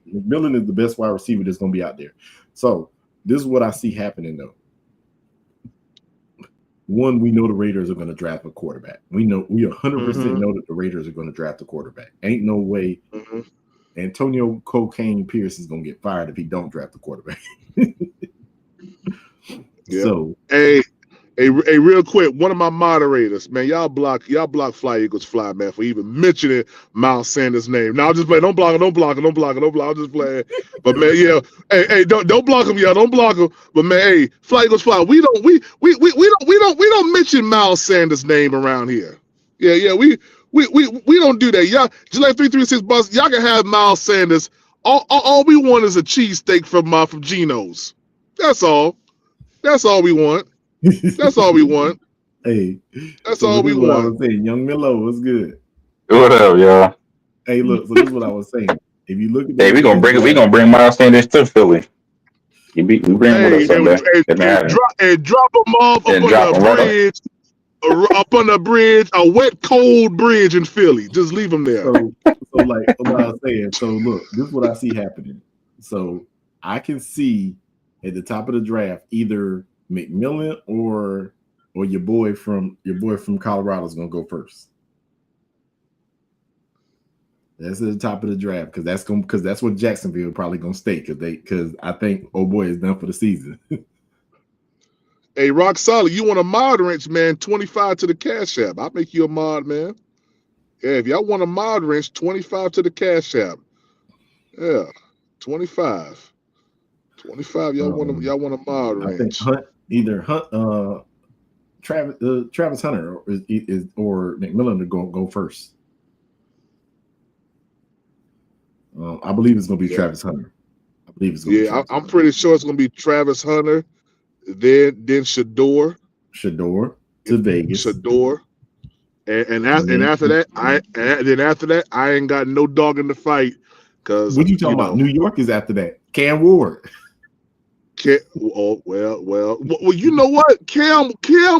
McMillan is the best wide receiver that's going to be out there. So this is what I see happening though. One, we know the Raiders are going to draft a quarterback. We 100% know that the Raiders are going to draft a quarterback. Ain't no way Antonio Cocaine Pierce is going to get fired if he don't draft a quarterback. So Hey, real quick, one of my moderators, man, y'all block Fly Eagles Fly, man, for even mentioning Miles Sanders' name. Now I'm just playing. Don't block him. I'm just playing. But man, yeah, hey, don't block him, y'all. Don't block him. But man, hey, Fly Eagles Fly, we don't mention Miles Sanders' name around here. Yeah, we don't do that. Y'all just like 336 bus. Y'all can have Miles Sanders. All we want is a cheesesteak from Geno's. That's all. That's all we want. That's all we want. Hey, that's all we want. I was saying, Young Milo was good. What up, y'all? Hey, look. So this is what I was saying. If you look at, we gonna bring Miles Sanders to Philly. We bring him with us Sunday. Drop him off up on the bridge, a wet, cold bridge in Philly. Just leave him there. So like what I was saying. So look, this is what I see happening. So I can see at the top of the draft either McMillan or your boy from Colorado is gonna go first. That's at the top of the draft because that's what Jacksonville probably gonna stay because I think old boy is done for the season. Hey, Rock Solid, you want a mod wrench, man? 25 to the Cash App. I'll make you a mod, man. Yeah, if y'all want a mod wrench, 25 to the Cash App. Yeah, 25. 25. Y'all want a mod wrench? I think Travis Hunter or McMillan are going to go first. I believe it's going to be Travis Hunter. I'm pretty sure it's going to be Travis Hunter, then Shador to Vegas. Shador, and after that, I ain't got no dog in the fight. Cause what you talking about? New York is after that. Cam Ward. Well, you know what? Cam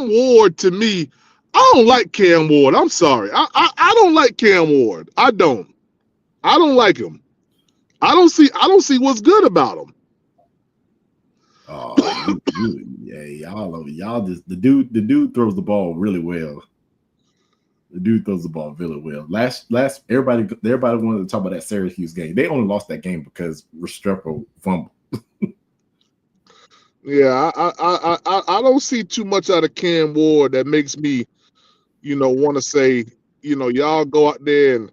Ward, to me, I don't like Cam Ward. I'm sorry. I don't like Cam Ward. I don't like him. I don't see what's good about him. Oh, y'all just the dude throws the ball really well. Last everybody wanted to talk about that Syracuse game. They only lost that game because Restrepo fumbled. Yeah, I don't see too much out of Cam Ward that makes me, want to say, y'all go out there and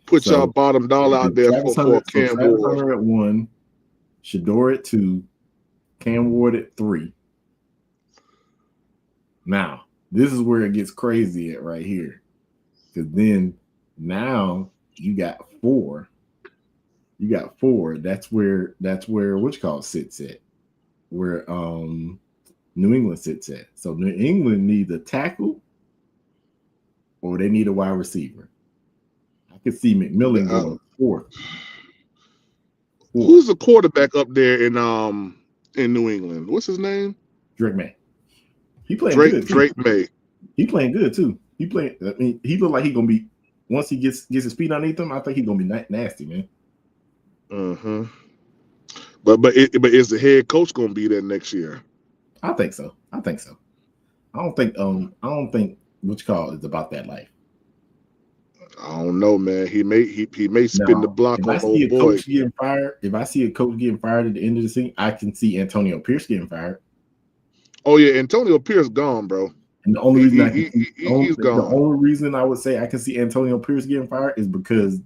put y'all bottom dollar out there for Cam Ward. Hunter at 1, Shador at 2, Cam Ward at 3. Now, this is where it gets crazy at right here. Because then now you got 4. You got 4. That's where sits at. Where New England sits at. So New England needs a tackle or they need a wide receiver. I could see McMillan going 4th. Who's the quarterback up there in New England? What's his name? Drake May. He playing good. Drake May. He playing good too. He look like he gonna be once he gets his feet underneath him. I think he's gonna be nasty, man. Mm-hmm. But is the head coach gonna be there next year? I think so. I don't think it's about that life. I don't know, man. He may spin the block on old boy. If I see a coach getting fired at the end of the season, I can see Antonio Pierce getting fired. Oh yeah, Antonio Pierce gone, bro. And the only reason he's gone. The only reason I would say I can see Antonio Pierce getting fired is because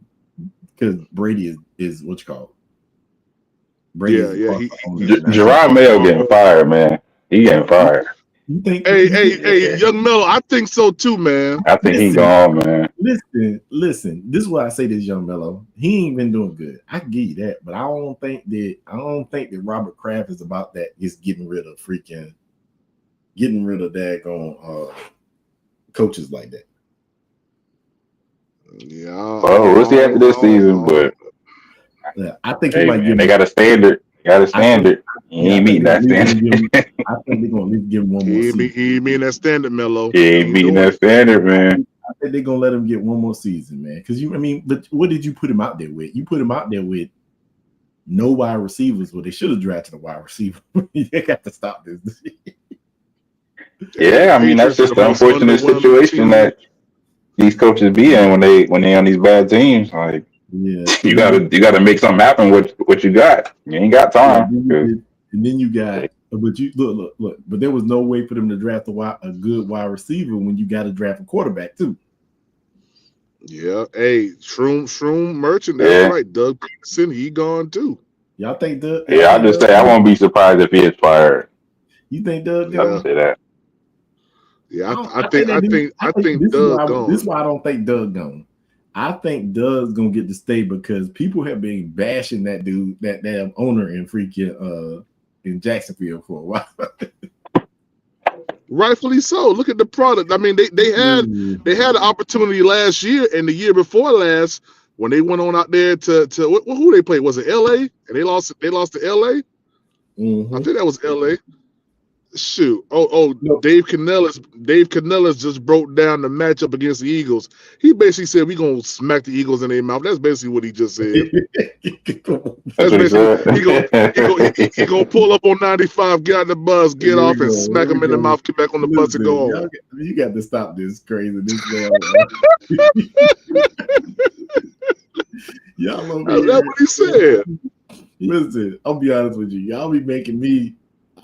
Brady is what you call it. Brady Jerome Mayo getting fired, man. He getting fired. You think? Hey, Young Mello, I think so too, man. I think he gone, man. Listen. This is why I say this, Young Mello. He ain't been doing good. I can give you that, but I don't think that Robert Kraft is about that. He's getting rid of daggone coaches like that. Yeah. Oh, we'll see after this season, but yeah, I think he might give. They got a standard. He ain't meeting that standard. I think they're gonna at least give him one more season. He ain't meeting that standard, Mello. He ain't meeting that standard, man. I think they're gonna let him get one more season, man. Because but what did you put him out there with? You put him out there with no wide receivers. Well, they should have drafted a wide receiver. They got to stop this. Yeah, I mean that's just the unfortunate situation that these coaches be in when they on these bad teams. Like, yeah, you gotta make something happen with what you got. You ain't got time. And then you got, but you look. But there was no way for them to draft a good wide receiver when you got to draft a quarterback too. Yeah, hey, Shroom Merchant. That's right. Doug Peterson, he gone too. Y'all think Doug? Yeah, I'll just say I won't be surprised if he is fired. You think Doug? I'll say that. Yeah, I think Doug gone. This is why I don't think Doug gone. I think Doug's gonna get to stay because people have been bashing that dude, that damn owner in freaking in Jacksonville for a while. Rightfully so. Look at the product. I mean, they had an opportunity last year and the year before last when they went on out there to who they played. Was it LA? And they lost to LA? Mm-hmm. I think that was LA. Shoot. No. Dave Canellis just broke down the matchup against the Eagles. He basically said we're gonna smack the Eagles in their mouth. That's basically what he just said. That's basically he gonna pull up on 95, get out the bus, get off, and smack him in the mouth, get back on the bus and go home. You got to stop this crazy. Y'all that's what he said. Listen, I'll be honest with you. Y'all be making me.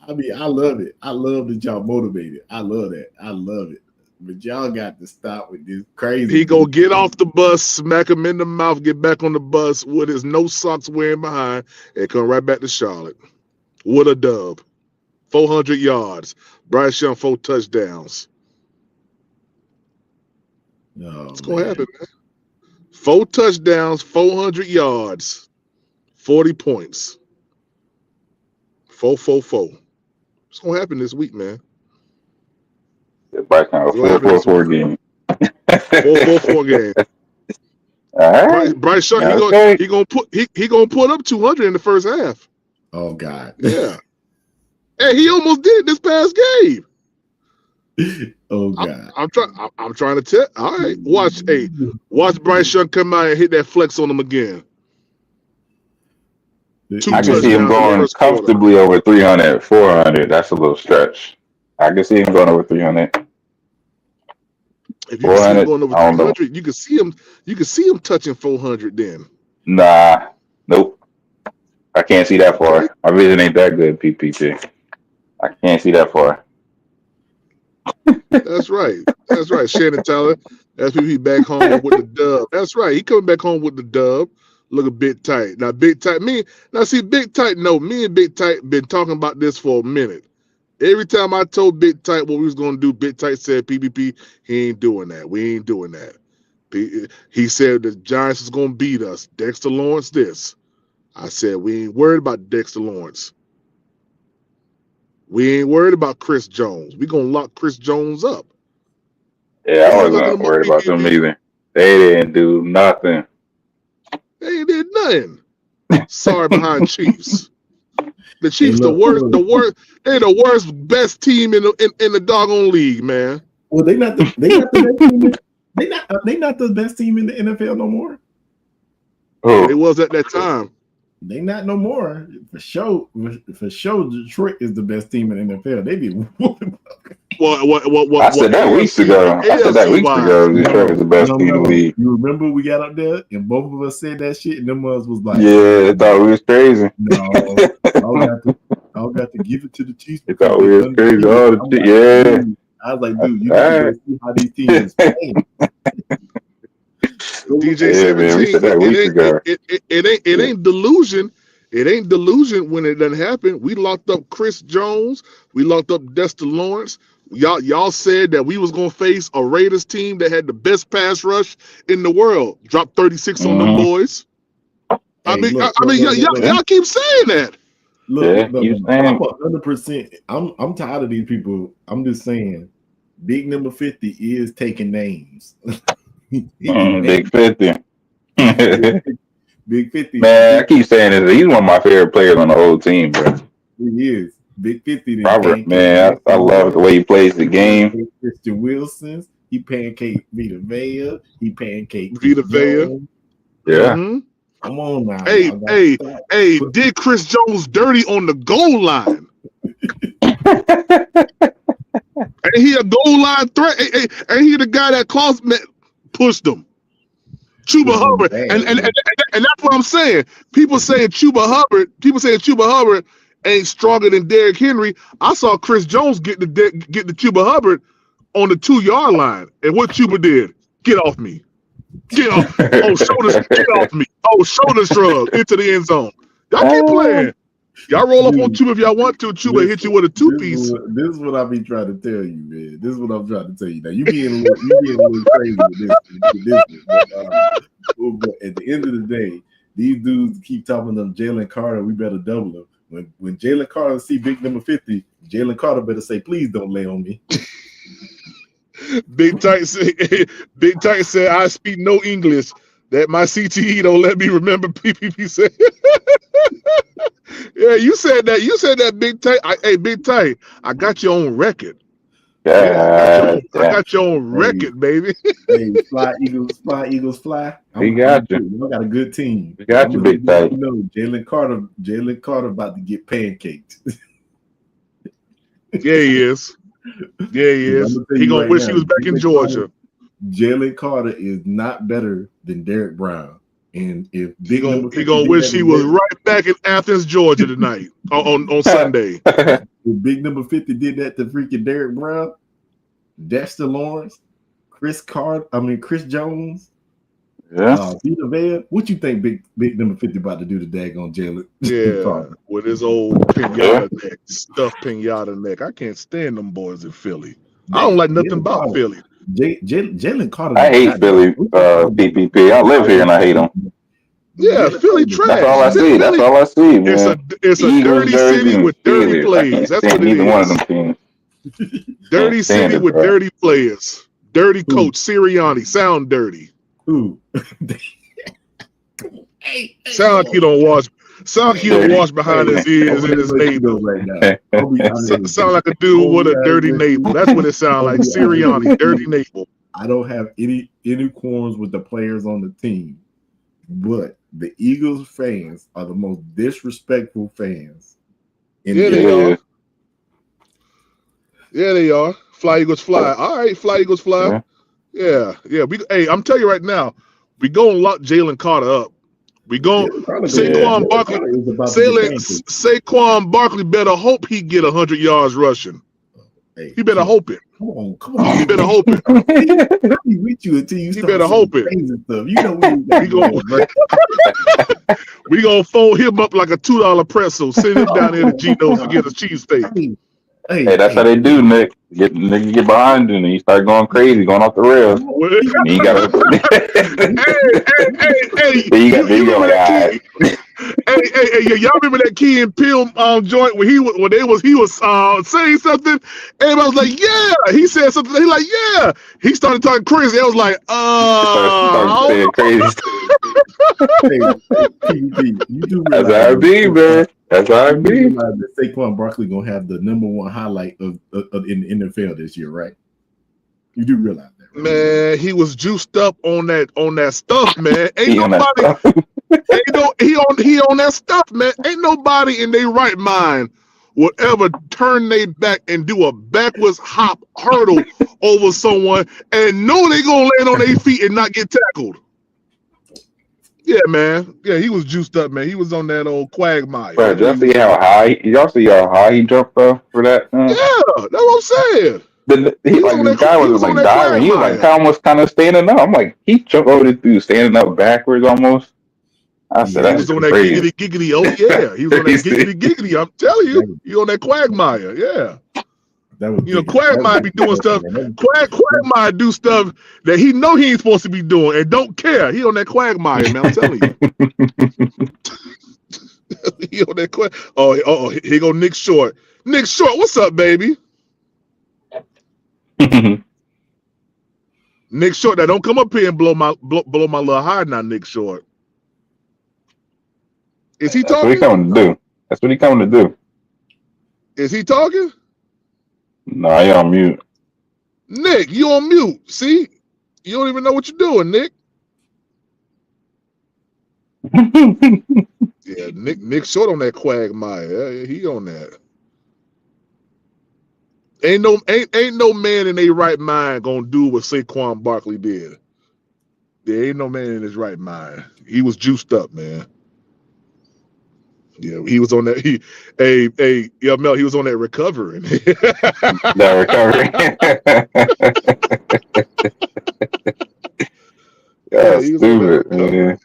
I love it. I love that y'all motivated. I love that. I love it. But y'all got to stop with this crazy. He gonna get off the bus, smack him in the mouth, get back on the bus with his no socks wearing behind, and come right back to Charlotte. What a dub. 400 yards. Bryce Young, 4 touchdowns. What's gonna happen, man? 4 touchdowns, 400 yards, 40 points. 4-4-4. What's gonna happen this week, man? Bryce Young, 4-4-4 game. 4-4-4 game. All right. Bryce Young, he gonna put up 200 in the first half. Oh God. Yeah. Hey, he almost did it this past game. Oh God. I'm trying to tell. All right, watch Bryce Young come out and hit that flex on him again. I can see him going comfortably over 300, 400. That's a little stretch. I can see him going over 300. If you can see him going over 300, you can see him. You can see him touching 400. Then. Nah, nope. I can't see that far. My vision ain't that good, PPT. I can't see that far. That's right. That's right. Shannon Tyler. That's he back home with the dub. That's right. He coming back home with the dub. Look at Big Tight. Now, Big Tight, Big Tight, me and Big Tight been talking about this for a minute. Every time I told Big Tight what we was going to do, Big Tight said, PPP, he ain't doing that. We ain't doing that. He said the Giants is going to beat us. Dexter Lawrence this. I said, we ain't worried about Dexter Lawrence. We ain't worried about Chris Jones. We going to lock Chris Jones up. Yeah, I wasn't worried about them either. They didn't do nothing. They ain't did nothing. Sorry behind Chiefs. The Chiefs, the worst. They're the worst, best team in the doggone league, man. Well, they not the best team. They not the best team in the NFL no more. Oh, it was at that time. They not no more. For sure, Detroit is the best team in the NFL. They be what I said that weeks ago. Detroit is the best team in the league. You remember we got up there and both of us said that shit, and them was like, yeah, they thought we was crazy. No, I got to give it to the Chiefs. They thought we was crazy. Yeah. I was like, dude, you can see how these teams play. DJ 17. It ain't delusion. It ain't delusion when it doesn't happen. We locked up Chris Jones. We locked up Dexter Lawrence. Y'all said that we was gonna face a Raiders team that had the best pass rush in the world. Dropped 36 on them boys. Y'all keep saying that. Look, I'm 100%. I'm tired of these people. I'm just saying, Big Number 50 is taking names. Big 50. Big 50. Man, I keep saying this. He's one of my favorite players on the whole team, bro. He is. Big 50. Robert, man, I love the way he plays the game. Christian Wilson. He pancake Vita Vea. He pancake Vita Vea. Yeah. Mm-hmm. Come on now. Hey, did Chris Jones dirty on the goal line? Ain't he a goal line threat? Ain't he the guy that pushed him? Chuba Hubbard. And that's what I'm saying. People saying Chuba Hubbard ain't stronger than Derrick Henry. I saw Chris Jones get the Chuba Hubbard on the 2-yard line. And what Chuba did? Get off me. Get off. Oh, get off me. Oh, shoulder shrug into the end zone. Y'all keep playing. Y'all roll up on Chuba if y'all want to. Chuba hit you with a 2-piece. This is what I be trying to tell you, man. This is what I'm trying to tell you. Now you being a little crazy with this. But at the end of the day, these dudes keep talking to Jalen Carter. We better double him. When Jalen Carter see Big Number 50, Jalen Carter better say, "Please don't lay on me." Big Tight said, I speak no English. That my CTE don't let me remember PPP said. Yeah, you said that, Big Tight. Big Tight, I got your own record. I got your own record, baby. Hey, fly Eagles, fly. We got you. We got a good team. We got you, Big Tight. You know, Jalen Carter about to get pancaked. Yeah, he is. Yeah, he is. He gonna wish he was back in Georgia. Jalen Carter is not better than Derek Brown, and if he gonna wish he was right back in Athens, Georgia tonight on Sunday. If Big Number 50 did that to freaking Derek Brown, Dexter Lawrence, Chris Jones, Vita Vea, what you think Big Number 50 about to do to daggone Jalen? Yeah, with his old pinata neck, stuffed pinata neck. I can't stand them boys in Philly. I don't like nothing about Philly. Jalen Carter. I hate Philly, PPP. I live here and I hate them. Yeah, Philly trash. That's all I see. That's all I see, man. It's a dirty city with dirty players. That's what it is. One of them teams. Dirty city with dirty players. Dirty coach Sirianni. Sound dirty. Ooh. Sound like he don't wash behind his ears and his navel right now. Sound like a dude with a dirty navel. That's what it sounds like. Sirianni, dirty navel. I don't have any qualms with the players on the team, but the Eagles fans are the most disrespectful fans. They are. Fly Eagles fly. All right, Fly Eagles fly. Yeah. I'm telling you right now, we gonna lock Jalen Carter up. We going Saquon Barkley. Saquon Barkley better hope he get 100 yards rushing. He better hope it. Come on. He better hope it. He with you until you start. He better hope it. Stuff. You know we gonna fold him up like a $2 pretzel. Send him down there to Geno's to get a cheesesteak. Hey, that's how they do, Nick. Get behind you and you start going crazy, going off the rails. You gotta. Hey, y'all remember that Key and Peele joint where he was saying something? Everybody was like, yeah. He said something. He like, yeah. He started talking crazy. I was like, started saying crazy. You do realize that's how it be, man. That's how it be. That Saquon Barkley gonna have the #1 highlight of in the NFL this year, right? You do realize that, right? Man, he was juiced up on that stuff, man. Ain't nobody. He on that stuff, man. Ain't nobody in their right mind would ever turn their back and do a backwards hurdle over someone and know they gonna land on their feet and not get tackled. Yeah, man. Yeah, he was juiced up, man. He was on that old quagmire. Bro, y'all see how high he jumped though for that? Yeah, that's what I'm saying. The guy was like diving. He was like almost kind of standing up. I'm like, he jumped over the dude standing up backwards almost. I said, he was on that giggity. Oh yeah, he was on that giggity. I'm telling you, he on that quagmire. Yeah. Quagmire be doing stuff. Quagmire do stuff that he know he ain't supposed to be doing and don't care. He on that quagmire, man. I'm telling you. He on that Oh, here go Nick Short. Nick Short, what's up, baby? Nick Short, now don't come up here and blow my little high now, Nick Short. Is he talking? That's what he coming to do. Is he talking? No, he on mute. Nick, you on mute. See? You don't even know what you're doing, Nick. Yeah, Nick Short on that quagmire. He on that. Ain't no man in their right mind gonna do what Saquon Barkley did. There ain't no man in his right mind. He was juiced up, man. Yeah, he was on that. Mel, he was on that recovering. That recovering. That's stupid, man.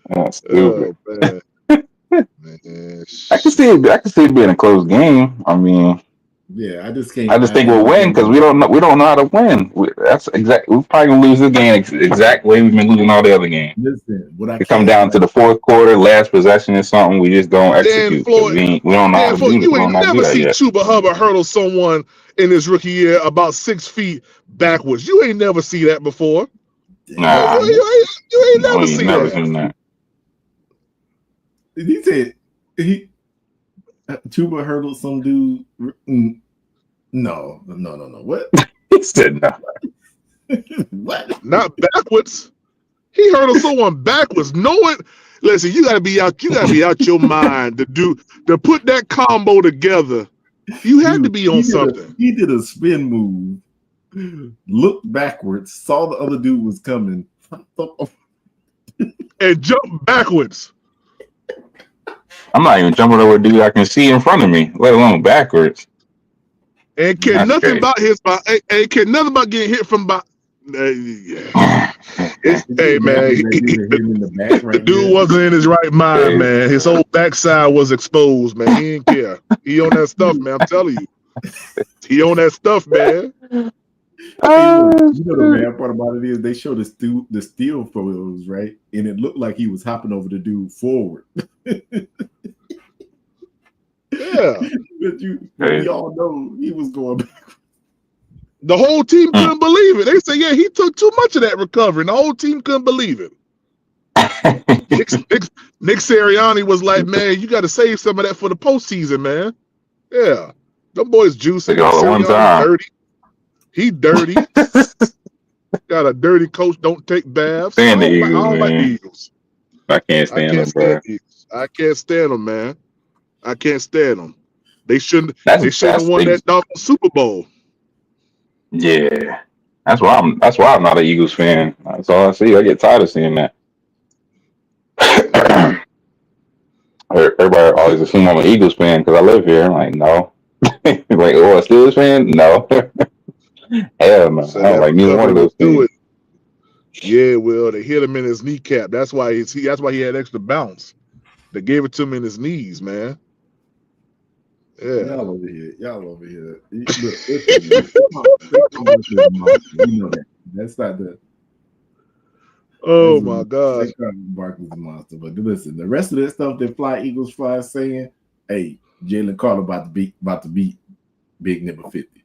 That's stupid. Oh, man. Man, I can see it being a close game. I mean, yeah, I just think we'll win because we don't know how to win. We're probably gonna lose this game exact way we've been losing all the other games. Listen, it come down to the fourth quarter, last possession is something we just don't execute. We don't know how to do it. You ain't never seen Chuba Hubbard hurdle someone in his rookie year about 6 feet backwards. You ain't never see that before. Nah, you ain't never seen that. He said Chuba hurdled some dude. No. What? He said no. What? Not backwards. He hurdled someone backwards. Listen, you gotta be out your mind to put that combo together. You had to be on something. He did a spin move, looked backwards, saw the other dude was coming, and jumped backwards. I'm not even jumping over a dude I can see in front of me, let alone backwards. And care nothing about getting hit from by. Hey man, the dude wasn't in his right mind, man. His whole backside was exposed, man. He didn't care. He on that stuff, man. I'm telling you, he on that stuff, man. The bad part about it is they show the still photos, right? And it looked like he was hopping over the dude forward. Yeah, but we all know he was going back. The whole team couldn't believe it. They say, yeah, he took too much of that recovery. And the whole team couldn't believe it. Nick Sirianni was like, man, you got to save some of that for the postseason, man. Yeah, them boys juicing. Dirty. He dirty. Got a dirty coach. Don't take baths. I don't like the Eagles. I can't stand them, bro. I can't stand them, man. I can't stand them. They shouldn't have won that doggone Super Bowl. Yeah, that's why I'm not an Eagles fan. That's all I see. I get tired of seeing that. Everybody always assume I'm an Eagles fan because I live here. I'm like, no, Like, oh, a Steelers fan? No. Hell no. So I don't that like neither one recovery of will those do teams. it. Yeah, well, they hit him in his kneecap. That's why he had extra bounce. They gave it to him in his knees, man. Yeah. Y'all over here. Look, listen, you know that. That's not the. Oh my God. Barkley's a monster. But listen, the rest of that stuff that Eagles Fly is saying, hey, Jalen Carter about to beat Big Nipper 50.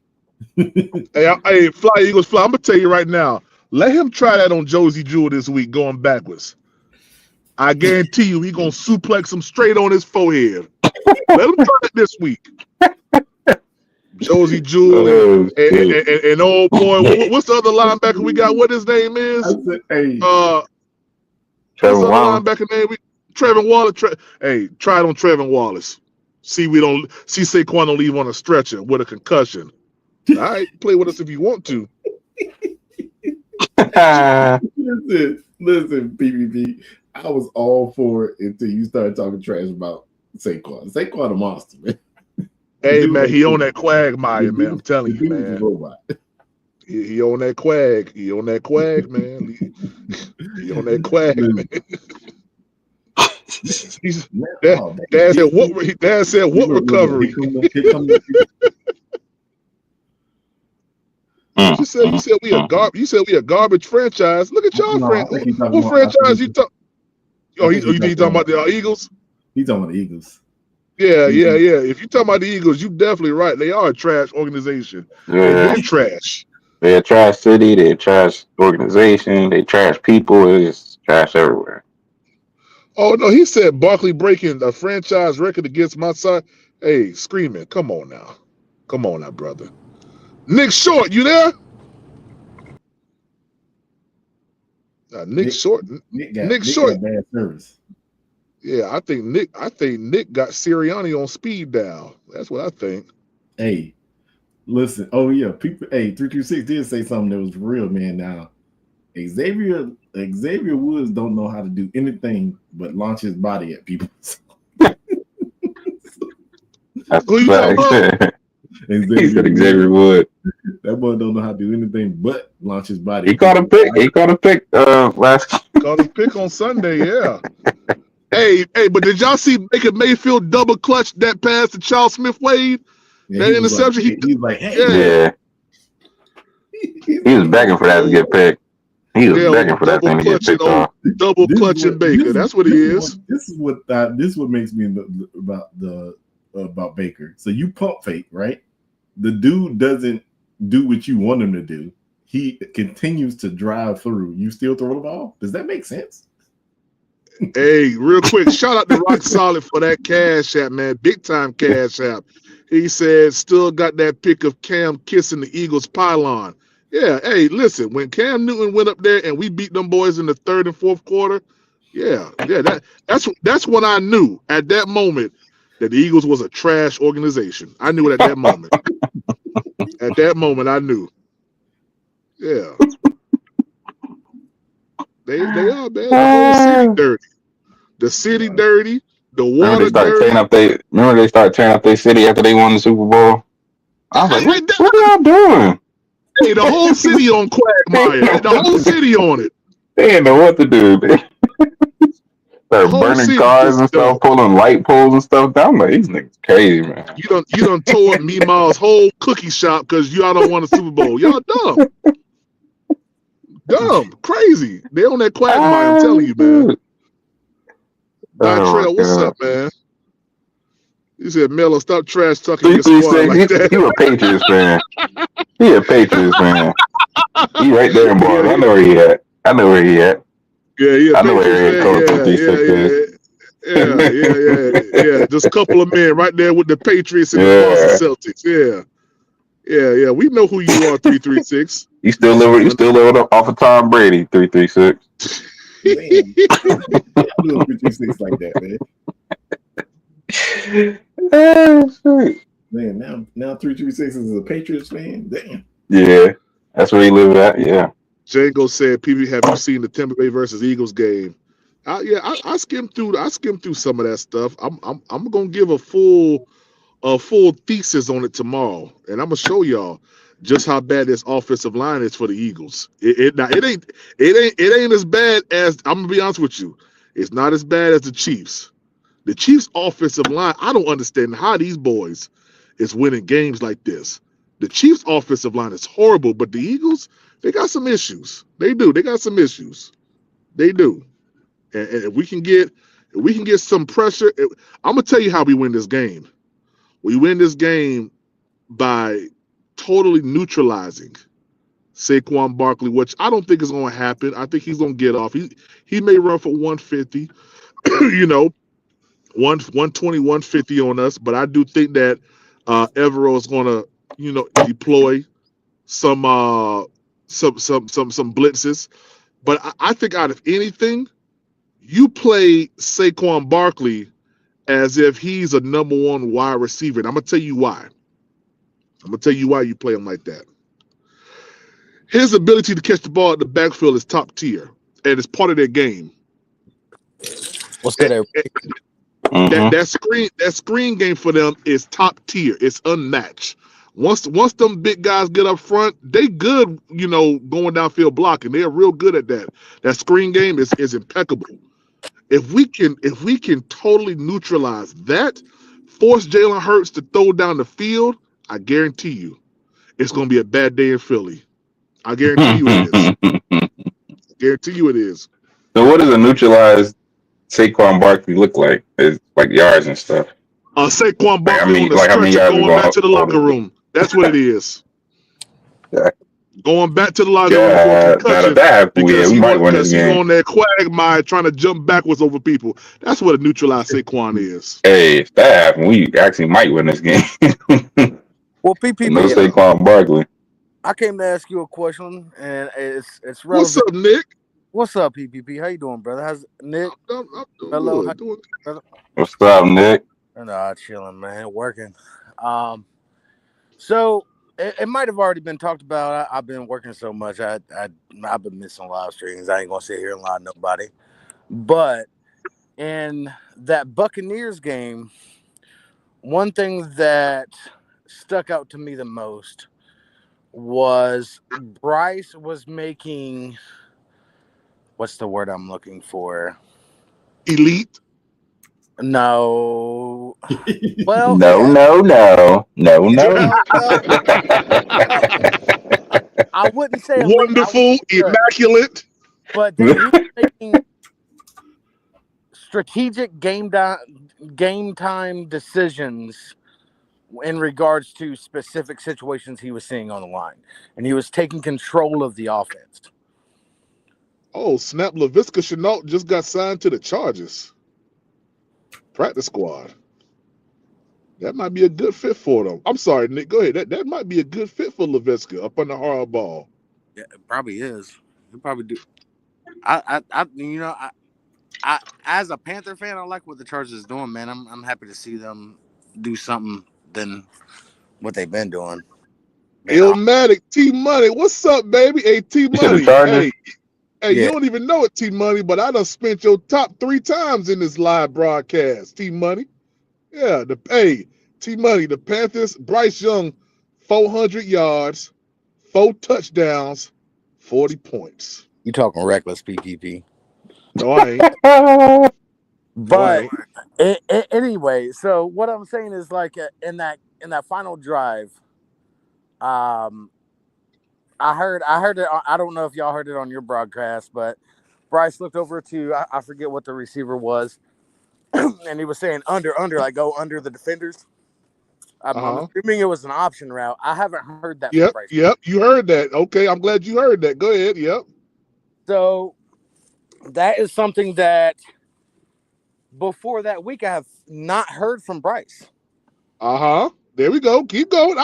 Hey, Fly Eagles Fly. I'm gonna tell you right now. Let him try that on Josie Jewell this week, going backwards. I guarantee you, he gonna suplex him straight on his forehead. Let him try it this week. Josie Jewell and old boy. What's the other linebacker we got? What his name is? Hey, what's the other linebacker name? Trevin Wallace. Hey, try it on Trevin Wallace. See Saquon don't leave on a stretcher with a concussion. All right, play with us if you want to. listen, PPP. I was all for it until you started talking trash about Saquon. Saquon a monster, man. Hey, man, he on that quagmire, man. I'm telling you, man. He on that quag. He on that quag, man. He on that quag, man. Dad said what recovery? You said we a garbage franchise. Look at y'all, what franchise you talking? Oh, you talking about the Eagles? He's talking about the Eagles. Yeah. If you talking about the Eagles, you definitely right. They are a trash organization. Yeah. They're trash. They're a trash city. They're a trash organization. They trash people. It's trash everywhere. Oh no, he said Barkley breaking a franchise record against my side. Hey, screaming! Come on now, brother. Nick Short, you there? Nick Short. Nick Short. Got bad service. Yeah, I think Nick got Sirianni on speed dial. That's what I think. Hey, listen. Oh yeah, people. Hey, 326 did say something that was real, man. Now, Xavier Woods don't know how to do anything but launch his body at people. Who you talking about? He said Xavier Woods. That boy don't know how to do anything but launch his body. He caught a pick last. Caught a pick on Sunday. Yeah. Hey, but did y'all see Baker Mayfield double clutch that pass to Charles Smith-Wade? Yeah, that interception. He's like, hey, yeah. He was begging for that to get picked. He was begging for that thing to get picked off. Double clutching Baker. That's what he is. This is what makes me about Baker. So you pump fake, right? The dude doesn't do what you want him to do. He continues to drive through. You still throw the ball? Does that make sense? Hey, real quick, shout out to Rock Solid for that cash app, man. Big time cash app. He said, still got that pic of Cam kissing the Eagles pylon. Yeah, hey, listen, when Cam Newton went up there and we beat them boys in the third and fourth quarter, that's when I knew at that moment that the Eagles was a trash organization. I knew it at that moment. At that moment, I knew. Yeah. They are, man. The whole city dirty. The city dirty. The water dirty. Remember they started tearing up their city after they won the Super Bowl? I was like, what are y'all doing? Hey, the whole city on quagmire. The whole city on it. They didn't know what to do. Started burning cars and stuff, pulling light poles and stuff down. Like, these niggas crazy, man. You done tore up Meemaw's whole cookie shop because y'all don't want a Super Bowl. Y'all dumb. Dumb. Crazy. They on that quagmire, I'm telling you, man. Trail, what's up, man? You said, Melo, stop trash talking your squad like that. You a Patriots fan. He a Patriots fan. He right there in bars. I know where he at. Yeah, I know where he at. Yeah. Just a couple of men right there with the Patriots and the Boston Celtics. Yeah. We know who you are, 336. You still living off of Tom Brady, 336. Man, I'm doing 336 like that, man. Man, now 336 is a Patriots fan. Damn. Yeah, that's where he live at. Yeah. Django said, "PB, have you seen the Tampa Bay versus Eagles game?" I skimmed through some of that stuff. I'm gonna give a full a full thesis on it tomorrow, and I'm gonna show y'all just how bad this offensive line is for the Eagles. It ain't as bad as, I'm gonna be honest with you. It's not as bad as the Chiefs. The Chiefs' offensive line, I don't understand how these boys is winning games like this. The Chiefs' offensive line is horrible, but the Eagles, they got some issues. They do. They got some issues. They do. And if we can get some pressure, I'm gonna tell you how we win this game. We win this game by totally neutralizing Saquon Barkley, which I don't think is going to happen. I think he's going to get off. He may run for 150, 120, 150 on us, but I do think that Evero is going to, deploy some blitzes. But I think out of anything, you play Saquon Barkley as if he's a number one wide receiver. And I'm going to tell you why. I'm going to tell you why you play him like that. His ability to catch the ball at the backfield is top tier, and it's part of their game. What's good? That screen game for them is top tier. It's unmatched. Once them big guys get up front, they good, going downfield blocking. They're real good at that. That screen game is impeccable. If we can totally neutralize that, force Jalen Hurts to throw down the field, I guarantee you, it's going to be a bad day in Philly. I guarantee you it is. So what does a neutralized Saquon Barkley look like? It's like yards and stuff. Saquon Barkley on the stretcher going back to the locker room. That's what it is. Yeah. Going back to the locker room for a concussion because he's on that quagmire trying to jump backwards over people. That's what a neutralized Saquon is. Hey, if that happened, we actually might win this game. Well, PPP. No Saquon Barkley. I came to ask you a question, and it's relevant. What's up, Nick? What's up, PPP? How you doing, brother? How's Nick? I'm doing Hello. good. What's up, Nick? No, chilling, man. Working. So it might have already been talked about. I've been working so much. I've been missing live streams. I ain't gonna sit here and lie to nobody. But in that Buccaneers game, one thing that stuck out to me the most was Bryce was making, what's the word I'm looking for? Elite? No. Well, No. I wouldn't say wonderful, immaculate. But he was making strategic game time decisions in regards to specific situations he was seeing on the line, and he was taking control of the offense. Oh, snap! Laviska Shenault just got signed to the Chargers practice squad. That might be a good fit for them. I'm sorry, Nick. Go ahead. That might be a good fit for Laviska up on the hard ball. Yeah, it probably is. He probably do. I as a Panther fan, I like what the Chargers is doing, man. I'm happy to see them do something than what they've been doing. Illmatic, T-Money. What's up, baby? Hey, T-Money. Hey, yeah. You don't even know it, T-Money, but I done spent your top 3 times in this live broadcast, T-Money. Yeah, T-Money, the Panthers, Bryce Young, 400 yards, 4 touchdowns, 40 points. You talking reckless, PPP. No, I ain't. But anyway, so what I'm saying is, like, in that final drive, I heard it. I don't know if y'all heard it on your broadcast, but Bryce looked over to, I forget what the receiver was, and he was saying under, like go under the defenders. I'm assuming it was an option route. I haven't heard that. Yep, you heard that. Okay, I'm glad you heard that. Go ahead. Yep. So that is something that before that week I have not heard from Bryce. There we go. Keep going.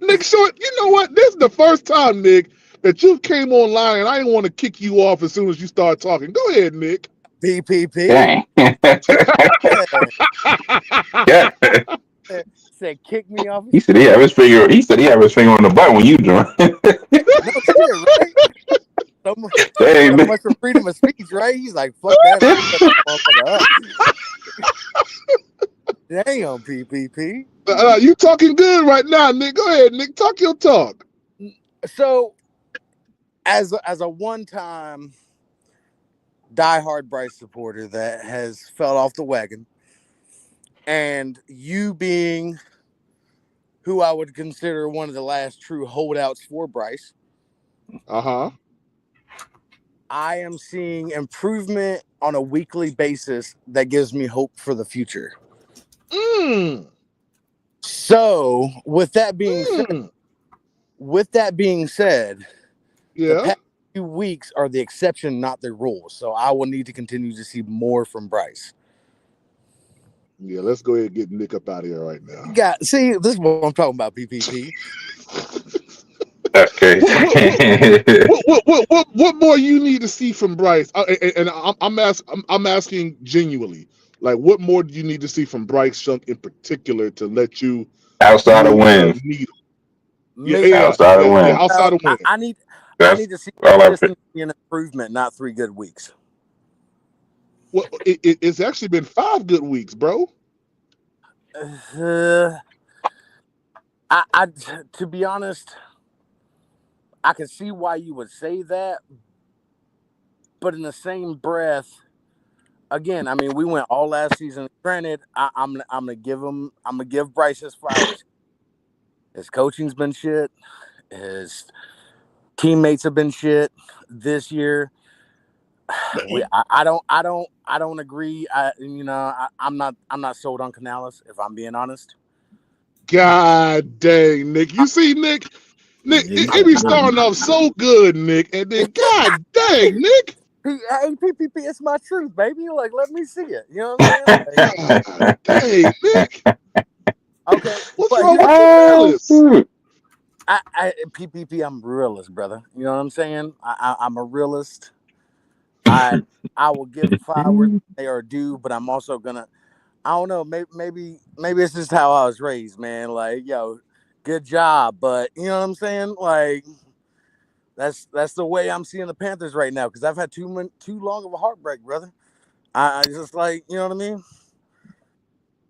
Nick Short, you know what? This is the first time, Nick, that you came online, and I didn't want to kick you off as soon as you start talking. Go ahead, Nick. PPP. Dang. Yeah. Said kick me off. He said he had his finger on the button when you joined. No shit, right? So much for freedom of speech, right? He's like, fuck that. Damn, PPP. You talking good right now, Nick. Go ahead, Nick. Talk your talk. So, as a one-time diehard Bryce supporter that has fell off the wagon, and you being who I would consider one of the last true holdouts for Bryce, I am seeing improvement on a weekly basis that gives me hope for the future. So, with that being said, the past few weeks are the exception, not the rule. So, I will need to continue to see more from Bryce. Yeah, let's go ahead and get Nick up out of here right now. See, this is what I'm talking about, PPP. Okay. What more you need to see from Bryce? And I'm asking genuinely, like, what more do you need to see from Bryce Young in particular to let you outside of wins? Outside of wins. I need to see consistency and improvement, not 3 good weeks. Well, it's actually been 5 good weeks, bro. I to be honest, I can see why you would say that, but in the same breath, again, I mean, we went all last season. Granted, I'm gonna give Bryce his flowers. His coaching's been shit. His teammates have been shit this year. I don't agree. I'm not sold on Canales, if I'm being honest. God dang, Nick. You see, Nick, it be starting off so good, Nick, and then God dang, Nick. Hey, PPP, it's my truth, baby. Like, let me see it. You know what I'm saying? God dang, Nick. Okay, what's wrong with you, PPP, I'm a realist, brother. You know what I'm saying? I'm a realist. I will give flowers they are due, but I'm also gonna. I don't know. Maybe it's just how I was raised, man. Like, yo, good job, but you know what I'm saying? Like, that's the way I'm seeing the Panthers right now because I've had too long of a heartbreak, brother. I just like, you know what I mean?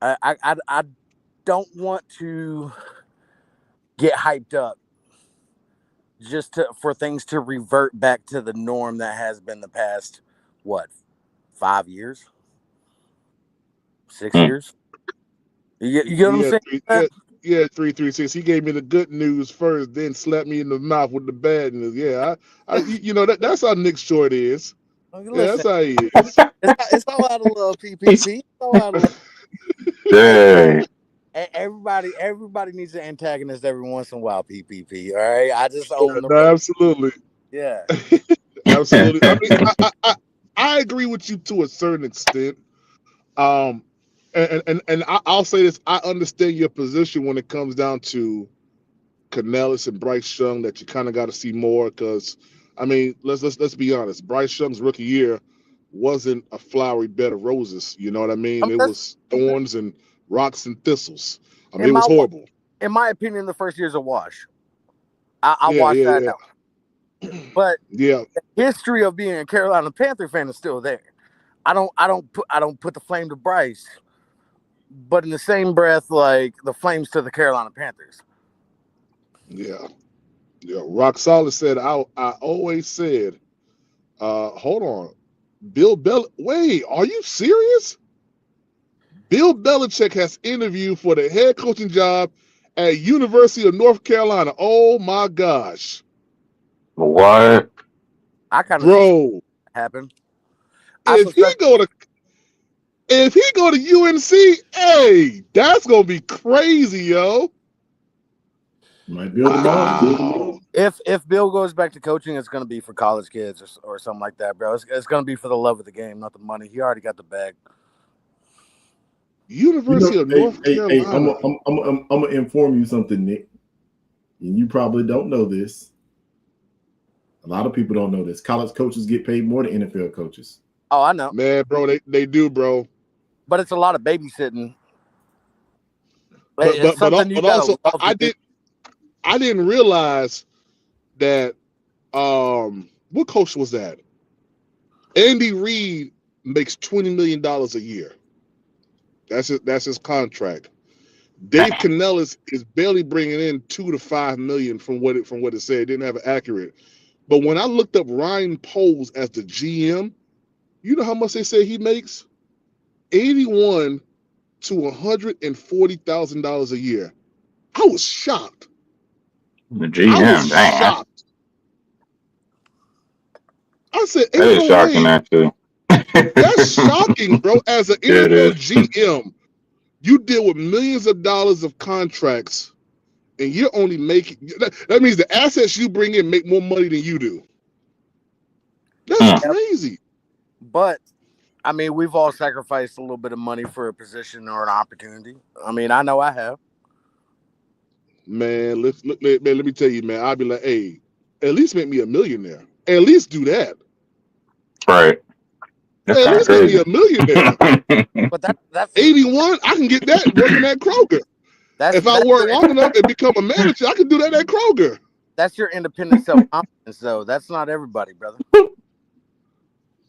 I don't want to get hyped up just for things to revert back to the norm that has been the past 5 years, 6 years. You get what I'm saying? Yeah, 336. He gave me the good news first, then slapped me in the mouth with the bad news. Yeah, that's how Nick Short is. Yeah, that's how he is. It's all out of love, PPP. It's all out of love. Dang. Everybody needs an antagonist every once in a while, PPP. All right, I just own the absolutely. Yeah, absolutely. I mean, I agree with you to a certain extent. And I'll say this: I understand your position when it comes down to Canales and Bryce Young. That you kind of got to see more because, I mean, let's be honest. Bryce Young's rookie year wasn't a flowery bed of roses. You know what I mean? It was thorns and rocks and thistles. I mean, it was horrible. In my opinion, the first year's a wash. I watched that now. But the history of being a Carolina Panther fan is still there. I don't put the flame to Bryce, but in the same breath, like the flames to the Carolina Panthers. Yeah. Rock Solid said, I always said, hold on, wait, are you serious? Bill Belichick has interviewed for the head coaching job at University of North Carolina. Oh my gosh. What? I kind of see that happen. If he go to UNC, hey, that's gonna be crazy, yo. Might build a ball. If Bill goes back to coaching, it's gonna be for college kids or something like that, bro. It's gonna be for the love of the game, not the money. He already got the bag. University of North Carolina. I'm gonna inform you something, Nick. And you probably don't know this. A lot of people don't know this. College coaches get paid more than NFL coaches. Oh, I know. Man, bro, they do, bro. But it's a lot of babysitting. But also, I didn't realize that what coach was that? Andy Reid makes $20 million a year. That's his contract. Dave Canellis is barely bringing in $2 to $5 million from what it said. It didn't have it accurate. But when I looked up Ryan Poles as the GM, you know how much they say he makes? $81,000 to $140,000 a year. I was shocked. The GM, I was dang, shocked. I said, that ain't is no shocking, way. actually. That's shocking, bro. As an Yeah, it NFL is. GM, you deal with millions of dollars of contracts, and you're only making. That means the assets you bring in make more money than you do. That's crazy. But I mean, we've all sacrificed a little bit of money for a position or an opportunity. I mean, I know I have. Man, let me tell you, man. I'd be like, hey, at least make me a millionaire. At least do that. Right. That's At kind least of make me crazy. a millionaire. But that's 81, I can get that working at Kroger. If I work long enough and become a manager, I can do that at Kroger. That's your independent self-confidence, though. That's not everybody, brother.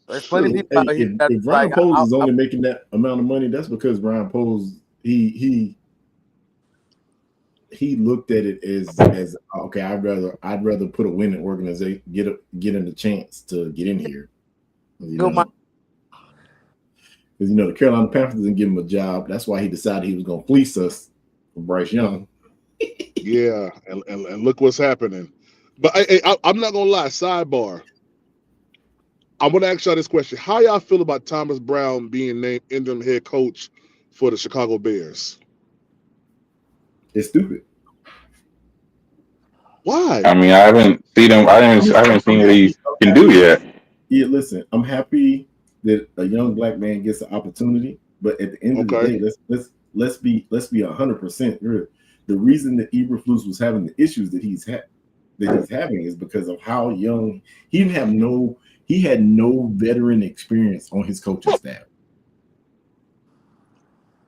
There's plenty of people out here that if Ryan Poles is only making that amount of money, that's because Ryan Poles he looked at it as okay. I'd rather put a winning organization get in the chance to get in here. Because the Carolina Panthers didn't give him a job. That's why he decided he was going to fleece us for Bryce Young. Yeah, and look what's happening. But I'm not gonna lie. Sidebar. I'm gonna ask y'all this question: how y'all feel about Thomas Brown being named interim head coach for the Chicago Bears? It's stupid. Why? I mean, I haven't seen him. I haven't seen what he can do yet. Yeah, listen, I'm happy that a young black man gets an opportunity, but at the end of the day, let's be 100% real. The reason that Eberflus was having the issues that he's having is because of how young he had no veteran experience on his coaching staff.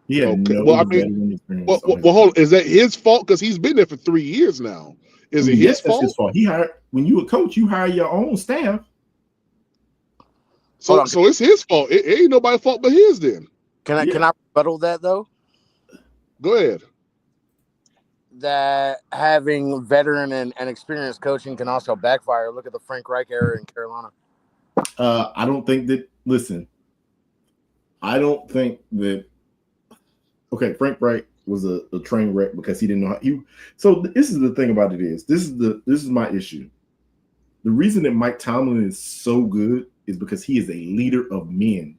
He had veteran experience. Well, hold on. Is that his fault? Because he's been there for 3 years now. Is it his fault? That's his fault. When you a coach, you hire your own staff. So it's his fault. It ain't nobody's fault but his then. Can I rebuttal that though? Go ahead. That having veteran and experienced coaching can also backfire. Look at the Frank Reich era in Carolina. I don't think that. Listen, I don't think that. Okay, Frank Reich was a train wreck because he didn't know how. So this is the thing about it is this is my issue. The reason that Mike Tomlin is so good is because he is a leader of men.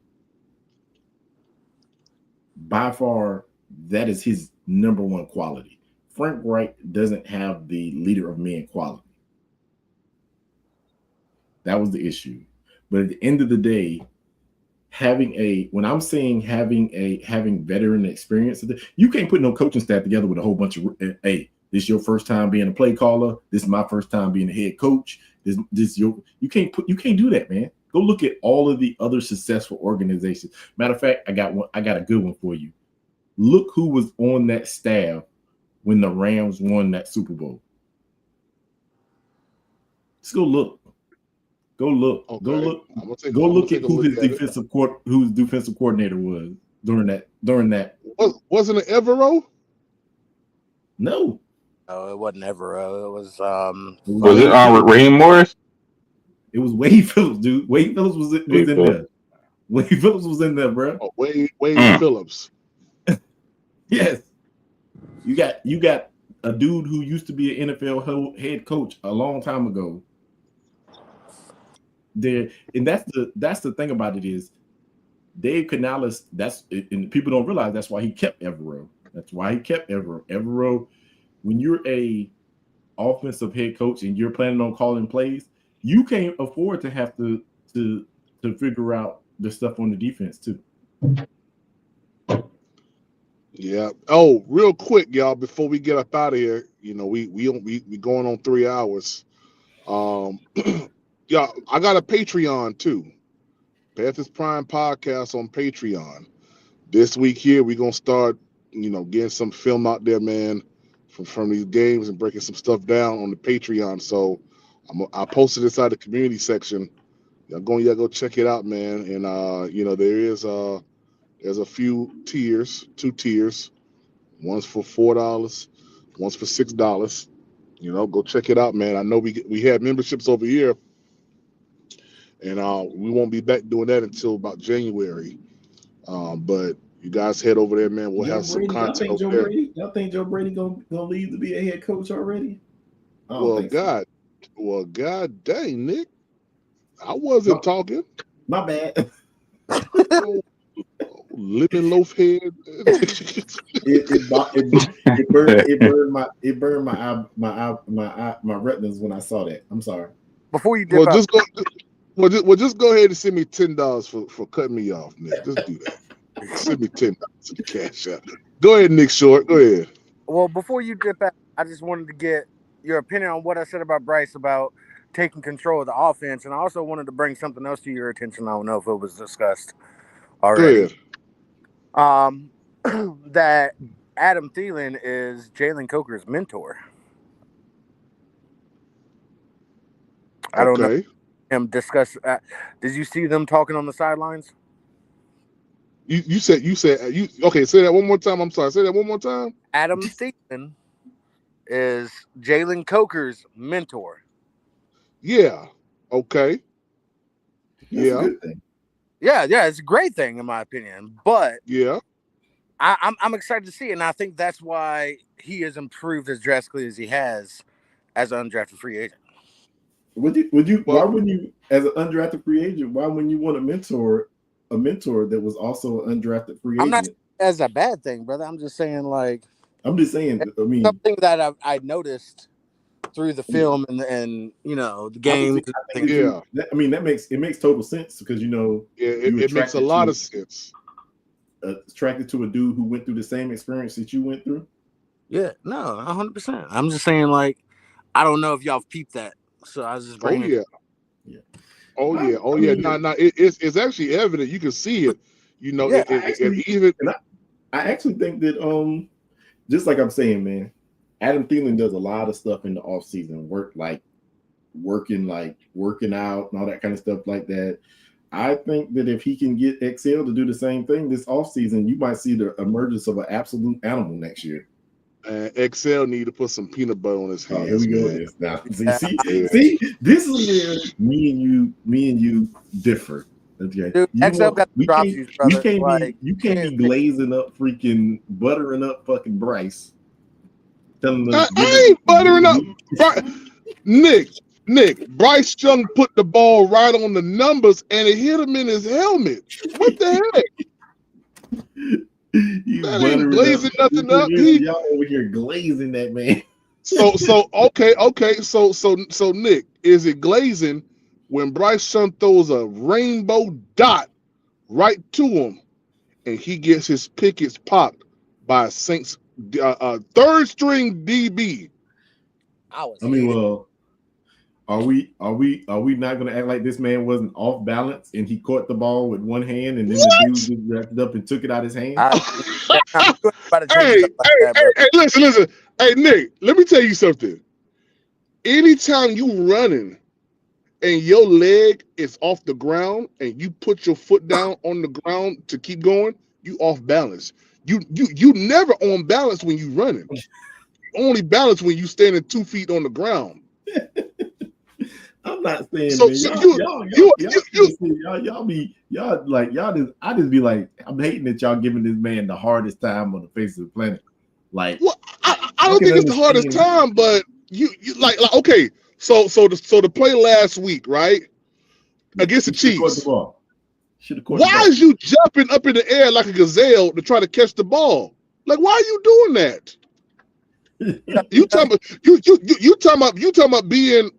By far, that is his number one quality. Frank Reich doesn't have the leader of men quality. That was the issue. But at the end of the day, having veteran experience, you can't put no coaching staff together with a whole bunch of this is your first time being a play caller. This is my first time being a head coach. You can't do that, man. Go look at all of the other successful organizations. Matter of fact, I got a good one for you. Look who was on that staff when the Rams won that Super Bowl. Let's go look. Go look. Okay. Go look at who his defensive coordinator was during that. Wasn't it Evero? No. Oh, it wasn't Evero. It was Was it Raheem Morris? It was Wade Phillips, dude. Wade Phillips was in there. Wade Phillips was in there, bro. Oh, Wade Phillips. Yes. You got a dude who used to be an NFL head coach a long time ago. There, and that's the thing about it is Dave Canales. And people don't realize that's why he kept Evero. Evero, when you're a offensive head coach and you're planning on calling plays, you can't afford to have to figure out the stuff on the defense too. Yeah. Oh, real quick, y'all, before we get up out of here, we going on 3 hours. Yeah, I got a Patreon too. Panthers Prime Podcast on Patreon. This week here, we're gonna start, getting some film out there, man, from these games and breaking some stuff down on the Patreon. So I posted this out the community section. Y'all go check it out, man. And there is There's a few tiers, 2 tiers. One's for $4, one's for $6. Go check it out, man. I know we had memberships over here, and we won't be back doing that until about January. But you guys head over there, man. We'll have some content over there. Y'all think Joe Brady gonna leave to be a head coach already? Well, God dang, Nick. I wasn't talking. My bad. Living loaf head. It burned my retinas when I saw that. I'm sorry. Before you dip out, just go ahead and send me $10 for cutting me off, Nick. Just do that. Send me $10 to the cash out. Go ahead, Nick Short. Go ahead. Well, before you dip out, I just wanted to get your opinion on what I said about Bryce about taking control of the offense, and I also wanted to bring something else to your attention. I don't know if it was discussed already. Go ahead. That Adam Thielen is Jalen Coker's mentor. I don't know him discuss. Did you see them talking on the sidelines? You said okay. Say that one more time. I'm sorry. Say that one more time. Adam Thielen is Jalen Coker's mentor. Yeah. Okay. That's a good thing. Yeah, it's a great thing in my opinion. But yeah, I'm excited to see it, and I think that's why he has improved as drastically as he has as an undrafted free agent. Why wouldn't you, as an undrafted free agent, why wouldn't you want a mentor that was also an undrafted free agent? I'm not saying that's a bad thing, brother. I'm just saying, something that I noticed through the film and the game. That makes total sense because it makes a lot of sense. Attracted to a dude who went through the same experience that you went through. Yeah, no, 100%. I'm just saying, I don't know if y'all peeped that, so I was just bringing it. Oh yeah. No, it's actually evident. You can see it. I actually think that just like I'm saying, man, Adam Thielen does a lot of stuff in the off season, working out and all that kind of stuff like that. I think that if he can get Excel to do the same thing this offseason, you might see the emergence of an absolute animal next year. Excel need to put some peanut butter on his hands. Here we go. Now, see, this is where me and you differ. Okay, dude, Excel got the drop shoes, brother. You can't be glazing up, freaking buttering up, fucking Bryce. Telling us I ain't buttering up, Nick, Bryce Young put the ball right on the numbers and it hit him in his helmet. What the heck? That ain't glazing nothing up. Y'all over here glazing that man. So Nick, is it glazing when Bryce Young throws a rainbow dot right to him and he gets his pickets popped by a Saints third string DB? Are we not going to act like this man wasn't off balance and he caught the ball with one hand and then the dude just wrapped it up and took it out of his hand? Listen. Hey, Nick, let me tell you something. Anytime you running and your leg is off the ground and you put your foot down on the ground to keep going, you off balance. You never on balance when you running. You only balance when you standing 2 feet on the ground. I'm not saying so, man. So I just be like, I'm hating that y'all giving this man the hardest time on the face of the planet. I don't think it's the hardest time, but you okay. So the play last week, right? Against the Chiefs. Why is you jumping up in the air like a gazelle to try to catch the ball? Why are you doing that? You talking about being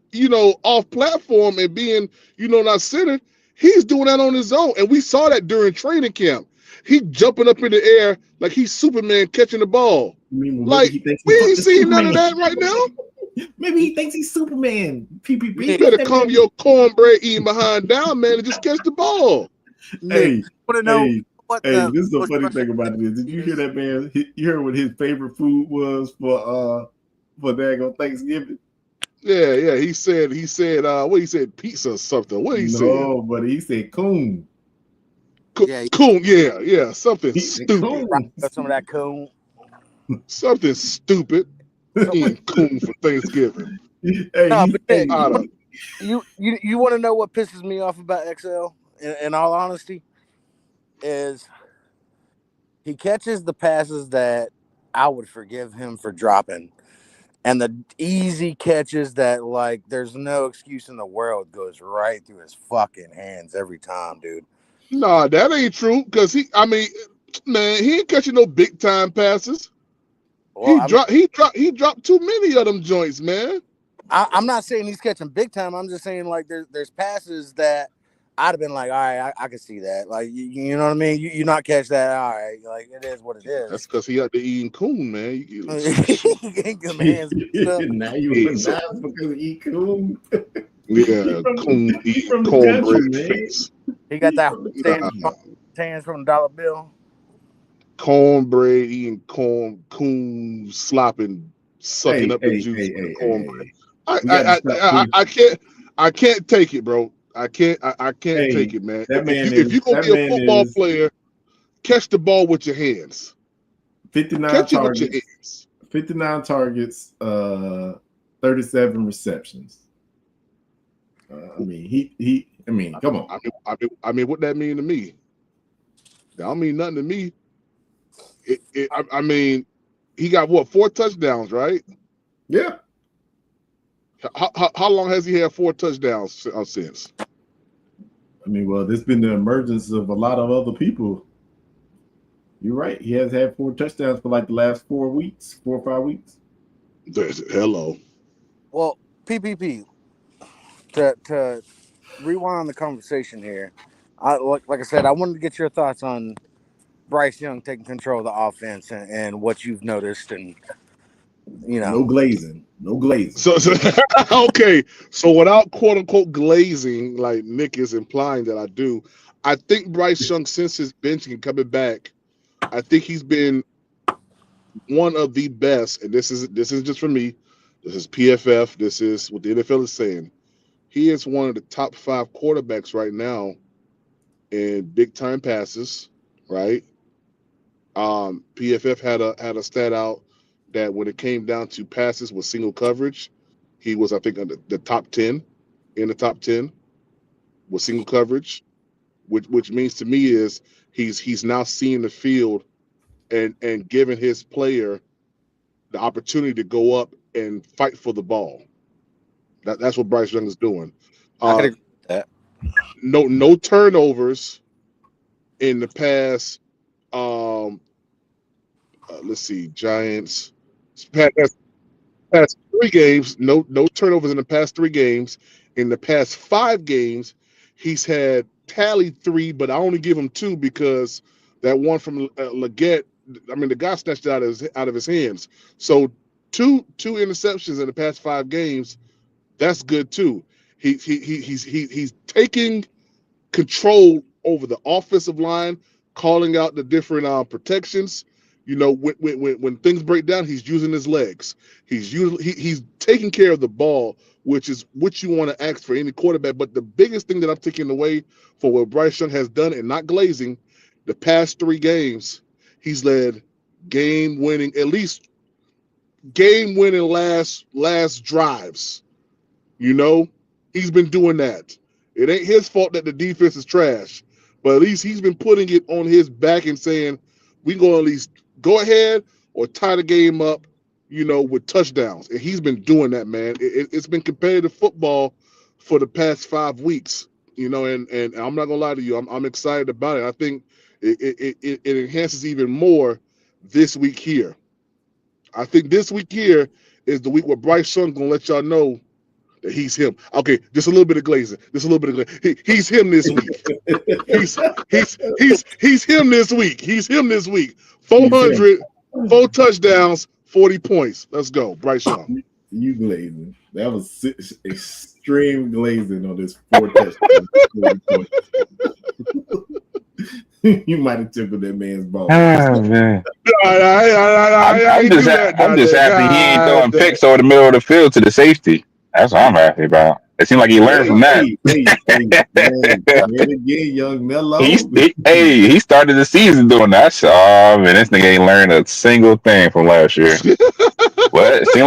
off platform and being not centered. He's doing that on his own, and we saw that during training camp. He jumping up in the air like he's Superman catching the ball. We ain't seeing none of that right now. Maybe he thinks he's Superman. PPP. You better calm your cornbread eating behind down, man, and just catch the ball. Hey, this is the funny thing about this. Did you hear that man? You heard what his favorite food was for daggone Thanksgiving? Yeah. He said, what he said, pizza or something. What he said? No, but he said coon. Coon, yeah, something stupid. Some of that coon. Something stupid. Eating coon for Thanksgiving. No, but you want to know what pisses me off about XL? In all honesty, is he catches the passes that I would forgive him for dropping, and the easy catches that like there's no excuse in the world goes right through his fucking hands every time, dude. Nah, that ain't true. Cause he ain't catching no big time passes. Well, he dropped too many of them joints, man. I'm not saying he's catching big time. I'm just saying like there's passes that I'd have been like, all right, I can see that. Like you know what I mean? You not catch that, all right? Like it is what it is. That's because he had to eating coon, man. Now you because of eat coon. Yeah, coon eating cornbread face. He got that stands from $1 bill. Cornbread eating coon slopping, sucking up the juice from the cornbread. I can't take it, bro. I can't take it, man. If you're gonna be a football player, catch the ball with your hands. 59 targets. 59 targets, 37 receptions. Come on. I mean, what that mean to me? That don't mean nothing to me. I mean, he got what, 4 touchdowns, right? Yeah. How long has he had 4 touchdowns since? I mean, well, there's been the emergence of a lot of other people. You're right. He has had 4 touchdowns for like the last 4 or 5 weeks. Hello. Well, PPP. To rewind the conversation here, like I said, I wanted to get your thoughts on Bryce Young taking control of the offense and what you've noticed, and no glazing. So okay, so without quote unquote glazing, like Nick is implying that I do, I think Bryce Young, since his benching and coming back, I think he's been one of the best, and this is just for me. This is PFF. This is what the NFL is saying. He is one of the top 5 quarterbacks right now in big time passes, right? PFF had a stat out that when it came down to passes with single coverage, he was, I think, in the top 10 with single coverage, which means to me is he's now seeing the field and giving his player the opportunity to go up and fight for the ball. That's what Bryce Young is doing. I could agree with that. No turnovers in the past. Let's see, Giants past 3 games. No turnovers in the past 3 games. In the past 5 games, he's had tallied 3, but I only give him 2 because that one from Leggett. I mean, the guy snatched it out of his hands. So two interceptions in the past 5 games. That's good too. He's taking control over the offensive line, calling out the different protections. When things break down, he's using his legs. He's taking care of the ball, which is what you want to ask for any quarterback. But the biggest thing that I'm taking away for what Bryce Young has done and not glazing, the past 3 games, he's led game-winning last drives. He's been doing that. It ain't his fault that the defense is trash, but at least he's been putting it on his back and saying, we going to at least go ahead or tie the game up, with touchdowns. And he's been doing that, man. It's been competitive football for the past 5 weeks, and I'm not going to lie to you. I'm excited about it. I think it enhances even more this week here. I think this week here is the week where Bryce Young going to let y'all know that he's him. Okay, just a little bit of glazing. He's him this week. He's him this week. He's him this week. 400, 4 touchdowns, 40 points. Let's go, Bryce Young. You glazing. That was extreme glazing on this 4 touchdowns. You might have tickled that man's ball. Oh, man. I'm just happy he ain't throwing picks over the middle of the field to the safety. That's what I'm happy about. It seemed like he learned from that. Again, young Melo. He started the season doing that. Man, this nigga ain't learned a single thing from last year. But it seemed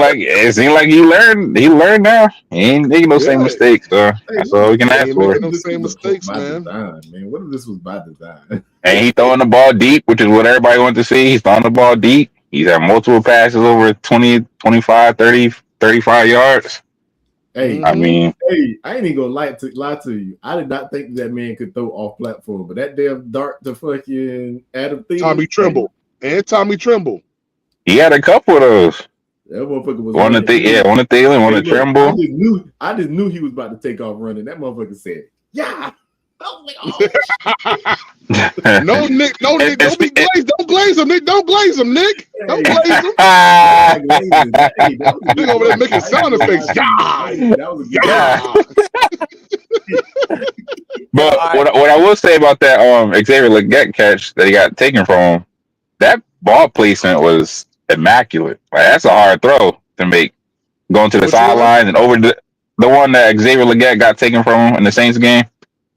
like he learned. He learned now. He ain't making no same mistakes. So that's all we can ask for. Making no same mistakes, man. What if this was by design? And he throwing the ball deep, which is what everybody wanted to see. He's throwing the ball deep. He's had multiple passes over 20, 25, 30, 35 yards. Hey, I mean, I ain't even gonna lie to you. I did not think that man could throw off platform, but that damn dart to fucking Adam Thielen. Tommy Tremble. He had a couple of those. That motherfucker was one to Thielen, one to Tremble. I just knew he was about to take off running. That motherfucker said, "Yeah." No, Nick, don't be glazed. Don't glaze him, Nick. Don't glaze him, Nick. Don't glaze him. Nick over there making sound effects. But what I will say about that Xavier Legette catch that he got taken from him, that ball placement was immaculate. Like, that's a hard throw to make. Going to the sideline and over the one that Xavier Legette got taken from him in the Saints game.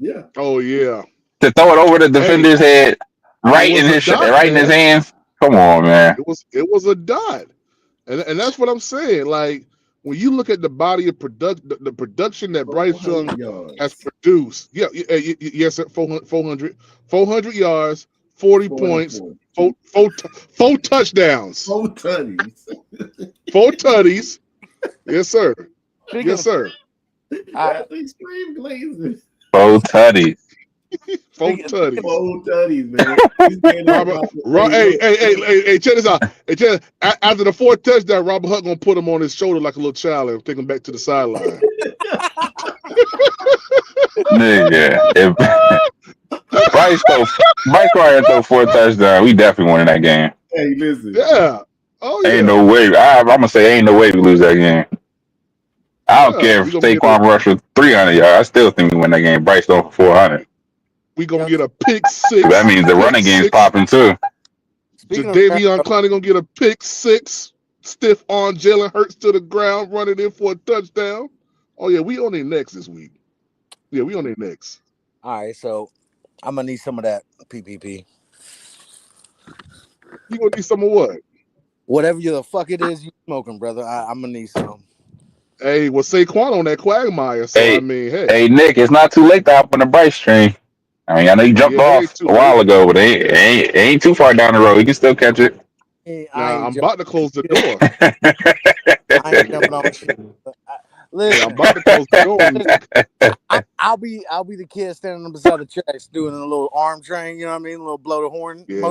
Yeah. Oh yeah. To throw it over the defender's head, right in his hands. Come on, man. It was a dot, and that's what I'm saying. Like, when you look at the body of the production that Bryce Young has produced, yes, sir, 400 yards, 40 points, four touchdowns, 4 tutties, 4 tutties. Yes, sir. Yes, sir. Extreme glazing. 4 tutties. 4 tutties. 4 tutties, man. Hey, check this out. Hey, check, after the 4th touchdown, Robert Hunt gonna put him on his shoulder like a little child and take him back to the sideline. Nigga, if Bryce throw 4 touchdowns, we definitely winning that game. Hey, listen. Yeah. Oh yeah. Ain't no way. I'm gonna say ain't no way we lose that game. I don't care if Saquon rushed for 300 yards. I still think we win that game. Bryce throw for 400. We gonna get a pick 6. That means the running game's popping too. Davion Clowney gonna get a pick 6. Stiff on Jalen Hurts to the ground, running in for a touchdown. Oh yeah, we on their next this week. Yeah, we on their next. All right, so I'm gonna need some of that PPP. You gonna need some of what? Whatever the fuck it is you smoking, brother. I'm gonna need some. Hey, well, Saquon on that quagmire. So I mean, hey, Nick, it's not too late to hop on the Bryce train. I mean, I know you jumped off a while ago, but it ain't too far down the road. You can still catch it. Hey, I'm about to close the door. I ain't jumping on shit. Listen, I'm about to close the door. I'll be the kid standing beside the tracks doing a little arm train. You know what I mean? A little blow the horn. Yeah,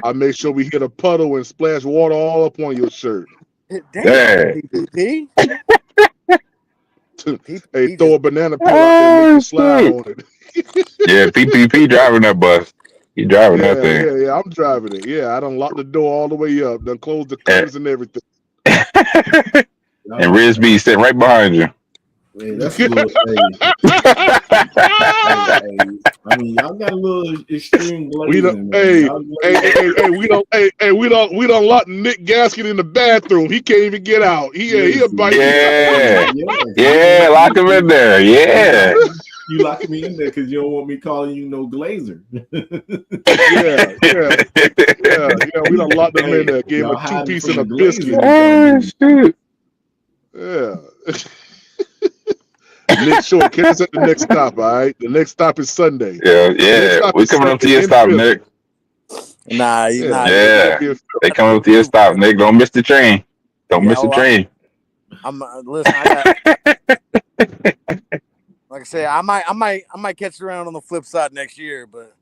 I make sure we hit a puddle and splash water all up on your shirt. Damn, PPP. Hey, throw a banana peel out there and make you slide on it. Yeah, PPP driving that bus. He driving that thing. Yeah, I'm driving it. Yeah, I done locked the door all the way up. Done closed the curtains and everything. And Riz B sitting right behind you. Man, that's a little I mean, y'all got a little extreme glazing. We don't lock Nick Gaskin in the bathroom. He can't even get out. He a bite. Yeah, lock him in there. Yeah. You lock me in there because you don't want me calling you no glazer. Yeah. We don't lock them in there. Gave him a 2 piece and a biscuit. Oh, shoot. Yeah. Nick Short, catch us at the next stop, all right? The next stop is Sunday. Yeah. We coming up to your stop, Nick. Nah, you're not. Yeah. They coming up to your stop, Nick. Don't miss the train. Don't miss the train. Listen, like I said, I might catch around on the flip side next year, but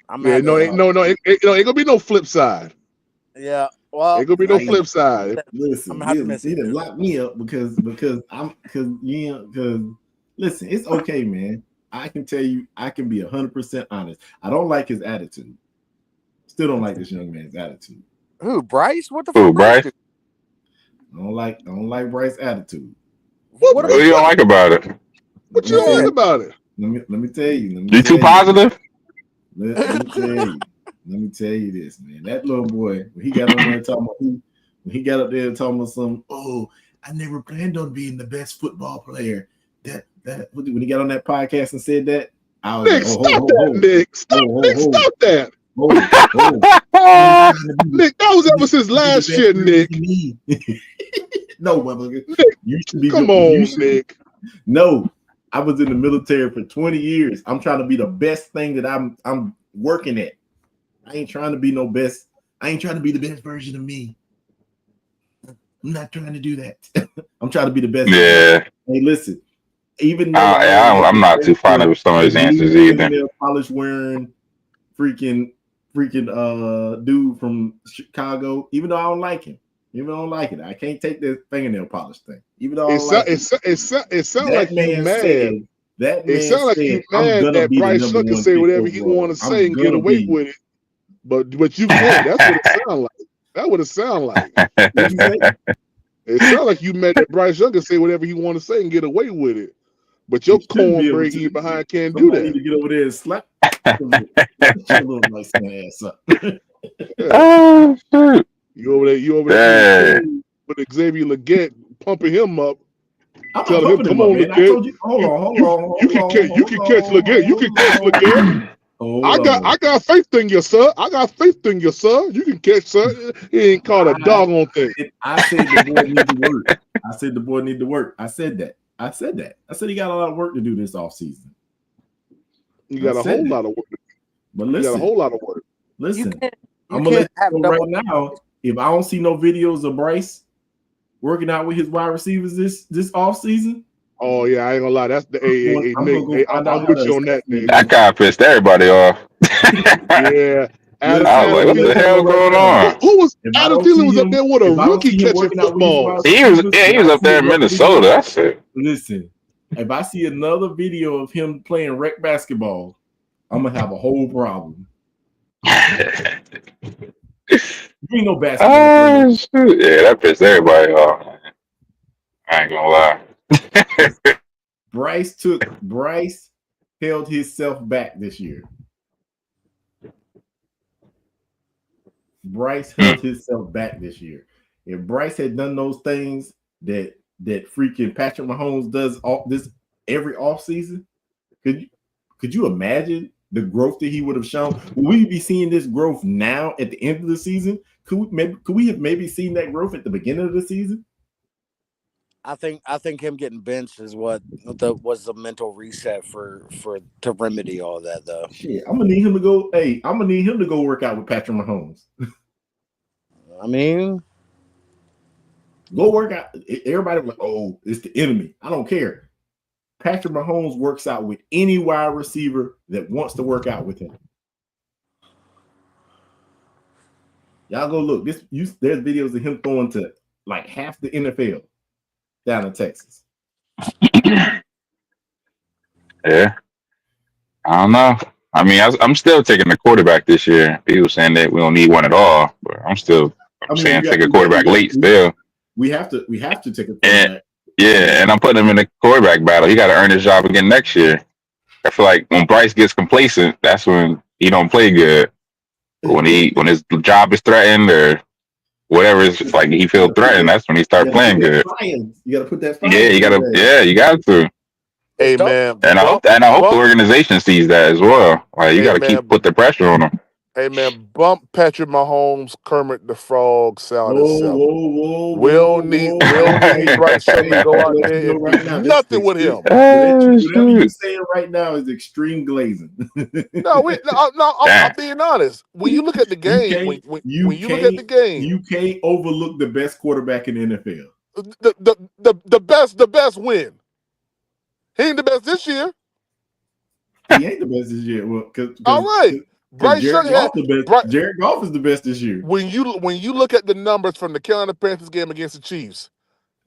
ain't gonna be no flip side. Yeah, well, ain't gonna be no flip side. Listen, he done locked me up because listen, it's okay, man. I can tell you, I can be 100% honest. I don't like his attitude. Still don't like this young man's attitude. Who, Bryce? What the fuck? Who, Bryce? I don't like Bryce's attitude. What do you don't like about it? What you don't like about it? Let me tell you. You too positive? Let me tell you this, man. That little boy, when he got up there talking about some, I never planned on being the best football player. That when he got on that podcast and said that, I was Nick, like, stop that, Nick. Stop that. Nick, that was ever since last year, Nick. No, motherfucker. Nick, You should be come on, Nick. No, I was in the military for 20 years. I'm trying to be the best thing that I'm working at. I ain't trying to be no best. I ain't trying to be the best version of me. I'm not trying to do that. I'm trying to be the best. Yeah. Hey, listen. Even though I'm not too fond of some of his answers either. Polish wearing freaking dude from Chicago. Even though I don't like him. Even though I don't like it, I can't take this fingernail polish thing. Even though it sounds like you mad. It sounds like you mad that Bryce Young can say whatever he want to say and get away with it. But you can't. That's what it sounds like. That would it sound like. It sounds like you mad that Bryce Young can say whatever he want to say and get away with it. But your cornbread eating behind can't do that. Need to get over there and slap your little nice ass up. Oh shoot. You over there with Xavier Leggett pumping him up. I'm telling him, come on, Leggett. Hold on. You can catch Leggett. You can catch Leggett. I got faith in you, sir. I got faith in you, sir. You can catch, sir. He ain't called a doggone thing. I said the boy need to work. I said the boy need to work. I said that. I said he got a lot of work to do this offseason. You got a whole lot of work. But listen, you got a whole lot of work. Listen, I'm gonna let you know right now. If I don't see no videos of Bryce working out with his wide receivers this offseason. Oh yeah, I ain't gonna lie. That's the Nick. I'm with you on that, Nick. That guy pissed everybody off. Yeah. I was like, what the hell going on? Who was Adam Thielen was up there with a rookie catching football. He was up there in Minnesota. That's it. Listen, if I see another video of him playing rec basketball, I'm gonna have a whole problem. You ain't no basketball. Oh, shoot. Yeah, that pissed everybody off. I ain't gonna lie. Bryce held himself back this year. If Bryce had done those things that freaking Patrick Mahomes does every offseason, could you imagine the growth that he would have shown? Will we be seeing this growth now at the end of the season? Could we have maybe seen that growth at the beginning of the season? I think him getting benched is was the mental reset to remedy all that though. Shit, I'm gonna need him to go. Hey, I'm gonna need him to go work out with Patrick Mahomes. I mean, go work out. Everybody was like, "Oh, it's the enemy." I don't care. Patrick Mahomes works out with any wide receiver that wants to work out with him. Y'all go look. There's videos of him throwing to like half the NFL down in Texas. Yeah. I don't know. I mean, I'm still taking the quarterback this year. People saying that we don't need one at all, but I'm saying take a quarterback late still. We have to take a quarterback. And I'm putting him in the quarterback battle. He got to earn his job again next year. I feel like when Bryce gets complacent, that's when he don't play good. But when his job is threatened or whatever is like he feels threatened, that's when he start playing good. You gotta put that. You got to. Hey man, and I hope the organization sees that as well. Like you got to put the pressure on him. Hey man, bump Patrick Mahomes, Kermit the Frog sound itself. We'll need Bryce Young to go out there and do nothing with him. Whatever you're saying right now is extreme glazing. I'm being honest. When you look at the game, when you look at the game, you can't overlook the best quarterback in the NFL. The best win. He ain't the best this year. He ain't the best this year. Well, all right. Bryce Young Jared Goff is the best this year. When you look at the numbers from the Carolina Panthers game against the Chiefs,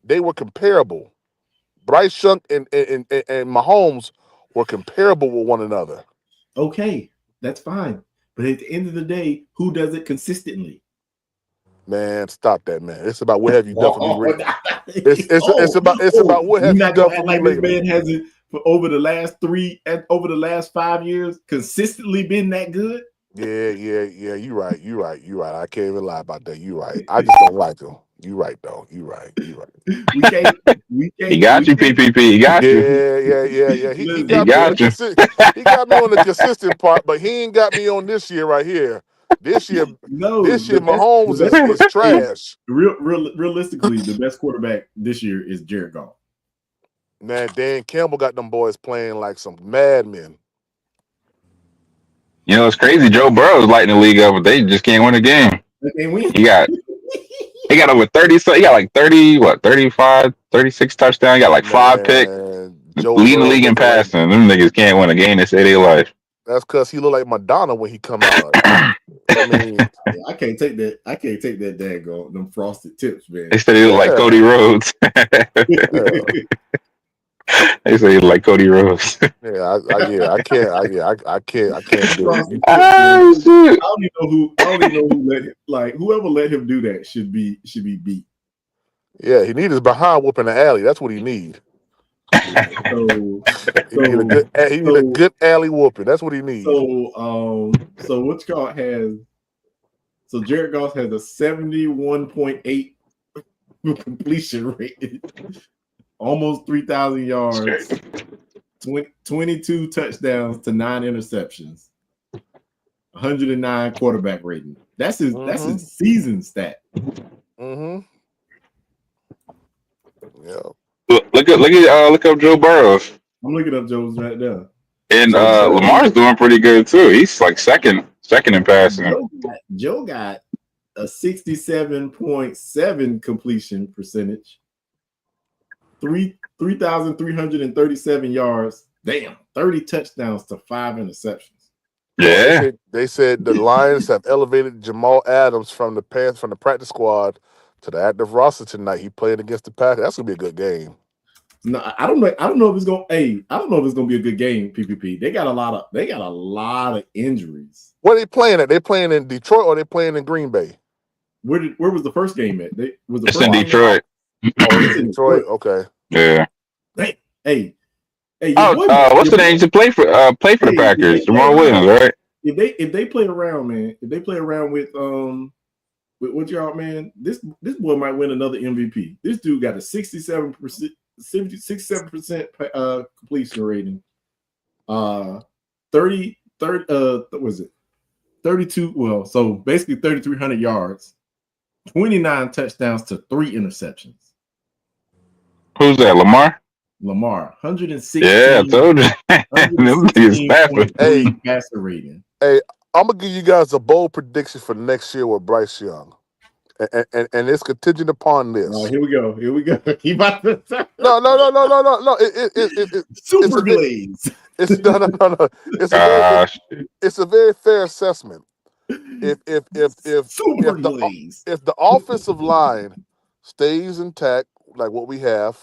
they were comparable. Bryce Young and Mahomes were comparable with one another. Okay, that's fine. But at the end of the day, who does it consistently? Man, stop that, man. It's about what have you done for me. It's about what have you done for me. This man hasn't over the last 5 years consistently been that good. Yeah. You're right. I can't even lie about that. You're right. I just don't like him. You right though. You right. We can't. He got you, PPP. He got you. Yeah. He Listen, He got me on got the you. he got me on the consistent part, but he ain't got me on this year right here. This year, no, the Mahomes best is hey, trash. realistically, the best quarterback this year is Jared Goff. Man, Dan Campbell got them boys playing like some madmen. You know, it's crazy. Joe Burrow's lighting the league up, but they just can't win a game. They can't win. He got over 30. So he got like 30, 35, 36 touchdowns. He got like 5 picks. Man, Joe Leading the Burrow league in looking like passing. Them niggas can't win a game. They say they life. that's because he look like Madonna when he come out. I mean, Yeah, I can't take that. I can't take that daggone them frosted tips, man. They said he look like Cody Rhodes. They say he look like Cody Rhodes. I can't do it. Oh, shit. I don't even know who let him, like whoever let him do that should be beat. Yeah, he need his behind whoop in the alley. That's what he need. So He need a good alley whooping. That's what he needs. so what's called has so Jared Goff has a 71.8 completion rate, almost 3,000 yards, 22 touchdowns to 9 interceptions, 109 quarterback rating. That's his season stat. Mm-hmm. Yeah. Look up Joe Burrow. I'm looking up Joe's right now. And Lamar's doing pretty good too. He's like second in passing. Joe got a 67.7 completion percentage, 3,337 yards. Damn, 30 touchdowns to 5 interceptions. Yeah. They said the Lions have elevated Jamal Adams from the practice squad to the active roster tonight. He played against the Packers. That's gonna be a good game. No, I don't know if it's gonna. I don't know if it's gonna be a good game. PPP. They got a lot of injuries. Where are they playing at? They playing in Detroit or they playing in Green Bay? Where was the first game at? It's in Detroit. It's in Detroit. Okay. Yeah. Hey. What's the name to play for the Packers? Jamal Williams, right? If they play around, man. If they play around with what y'all, man, this boy might win another MVP. This dude got a 67% completion rating. 30 what was it? 32, well, so basically 3,300 yards, 29 touchdowns to 3 interceptions. Who's that? Lamar, 116. Yeah, I told you. Them niggas passing. Hey, passer rating. Hey, I'm gonna give you guys a bold prediction for next year with Bryce Young, and it's contingent upon this. Oh, here we go. He about to No. Super glaze. No. It's a very fair assessment. If the offensive line stays intact, like what we have,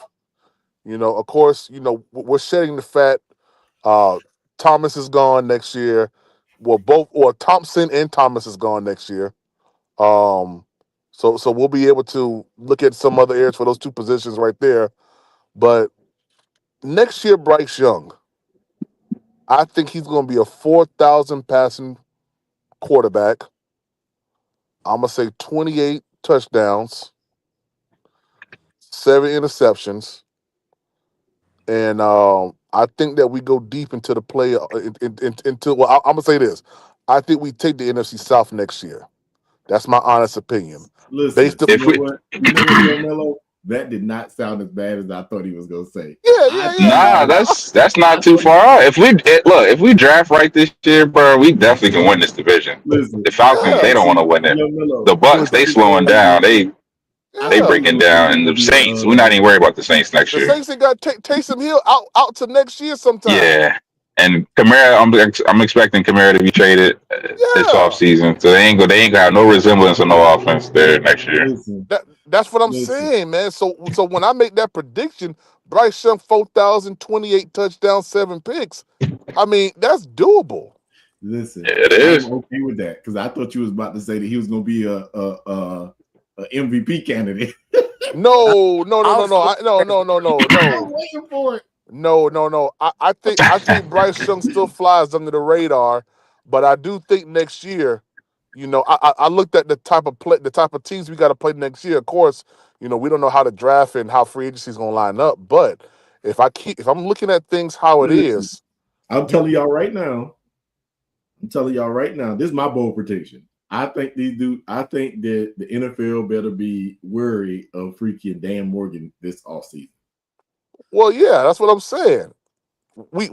of course, we're shedding the fat. Thomas is gone next year. Well, Thompson and Thomas is gone next year. So we'll be able to look at some other areas for those 2 positions right there. But next year, Bryce Young, I think he's going to be a 4,000 passing quarterback. I'm going to say 28 touchdowns, 7 interceptions. And I think that we go deep into the play well, I'm going to say this. I think we take the NFC South next year. That's my honest opinion. Listen, Mello, that did not sound as bad as I thought he was going to say. Yeah. Nah, that's not too far out. If we draft right this year, bro, we definitely can win this division. Listen, the Falcons, they don't want to win it. The Bucks, they slowing down. They breaking down. And the Saints, we're not even worried about the Saints next year. The Saints got Taysom Hill out to next year sometime. Yeah. And Kamara, I'm expecting Kamara to be traded this offseason. So they ain't gonna have no resemblance of no offense there next year. That's what I'm saying, man. So when I make that prediction, Bryce Young 4,028 touchdowns, 7 picks. I mean, that's doable. Listen, it is. I'm okay with that because I thought you was about to say that he was gonna be a MVP candidate. No. I'm waiting for it. No. I think Bryce Young still flies under the radar, but I do think next year I looked at the type of teams we got to play next year. Of course, we don't know how the draft and how free agency is going to line up. But if I'm looking at things how it Listen, is, I'm telling y'all right now. This is my bold prediction. I think that the NFL better be wary of freaking Dan Morgan this offseason. well, yeah, that's what I'm saying. We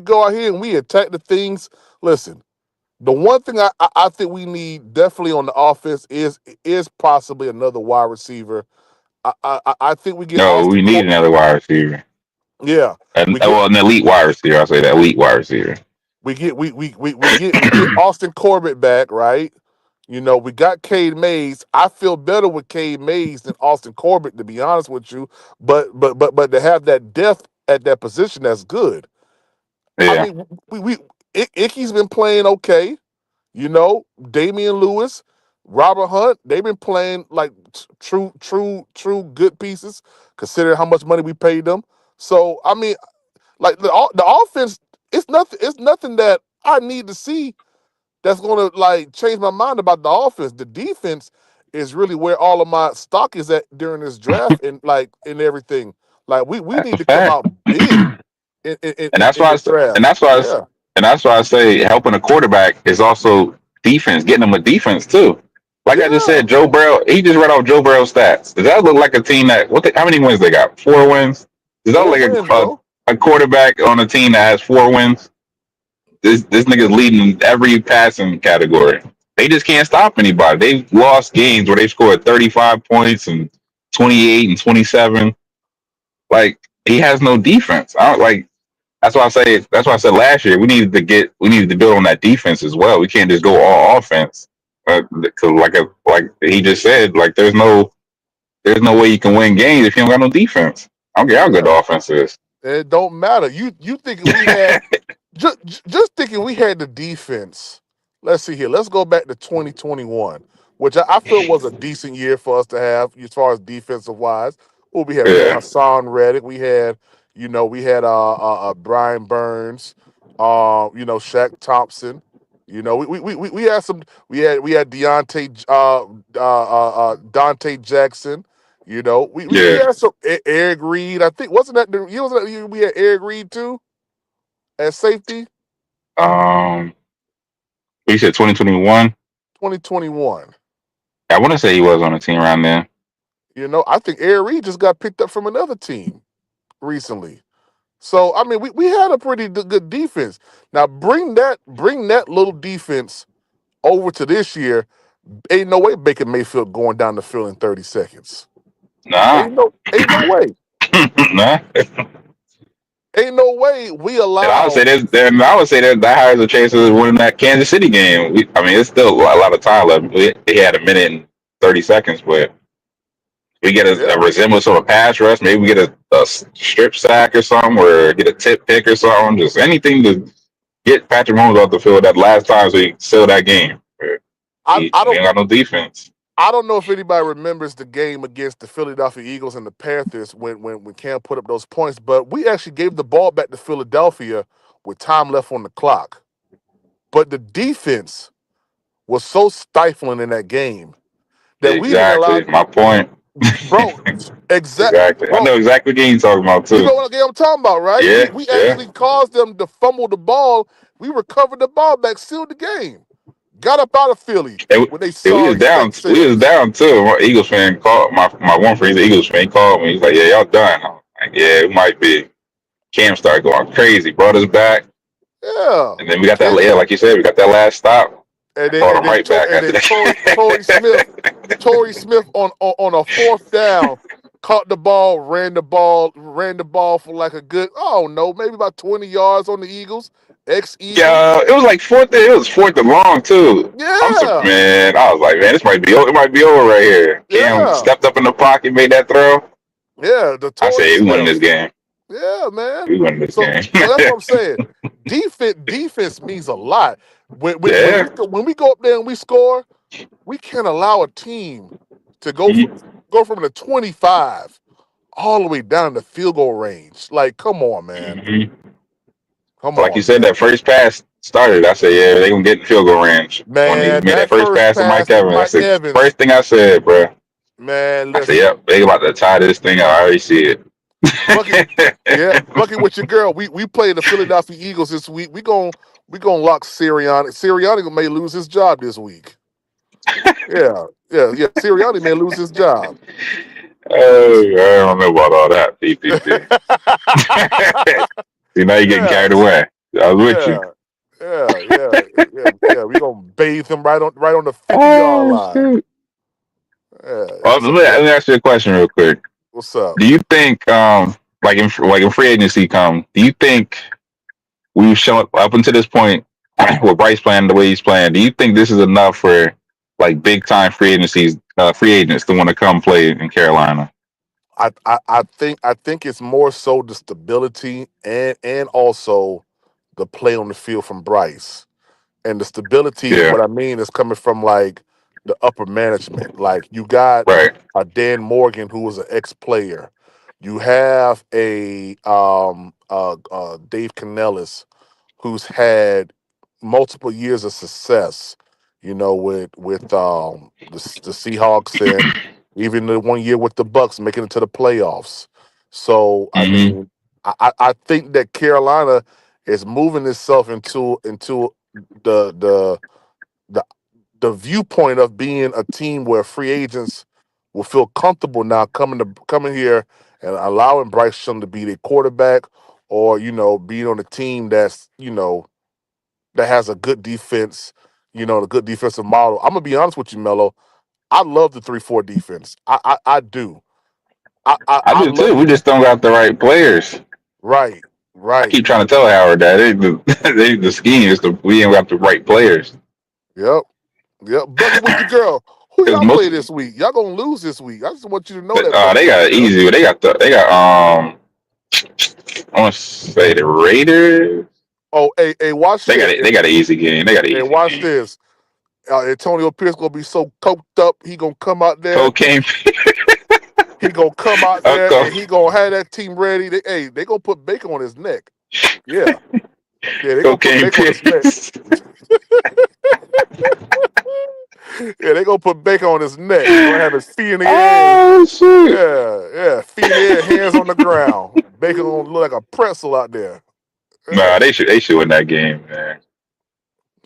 go out here and we attack the things. Listen, the one thing I think we need definitely on the offense is possibly another wide receiver. I think we get No, Austin we need Cor- another wide receiver. Yeah, And we get an elite wide receiver. I'll say that elite wide receiver. we get Austin Corbett back, right? We got Cade Mays. I feel better with Cade Mays than Austin Corbett, to be honest with you. But to have that depth at that position, that's good. I Yeah, mean, Icky's been playing okay. Damian Lewis, Robert Hunt, they've been playing like true good pieces, considering how much money we paid them. So I mean, like the offense, it's nothing that I need to see that's gonna like change my mind about the offense. The defense is really where all of my stock is at during this draft and like in everything. Like we that's a need to come fact. out big in in, And in, that's in why this draft. Yeah. that's why I say helping a quarterback is also defense, getting them a defense too. Like I just Yeah. said, Joe Burrow. He just read off Joe Burrow's stats. Does that look like a team that how many wins they got? 4 wins. Does that look 4 like wins, bro. a quarterback on a team that has 4 wins? This nigga's leading in every passing category. They just can't stop anybody. They've lost games where they scored 35 points and 28 and 27. Like he has no defense. I don't like. That's why I say. That's why I said last year we needed to build on that defense as well. We can't just go all offense. Because like he just said, like there's no way you can win games if you don't got no defense. I don't care how good Yeah. the offense is. It don't matter. You thinking we had just thinking we had the defense. Let's see here. Let's go back to 2021, which I feel was a decent year for us to have as far as defensive wise. Well, we had Yeah, Hassan Reddick. We had Brian Burns. Shaq Thompson. We had some. We had Dante Jackson. We yeah. had some Eric Reed. I think wasn't that the year we had Eric Reed too at safety. Um, you said 2021. 2021. I want to say he was on the team around then. I think Eric Reed just got picked up from another team recently. So I mean, we had a pretty good defense. Now bring that little defense over to this year. Ain't no way Baker Mayfield going down the field in 30 seconds. Nah, Ain't no way. nah. Ain't no way we And I would allow. say I would say that has a chance of winning that Kansas City game. I mean, it's still a lot of time left. We had a minute and 30 seconds, but we get a Yeah. resemblance of a pass rush. Maybe we get a strip sack or something, or get a tip pick or something. Just anything to get Patrick Mahomes off the field that last time so we seal that game. I, I We don't ain't got no defense. I don't know if anybody remembers the game against the Philadelphia Eagles and the Panthers when Cam put up those points, but we actually gave the ball back to Philadelphia with time left on the clock. But the defense was so stifling in that game that we didn't allow, Exactly. My point. bro. Exactly. I Bro. know exactly what game you're talking about You too. know what game I'm talking about, right? We Yeah, we yeah. actually caused them to fumble the ball. We recovered the ball back, sealed the game. Got up out of Philly And when they we saw was down. expect We was sales. down too. My Eagles fan called my one friend. He's an Eagles fan. He called me. He's like, "Yeah, y'all done." I'm like, "Yeah, it might be." Cam started going crazy. Brought us back, Yeah. and then we got that. And Yeah, like you said, we got that last stop. and I then brought and him then right back and after then Torrey Smith on a fourth down caught the ball for like a good maybe about 20 yards on the Eagles. Ex-Eagle. Yeah, it was like fourth. It was fourth and long too. Yeah. Man. I was like, man, this might be. It might be over right here. Cam Yeah. stepped up in the pocket, made that throw. Yeah. The I said, Torrey hey, we winning this Smith. game. Yeah, man. We winning this So game. so that's what I'm saying. Defense means a lot. When Yeah. we go up there and we score, we can't allow a team to go from the 25 all the way down to field goal range. Like, come on, man. Mm-hmm. Come Like you on, said, man. that first pass started, I said, yeah, they gonna get in field goal range. When he Man, made that that first first pass to Mike pass to Evans, Mike that's the Evans, first thing I said, bro. man, I said, listen, yep, they about to tie this thing up. I already see it. Bucky, yeah, Bucky with your girl. We play the Philadelphia Eagles this week. We gonna lock Sirianni. Sirianni may lose his job this week. Yeah. Sirianni may lose his job. Oh, I don't know about all that, PPP. See, now you're getting Yeah, carried away. I was with you. yeah, yeah. We gonna bathe him right on the 50-yard Oh, line. shoot. Yeah. So Let me ask you a question real quick. what's up? Do you think, like in free agency come, do you think we've shown up until this point with Bryce playing the way he's playing? Do you think this is enough for like big time free agents to want to come play in Carolina? I think it's more so the stability and also the play on the field from Bryce. And the stability, Yeah, what I mean is coming from like the upper management. Like you got right. a Dan Morgan who was an ex-player. You have a Dave Canellis who's had multiple years of success, with the Seahawks and even the 1 year with the Bucks making it to the playoffs. So I Hmm. mean, I think that Carolina is moving itself into the the the viewpoint of being a team where free agents will feel comfortable now coming here and allowing Bryce Young to be their quarterback, or being on a team that has a good defense, the good defensive model. I'm gonna be honest with you, Mello. I love the 3-4 defense. I do. I I do love too. We it. just don't got the right players. Right, I right. keep trying to tell Howard that the scheme is we ain't got the right players. Yep. Yep. Bucky with your girl. Who Because y'all most, play this week? Y'all gonna lose this week. I just want you to know but that, Bucky they with got your it girl. easy. I want to say the Raiders. Oh, hey, watch They got this. it. They got an easy game. They got an Hey, easy watch game. this. Antonio Pierce gonna be so coked up. He gonna come out there. Cocaine. He gonna come out there Uncle. and he gonna have that team ready. They gonna put bacon on his neck. Yeah, they gonna put Cocaine bacon on his neck. Pierce. Yeah, they gonna put bacon on his neck. He gonna have his feet in the air. Oh shoot! Yeah, feet in the air, hands on the ground. Bacon gonna look like a pretzel out there. Nah, Yeah, they should win that game, man.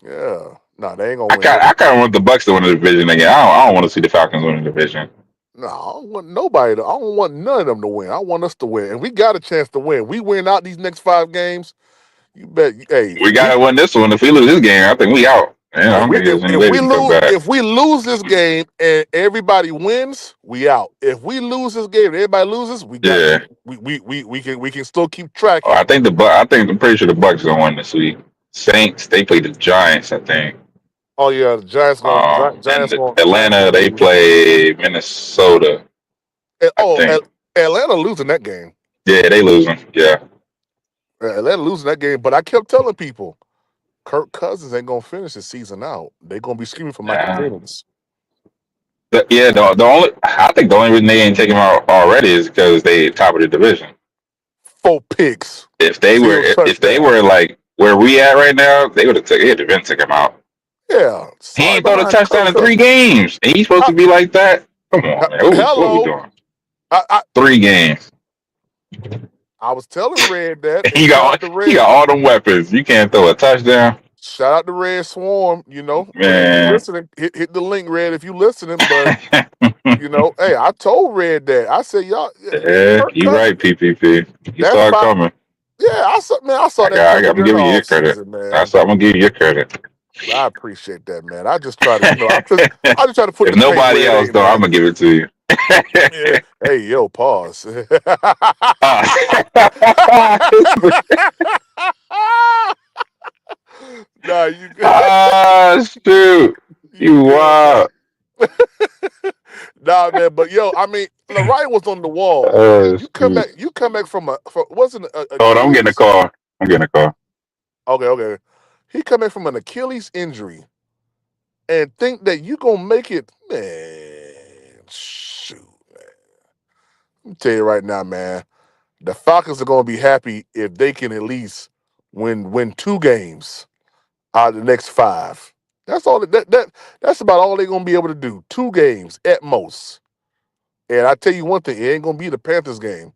yeah. Nah, they ain't gonna win it. I kind of want the Bucks to win the division again. I don't want to see the Falcons win the division. No, I don't want nobody to. I don't want none of them to win. I want us to win, and we got a chance to win. We win out these next 5 games. You bet. Hey, We gotta win this one. If we lose this game, I think we out. Yeah, I if don't we think there's any if way we we can come lose back. if we lose this game and everybody wins, we out. If we lose this game and everybody loses, we got Yeah. we can still keep tracking. I'm pretty sure the Bucks gonna win this week. Saints, they play the Giants, I think. Oh yeah, the And Giants Atlanta, gonna they lose. play Minnesota, I think. Atlanta losing that game. Yeah, they losing. Yeah. Atlanta losing that game. But I kept telling people, Kirk Cousins ain't gonna finish the season out. They're gonna be screaming for Michael Yeah. Penix. The only I think the only reason they ain't taking him out already is because they top of the division. 4 picks, If they 0 touchdowns. were like where we at right now, they would have been took him out. Yeah, He sorry ain't thrown a behind touchdown Kirk in 3 Cousins. games. And he's supposed to be like that. Come on, man. What we Hello, doing? I 3 games. I was telling Red that, and He shout out got to he Red. got all them weapons. You can't throw a touchdown. Shout out to Red Swarm. Red, if you Man. listening, hit the link, Red, if you listening. But hey, I told Red that. I said, y'all, Yeah, Kirk you right, Cousins. PPP. You That's saw it five. coming. Yeah, I saw that I'm coming gonna during give the you your off credit. season, man. I'm gonna give you your credit. I appreciate that, man. I just try to, I just try to put If the paint nobody where it else ain't, though, I'm man. gonna give it to you. Yeah. Hey, yo, pause. Nah, you good. Ah, shoot. You You good, man. wild. Nah, man. But yo, I mean, the writing was on the wall. Oh, You come shoot. back. You come back from wasn't Hold on, I'm getting a Achilles. call. I'm getting a call. Okay. He come back from an Achilles injury and think that you gonna make it, man. Shoot, man. Let me tell you right now, man. The Falcons are gonna be happy if they can at least win 2 games. out of the next 5. That's all. That's about all they're gonna be able to do. 2 games at most. And I tell you one thing, it ain't gonna be the Panthers game.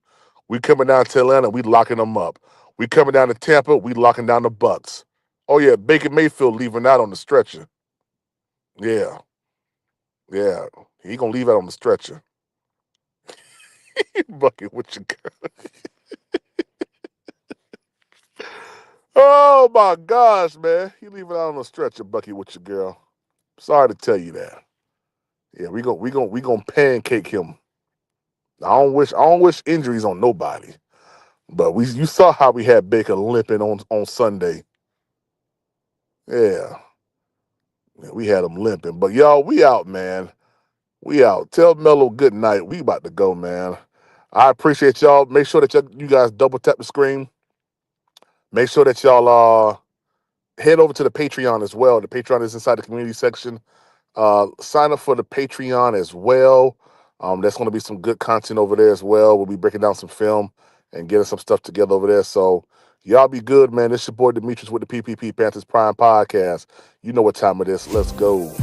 We coming down to Atlanta, we locking them up. We coming down to Tampa, we locking down the Bucks. Oh yeah, Baker Mayfield leaving out on the stretcher. Yeah, yeah, he gonna leave out on the stretcher. Bucket with your girl. Oh my gosh, man, he leaving out on the stretcher, Bucket with your girl. Sorry to tell you that. Yeah, we gonna pancake him. I don't wish injuries on nobody. But you saw how we had Baker limping on Sunday. Yeah. We had him limping. But y'all, we out, man. We out. Tell Mello good night. We about to go, man. I appreciate y'all. Make sure that you guys double tap the screen. Make sure that y'all head over to the Patreon as well. The Patreon is inside the community section. Sign up for the Patreon as well. There's going to be some good content over there as well. We'll be breaking down some film and getting some stuff together over there. So y'all be good, man. This your boy Demetrius with the PPP Panthers Prime Podcast. You know what time it is. Let's go.